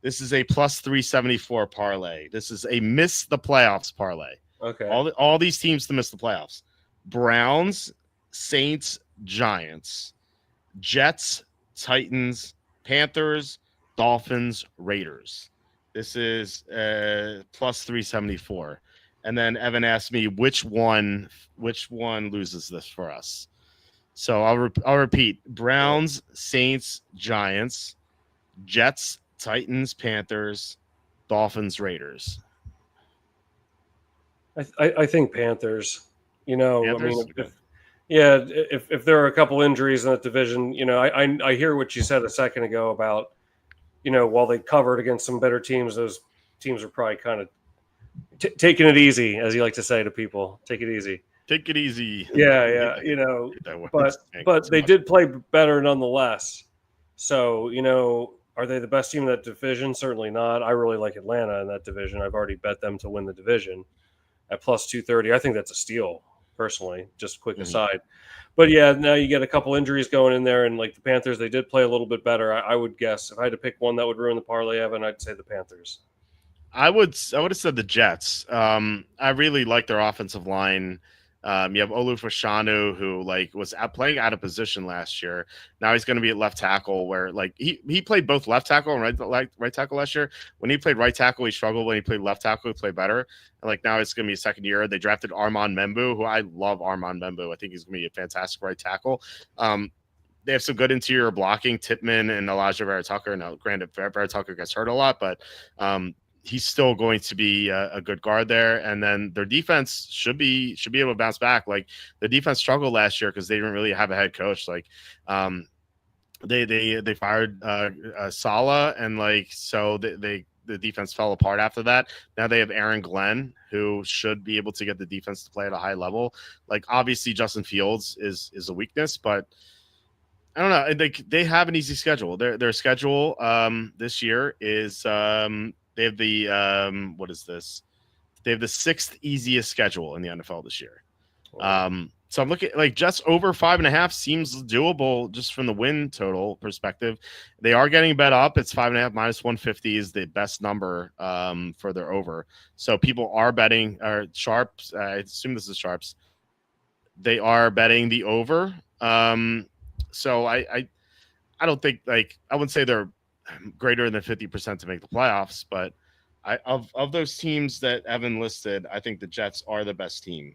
this is a plus 374 parlay. This is a miss the playoffs parlay. Okay. All these teams to miss the playoffs: Browns, Saints, Giants, Jets, Titans, Panthers, Dolphins, Raiders. This is plus 374. And then Evan asked me which one loses this for us. So I'll repeat: Browns, Saints, Giants, Jets, Titans, Panthers, Dolphins, Raiders. I think Panthers. Panthers? I mean, if there are a couple injuries in that division, I hear what you said a second ago about, while they covered against some better teams, those teams are probably kind of taking it easy, as you like to say to people. Take it easy. Take it easy. Yeah. But they did play better nonetheless. So, are they the best team in that division? Certainly not. I really like Atlanta in that division. I've already bet them to win the division at plus 230. I think that's a steal, personally. Just a quick aside. But yeah, now you get a couple injuries going in there, and like the Panthers, they did play a little bit better. I would guess if I had to pick one that would ruin the parlay, Evan, I'd say the Panthers. I would have said the Jets. I really like their offensive line. You have Olu-Fashanu, who like was playing out of position last year. Now he's going to be at left tackle, where like he played both left tackle and right tackle last year. When he played right tackle, he struggled. When he played left tackle, he played better. And like now it's going to be a second year. They drafted Armand Membu, who I love. Armand Membu, I think he's going to be a fantastic right tackle. They have some good interior blocking, Tippmann and Elijah Vera-Tucker. Now, granted, Vera-Tucker gets hurt a lot, but he's still going to be a good guard there. And then their defense should be able to bounce back. Like the defense struggled last year because they didn't really have a head coach. Like they fired Saleh, and like so the defense fell apart after that. Now they have Aaron Glenn, who should be able to get the defense to play at a high level. Like obviously Justin Fields is a weakness, but I don't know. They have an easy schedule. Their schedule this year is they have the what is this? They have the 6th easiest schedule in the NFL this year. So I'm looking like just over 5.5 seems doable just from the win total perspective. They are getting bet up. It's 5.5 minus 150 is the best number for their over. So people are betting sharps. I assume this is sharps. They are betting the over. So I don't think like I wouldn't say they're greater than 50% to make the playoffs, but of those teams that Evan listed, I think the Jets are the best team,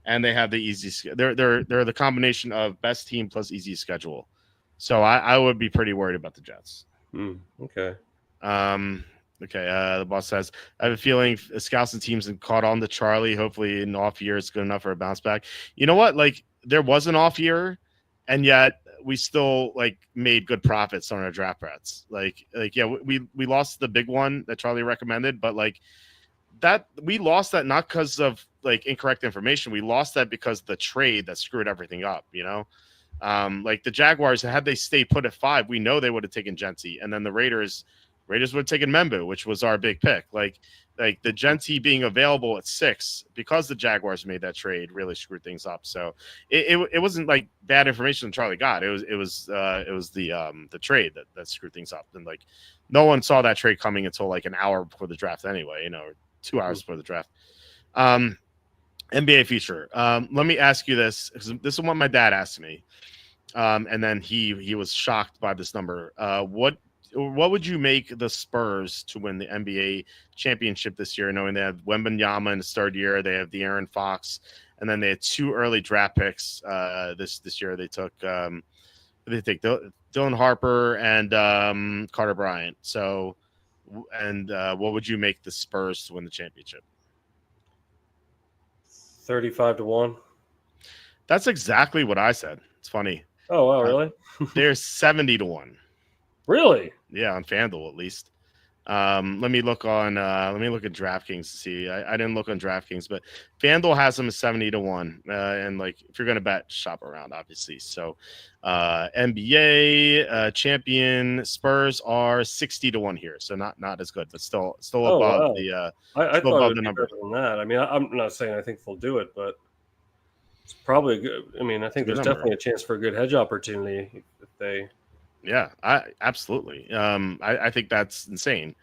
and they have the easy. They're the combination of best team plus easy schedule. So I would be pretty worried about the Jets. Okay. The boss says, I have a feeling scouts and teams have caught on to Charlie. Hopefully an off year is good enough for a bounce back. You know what? Like there was an off year, and yet we still like made good profits on our draft bets. Like yeah, we lost the big one that Charlie recommended, but like that we lost that not because of like incorrect information. We lost that because the trade that screwed everything up, like the Jaguars, had they stayed put at 5, we know they would have taken Gentry, and then the Raiders would have taken Membu, which was our big pick. Like the Gentry being available at 6 because the Jaguars made that trade really screwed things up. So it wasn't like bad information Charlie got. It was the trade that screwed things up. And like no one saw that trade coming until like an hour before the draft anyway, or 2 hours before the draft. NBA future. Let me ask you this, because this is what my dad asked me. And then he was shocked by this number. What would you make the Spurs to win the NBA championship this year, knowing they have Wembanyama in his 3rd year, they have De'Aaron Fox, and then they had 2 early draft picks this year. They took Dylan Harper and Carter Bryant. So, and what would you make the Spurs to win the championship? 35-1. That's exactly what I said. It's funny. Oh, wow, really? They're 70-1. Really? Yeah, on FanDuel at least. Let me look at DraftKings to see. I didn't look on DraftKings, but FanDuel has them 70-1. And like if you're gonna bet, shop around, obviously. So NBA champion Spurs are 60-1 here. So not as good, but still Oh, above wow. the I still thought it above would the be number. better than that. I mean, I'm not saying I think they'll do it, but it's probably good. I mean, I think good there's number. definitely a chance for a good hedge opportunity if they. Yeah, I absolutely. I think that's insane.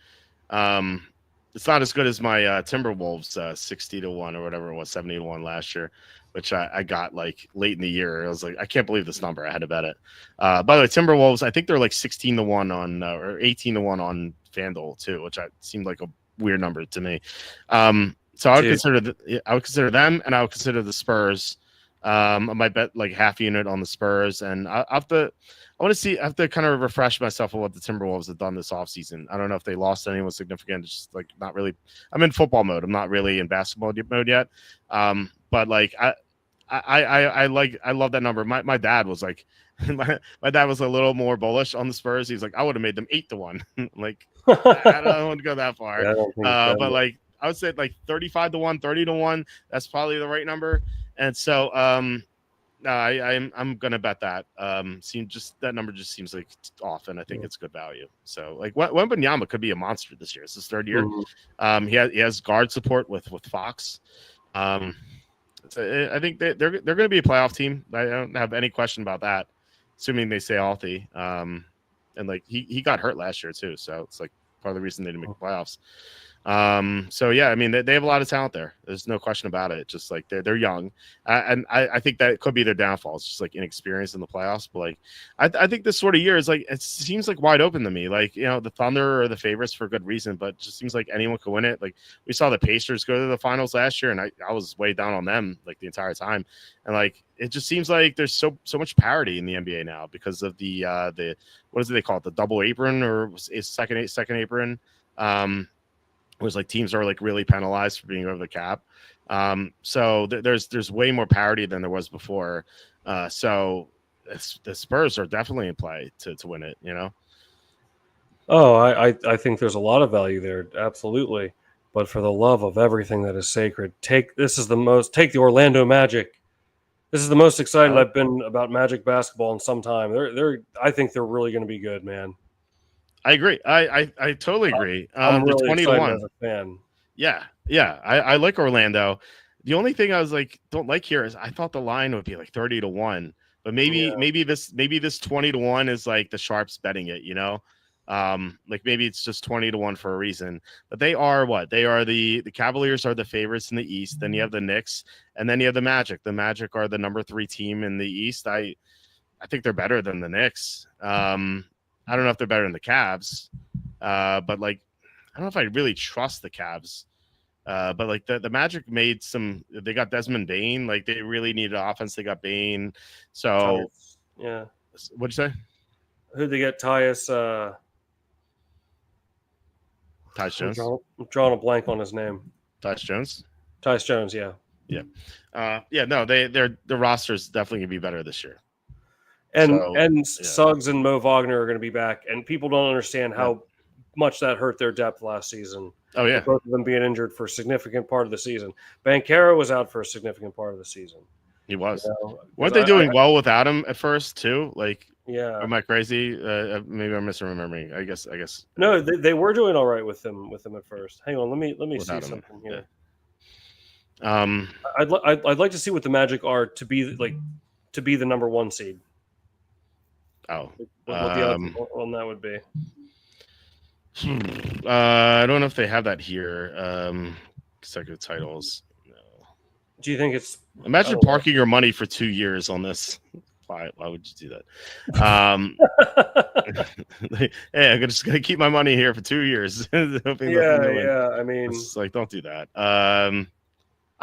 It's not as good as my Timberwolves 60-1 or whatever it was, 70-1 last year, which I got like late in the year. I was like, I can't believe this number. I had to bet it. By the way, Timberwolves, I think they're like 16-1 on or 18-1 on FanDuel too, which seemed like a weird number to me. So I would consider them, and I would consider the Spurs. I might bet like half unit on the Spurs, and I have to. I have to kind of refresh myself on what the Timberwolves have done this offseason. I don't know if they lost anyone significant. It's just like not really. I'm in football mode. I'm not really in basketball mode yet. But like I love that number. My dad was like, my dad was a little more bullish on the Spurs. He's like, I would have made them 8-1. Like I don't want to go that far. Yeah, I don't think it's But like I would say like 35-1, 30-1. That's probably the right number. And so no, I'm gonna bet that. That number just seems like off, and I think it's good value. So like Wembanyama could be a monster this year. It's his third year. Mhm. He has guard support with Fox. So I think they're going to be a playoff team. I don't have any question about that, assuming they stay healthy. And like he got hurt last year too, so it's like part of the reason they didn't make the playoffs. So yeah, I mean they have a lot of talent there. There's no question about it. Just like they're young, and I think that could be their downfall. It's just like inexperience in the playoffs. But like I think this sort of year is like it seems like wide open to me. Like the Thunder are the favorites for good reason, but it just seems like anyone could win it. Like we saw the Pacers go to the finals last year, and I was way down on them like the entire time. And like it just seems like there's so much parity in the NBA now because of the what is it they call it, the double apron or is second apron. It was like teams are like really penalized for being over the cap. So there's way more parity than there was before. So the Spurs are definitely in play to win it, Oh, I think there's a lot of value there, absolutely. But for the love of everything that is sacred, take the Orlando Magic. This is the most excited I've been about Magic basketball in some time. I think they're really going to be good, man. I agree. I totally agree. I'm really 20-1 as a fan. Yeah. I like Orlando. The only thing I was like don't like here is I thought the line would be like 30-1, but maybe this 20-1 is like the sharps betting it, like maybe it's just 20-1 for a reason. But they are what? They are the Cavaliers are the favorites in the East. Then you have the Knicks, and then you have the Magic. The Magic are the number 3 team in the East. I think they're better than the Knicks. I don't know if they're better than the Cavs, but like I don't know if I really trust the Cavs. But like the Magic made they got Desmond Bane. Like they really needed offense. They got Bane. So yeah. What'd you say? Who'd they get? Tyus Jones. I'm drawing a blank on his name. Tyus Jones. Tyus Jones, yeah. Yeah. No, their roster is definitely gonna be better this year. And Suggs and Mo Wagner are going to be back, and people don't understand how much that hurt their depth last season. Oh yeah, both of them being injured for a significant part of the season. Banchero was out for a significant part of the season. He was. Weren't they doing well without him at first too? Like, yeah, am I crazy? Maybe I'm misremembering. I guess. No, they were doing all right with him at first. Hang on, let me see something here. Yeah. I'd like to see what the Magic are to be the number 1 seed. Oh, what the odds on that would be? I don't know if they have that here. Consecutive titles. No. Do you think it's? Imagine parking your money for 2 years on this. Why would you do that? Hey, I'm just gonna keep my money here for 2 years. I mean, it's like don't do that. I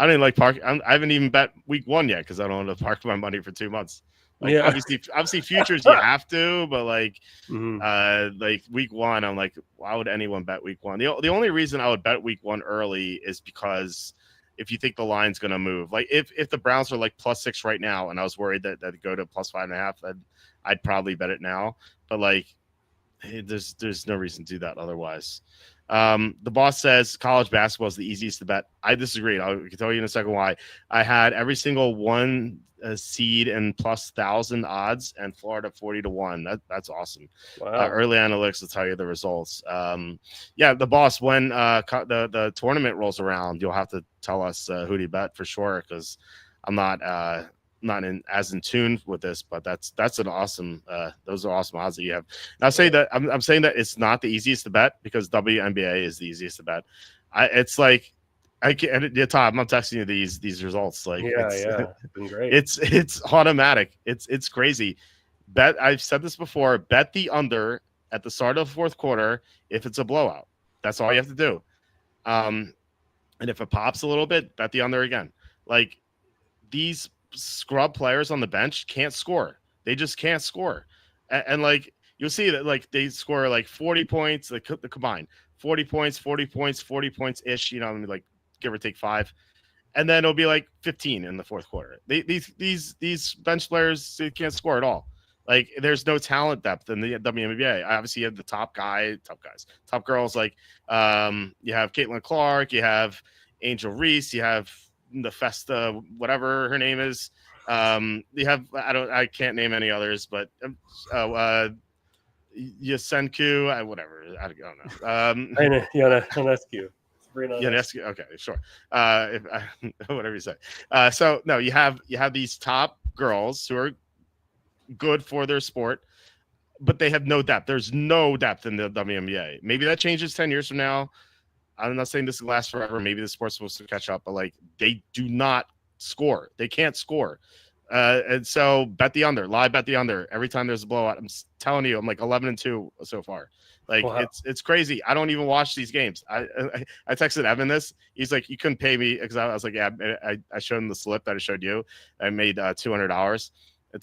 didn't like park. I haven't even bet week 1 yet because I don't want to park my money for 2 months. Like obviously futures you have to, but like like week 1, I'm like, why would anyone bet week 1? The only reason I would bet week 1 early is because if you think the line's going to move. Like if the Browns are like +6 right now, and I was worried that it'd go to +5.5, I'd probably bet it now. But like, hey, there's no reason to do that otherwise. The boss says college basketball is the easiest to bet. I disagree. I can tell you in a second why. I had every single one seed and +1,000 odds, and Florida 40-1. That's awesome. Wow. Early analytics will tell you the results. Yeah, the boss, when the tournament rolls around, you'll have to tell us who to bet for sure, because I'm not as in tune with this, but that's an awesome. Those are awesome odds that you have. And I'll say that I'm saying that it's not the easiest to bet, because WNBA is the easiest to bet. It's like Todd, I'm texting you these results. Like, it's been great. It's automatic. It's crazy. I've said this before. Bet the under at the start of the fourth quarter if it's a blowout. That's all you have to do. And if it pops a little bit, bet the under again. Like, these scrub players on the bench can't score. They just can't score. And like, you'll see that like they score like 40 points, the combined 40 points, 40 points, 40 points ish, like give or take 5. And then it'll be like 15 in the fourth quarter. These bench players, they can't score at all. Like, there's no talent depth in the WNBA. Obviously, you have the top girls. Like, you have Caitlin Clark, you have Angel Reese, you have the Festa, whatever her name is. You have, I can't name any others, but Yasenku, whatever. I don't know. Ionescu. Ionescu. Okay, sure. Whatever you say. So no, you have these top girls who are good for their sport, but they have no depth. There's no depth in the WNBA. Maybe that changes 10 years from now. I'm not saying this will last forever. Maybe the sport's supposed to catch up, but like, they do not score. They can't score. And so bet the under. Bet the under every time there's a blowout. I'm telling you, I'm like 11-2 so far. Like, wow. It's crazy. I don't even watch these games. I texted Evan this. He's like, you couldn't pay me, because I was like, yeah, I showed him the slip that I showed you. I made $200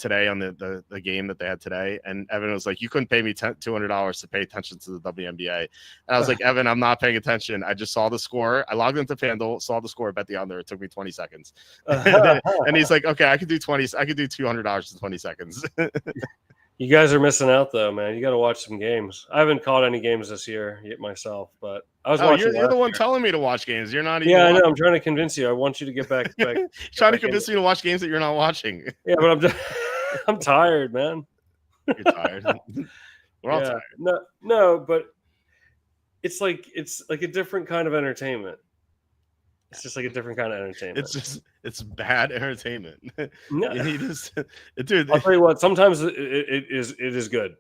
today on the game that they had today, and Evan was like, you couldn't pay me $200 to pay attention to the WNBA. And I was like, Evan, I'm not paying attention. I just saw the score. I logged into FanDuel, saw the score, bet the under. It took me 20 seconds. And he's like, okay, I could do $200 in 20 seconds. You guys are missing out, though, man. You got to watch some games. I haven't caught any games this year yet myself, but I was watching. You're the one telling me to watch games. You're not even. Yeah, I know. I'm trying to convince you. I want you to get back. Trying to convince me to watch games that you're not watching. Yeah, but I'm tired, man. You're tired. We're all tired. No, but it's like a different kind of entertainment. It's just like a different kind of entertainment. It's bad entertainment. No. Dude. I'll tell you what. Sometimes it is good.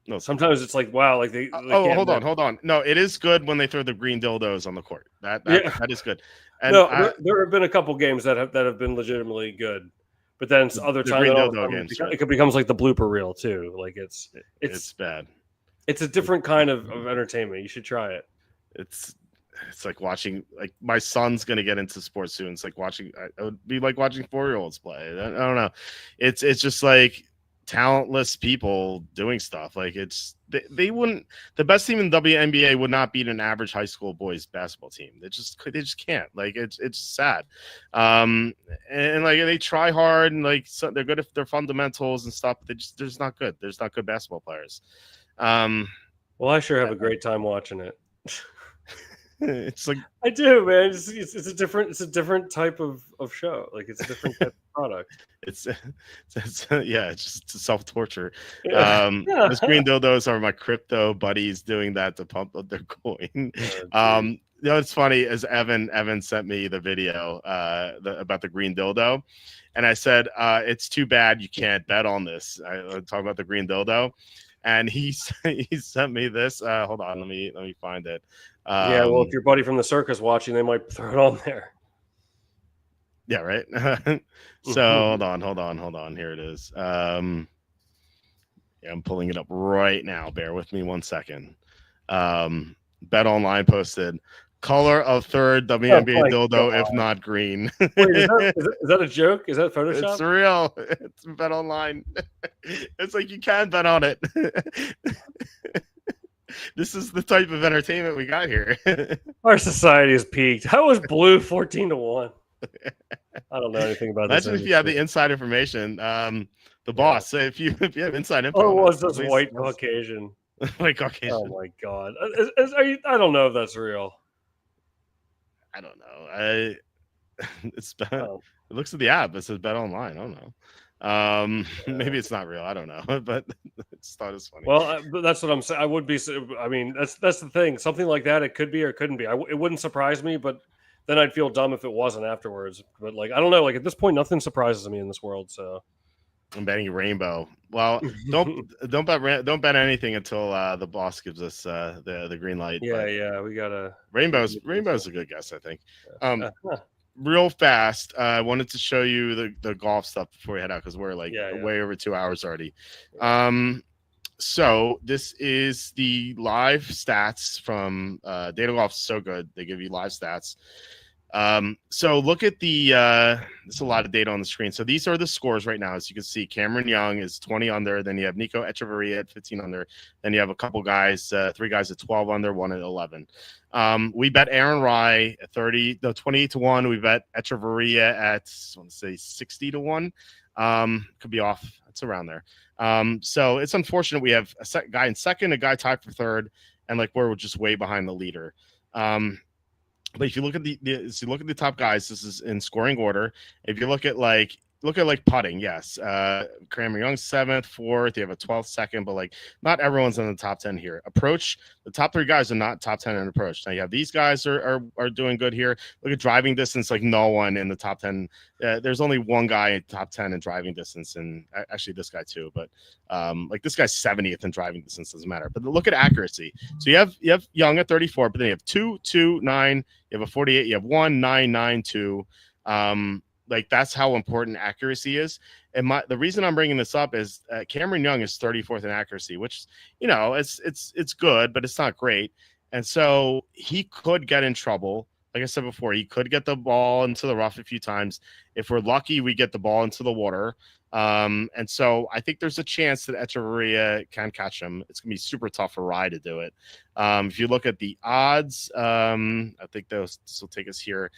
No, sometimes it's like, wow, like they hold on. No, it is good when they throw the green dildos on the court. That is good. And there have been a couple games that have been legitimately good, but then other times it becomes like the blooper reel too. Like it's bad. It's a different kind of entertainment. You should try it. It's like watching, like, my son's gonna get into sports soon. It's like watching. It would be like watching 4-year-olds play. I don't know. It's just like talentless people doing stuff. Like, they wouldn't. The best team in the WNBA would not beat an average high school boys basketball team. They just can't. Like, it's sad. And like, they try hard, and like, so they're good at their fundamentals and stuff. But they're just not good. There's not good basketball players. Well, I sure have a great time watching it. It's like, I do, man. It's a different type of show. Like, it's a different type of product. It's just self-torture. Those green dildos are my crypto buddies doing that to pump up their coin. It's funny, is Evan sent me the video about the green dildo, and I said, it's too bad you can't bet on this. I talk about the green dildo, and he sent me this. Hold on, let me find it. Well, if your buddy from the circus watching, they might throw it on there. Yeah, right. So hold on. Here it is. I'm pulling it up right now. Bear with me 1 second. Bet Online posted color of third WNBA dildo, if not green. Wait, is that a joke? Is that Photoshop? It's real. It's Bet Online. It's like, you can bet on it. This is the type of entertainment we got here. Our society has peaked. How was blue 14-1? I don't know anything about this. Imagine if you have the inside information. The boss. So if you have inside info, Oh, it on was it, this white Caucasian. White Caucasian. Oh my god! I don't know if that's real. I don't know. It's it looks at the app. It says bet online. I don't know. Maybe it's not real. I don't know, but it's thought it's funny. Well, but that's what I'm saying. I would be. I mean, that's the thing. Something like that, it could be or it couldn't be. It wouldn't surprise me, but then I'd feel dumb if it wasn't afterwards. But like, I don't know. Like at this point, nothing surprises me in this world. So I'm betting rainbow. Well, don't bet anything until the boss gives us the green light. Yeah, we gotta. Rainbow's a good guess, I think. Real fast, I wanted to show you the golf stuff before we head out because we're like way over 2 hours already. So this is the live stats from Data Golf's so good. They give you live stats. So look at there's a lot of data on the screen. So these are the scores right now. As you can see, Cameron Young is 20 under. Then you have Nico Echeverria at 15 under. Then you have a couple guys, 3 guys at 12 under, 1 at 11. We bet Aaron Rye at 28-1. We bet Echeverria at, I want to say 60-1. Could be off. It's around there. So it's unfortunate we have a guy in second, a guy tied for third, and like we're just way behind the leader. But if you look at the top guys, this is in scoring order. If you look at putting, yes. Cameron Young's 7th, 4th. You have a 12th, second, but like not everyone's in the top 10 here. Approach, the top 3 guys are not top 10 in approach. Now you have these guys are doing good here. Look at driving distance, like no one in the top 10. There's only one guy in top 10 in driving distance, and actually this guy too. But like this guy's 70th in driving distance, doesn't matter. But look at accuracy. So you have Young at 34, but then you have 2, 2, 9. You have a 48. You have 1, 9, 9, 2. Like that's how important accuracy is. And the reason I'm bringing this up is Cameron Young is 34th in accuracy, which it's good, but it's not great. And so he could get in trouble. Like I said before, he could get the ball into the rough a few times. If we're lucky, we get the ball into the water. And so I think there's a chance that Echeverria can catch him. It's going to be super tough for Rye to do it. If you look at the odds, I think this will take us here.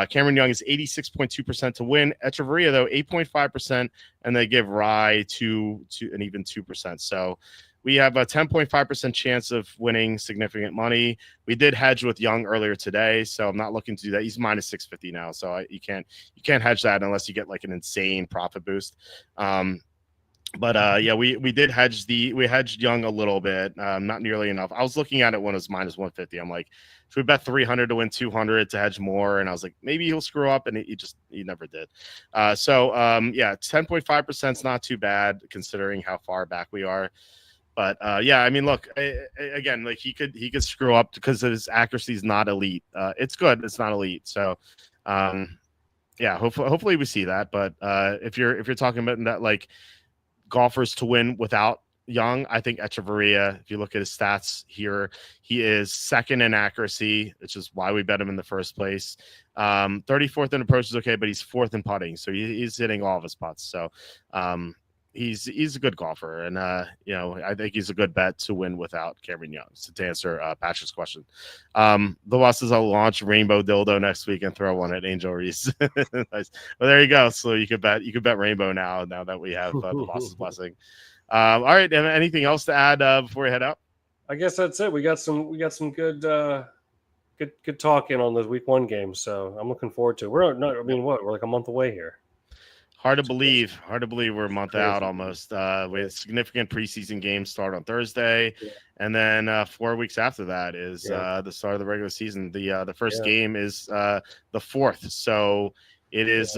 Cameron Young is 86.2% to win. Echeverria, though, 8.5%, and they give Rye to an even 2%. So we have a 10.5% chance of winning significant money. We did hedge with Young earlier today, so I'm not looking to do that. He's minus 650 now, so you can't hedge that unless you get like an insane profit boost. But we did hedge we hedged Young a little bit, not nearly enough. I was looking at it when it was minus 150. I'm like, should we bet 300 to win 200 to hedge more? And I was like, maybe he'll screw up, and he never did. 10.5% is not too bad considering how far back we are. But I mean, look, again, like he could screw up because his accuracy is not elite. It's good, it's not elite. So, hopefully we see that. But if you're talking about that, like golfers to win without Young, I think Echeverria, if you look at his stats here, he is second in accuracy, which is why we bet him in the first place. 34th in approach is okay, but he's 4th in putting, so he's hitting all of his putts. So, he's a good golfer, and I think he's a good bet to win without Cameron Young. So to answer Patrick's question, the bosses will launch Rainbow Dildo next week and throw one at Angel Reese. Nice. Well, there you go. So you could bet Rainbow now that we have the boss's blessing. All right. Anything else to add before we head out? I guess that's it. We got some good talk in on those week 1 games, so I'm looking forward to it. We're like a month away here. Hard to believe we're a month out almost. We have significant preseason games start on Thursday, and then 4 weeks after that is the start of the regular season. The first game is the 4th, so it is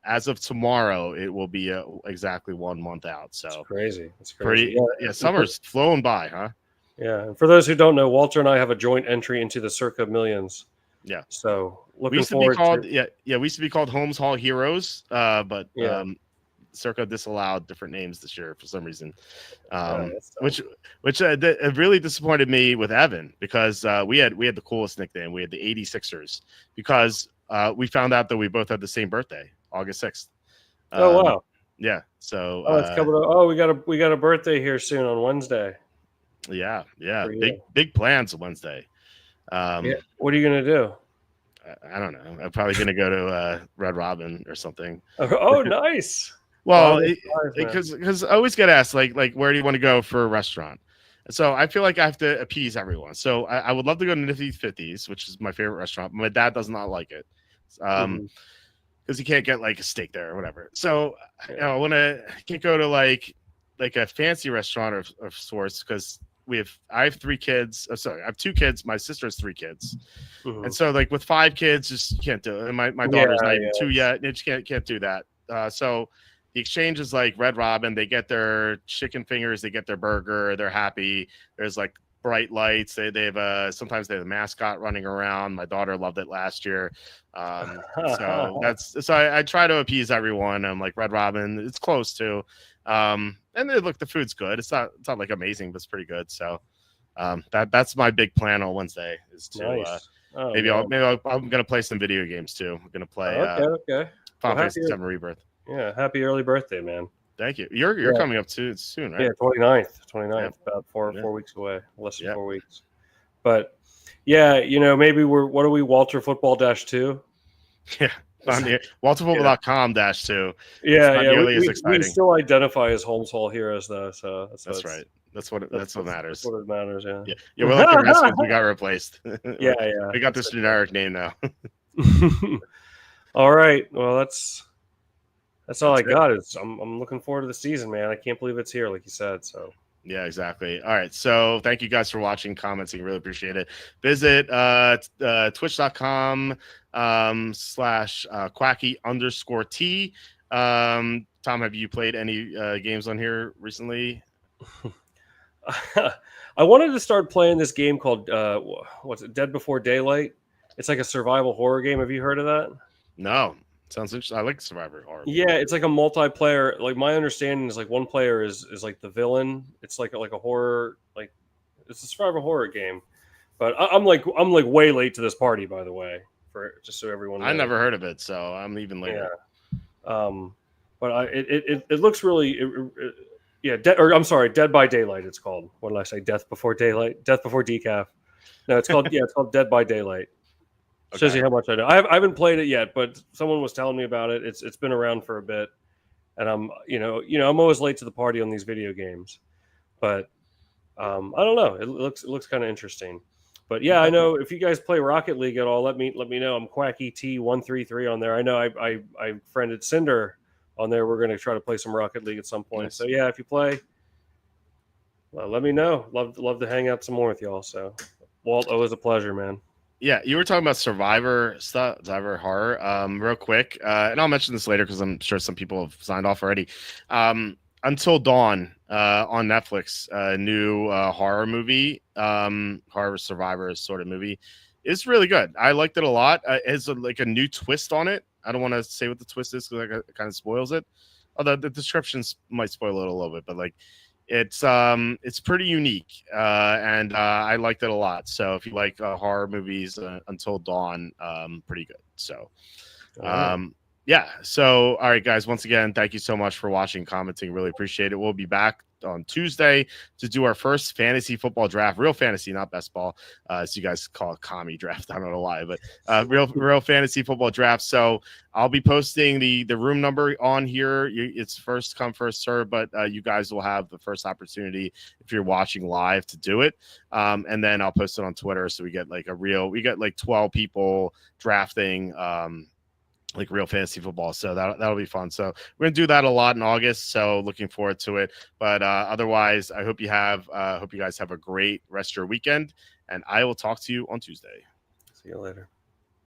as of tomorrow. It will be exactly 1 month out. So it's crazy. It's crazy. Summer's flowing by, huh? Yeah. And for those who don't know, Walter and I have a joint entry into the Circa Millions. Yeah. So we used to be called we used to be called Holmes Hall Heroes, but Circa disallowed different names this year for some reason, which really disappointed me with Evan because we had the coolest nickname. We had the 86ers because we found out that we both had the same birthday, August 6th. Oh wow! Yeah. So it's coming up. Oh, we got a birthday here soon on Wednesday. Yeah. for you. Big plans Wednesday. Yeah. What are you gonna do? I don't know. I'm probably gonna go to Red Robin or something. Oh, nice. Well, Man. because I always get asked like where do you want to go for a restaurant? And so I feel like I have to appease everyone. So I would love to go to Nifty 50s, which is my favorite restaurant. My dad does not like it. Mhm. Because you can't get like a steak there or whatever. So Yeah. I can't go to like a fancy restaurant of sorts because I have 3 kids. Oh, sorry, I have 2 kids. My sister has 3 kids, and Mhm. so like with 5 kids, just you can't do it. And my Yeah, daughter's not even 2 it's yet. And you just can't do that. So the exchange is like Red Robin. They get their chicken fingers, they get their burger, they're happy. There's like bright lights. They have sometimes they have a mascot running around. My daughter loved it last year. So I try to appease everyone. I'm like Red Robin, it's close to. And look, the food's good. It's not like amazing, but it's pretty good. So that's my big plan on Wednesday is to nice. Oh, I'm gonna play some video games too. I'm gonna play okay. Final Well, Fantasy VII Rebirth. happy early birthday, man. Thank you. You're coming up soon, right? Yeah, 29th, Yeah. about 4 weeks away, less than Yeah. 4 weeks. But yeah, maybe what are we, WalterFootball -2? Yeah. WalterFootball.com-2. Yeah, as we exciting. still identify as Holmes Hall heroes though, so That's right. That's what matters. That's what it matters. Yeah. Yeah. We're like the Redskins. We got replaced. Yeah. We got this generic name now. All right. Well, that's all I That's it. got. I'm looking forward to the season, man. I can't believe it's here, like you said. So Yeah, exactly. All right. So thank you guys for watching, commenting. Really appreciate it. Visit twitch.com /Quacky_T. Tom, have you played any games on here recently? I wanted to start playing this game called what's it? Dead Before Daylight. It's like a survival horror game. Have you heard of that? No. Sounds interesting. I like Survivor horror. Yeah, it's like a multiplayer. Like my understanding is like one player is like the villain. It's like a horror, like it's a survival horror game. But I'm like way late to this party, by the way. For just so everyone knows. I never heard of it, so I'm even later. Yeah. But it looks really Dead by Daylight. It's called. What did I say? Death Before Daylight. Death Before Decaf. No, it's called it's called Dead by Daylight. Okay. Shows you how much I know. I haven't played it yet, but someone was telling me about it. It's been around for a bit, and I'm I'm always late to the party on these video games, but I don't know. It looks kind of interesting. But yeah, I know if you guys play Rocket League at all, let me know. I'm Quacky T133 on there. I know I friended Cinder on there. We're going to try to play some Rocket League at some point. Nice. So yeah, if you play, let me know. Love to hang out some more with y'all. So Walt, always a pleasure, man. Yeah, you were talking about Survivor stuff, Survivor horror. Real quick, and I'll mention this later because I'm sure some people have signed off already. Until Dawn on Netflix, a new horror movie, horror survivor sort of movie. It's really good. I liked it a lot. It has like a new twist on it. I don't want to say what the twist is because it kind of spoils it. Although the descriptions might spoil it a little bit, but like it's pretty unique, and I liked it a lot. So if you like horror movies, Until Dawn, pretty good. So yeah. So all right, guys, once again, thank you so much for watching, commenting. Really appreciate it. We'll be back on Tuesday to do our first fantasy football draft, real fantasy, not best ball, as you guys call it, commie draft. I don't know why, but real fantasy football draft. So I'll be posting the room number on here. It's first come, first serve, but you guys will have the first opportunity if you're watching live to do it. And then I'll post it on Twitter. So we get like 12 people drafting, like real fantasy football. So that'll be fun. So we're gonna do that a lot in August. So looking forward to it. But otherwise, I hope you guys have a great rest of your weekend, and I will talk to you on Tuesday. See you later.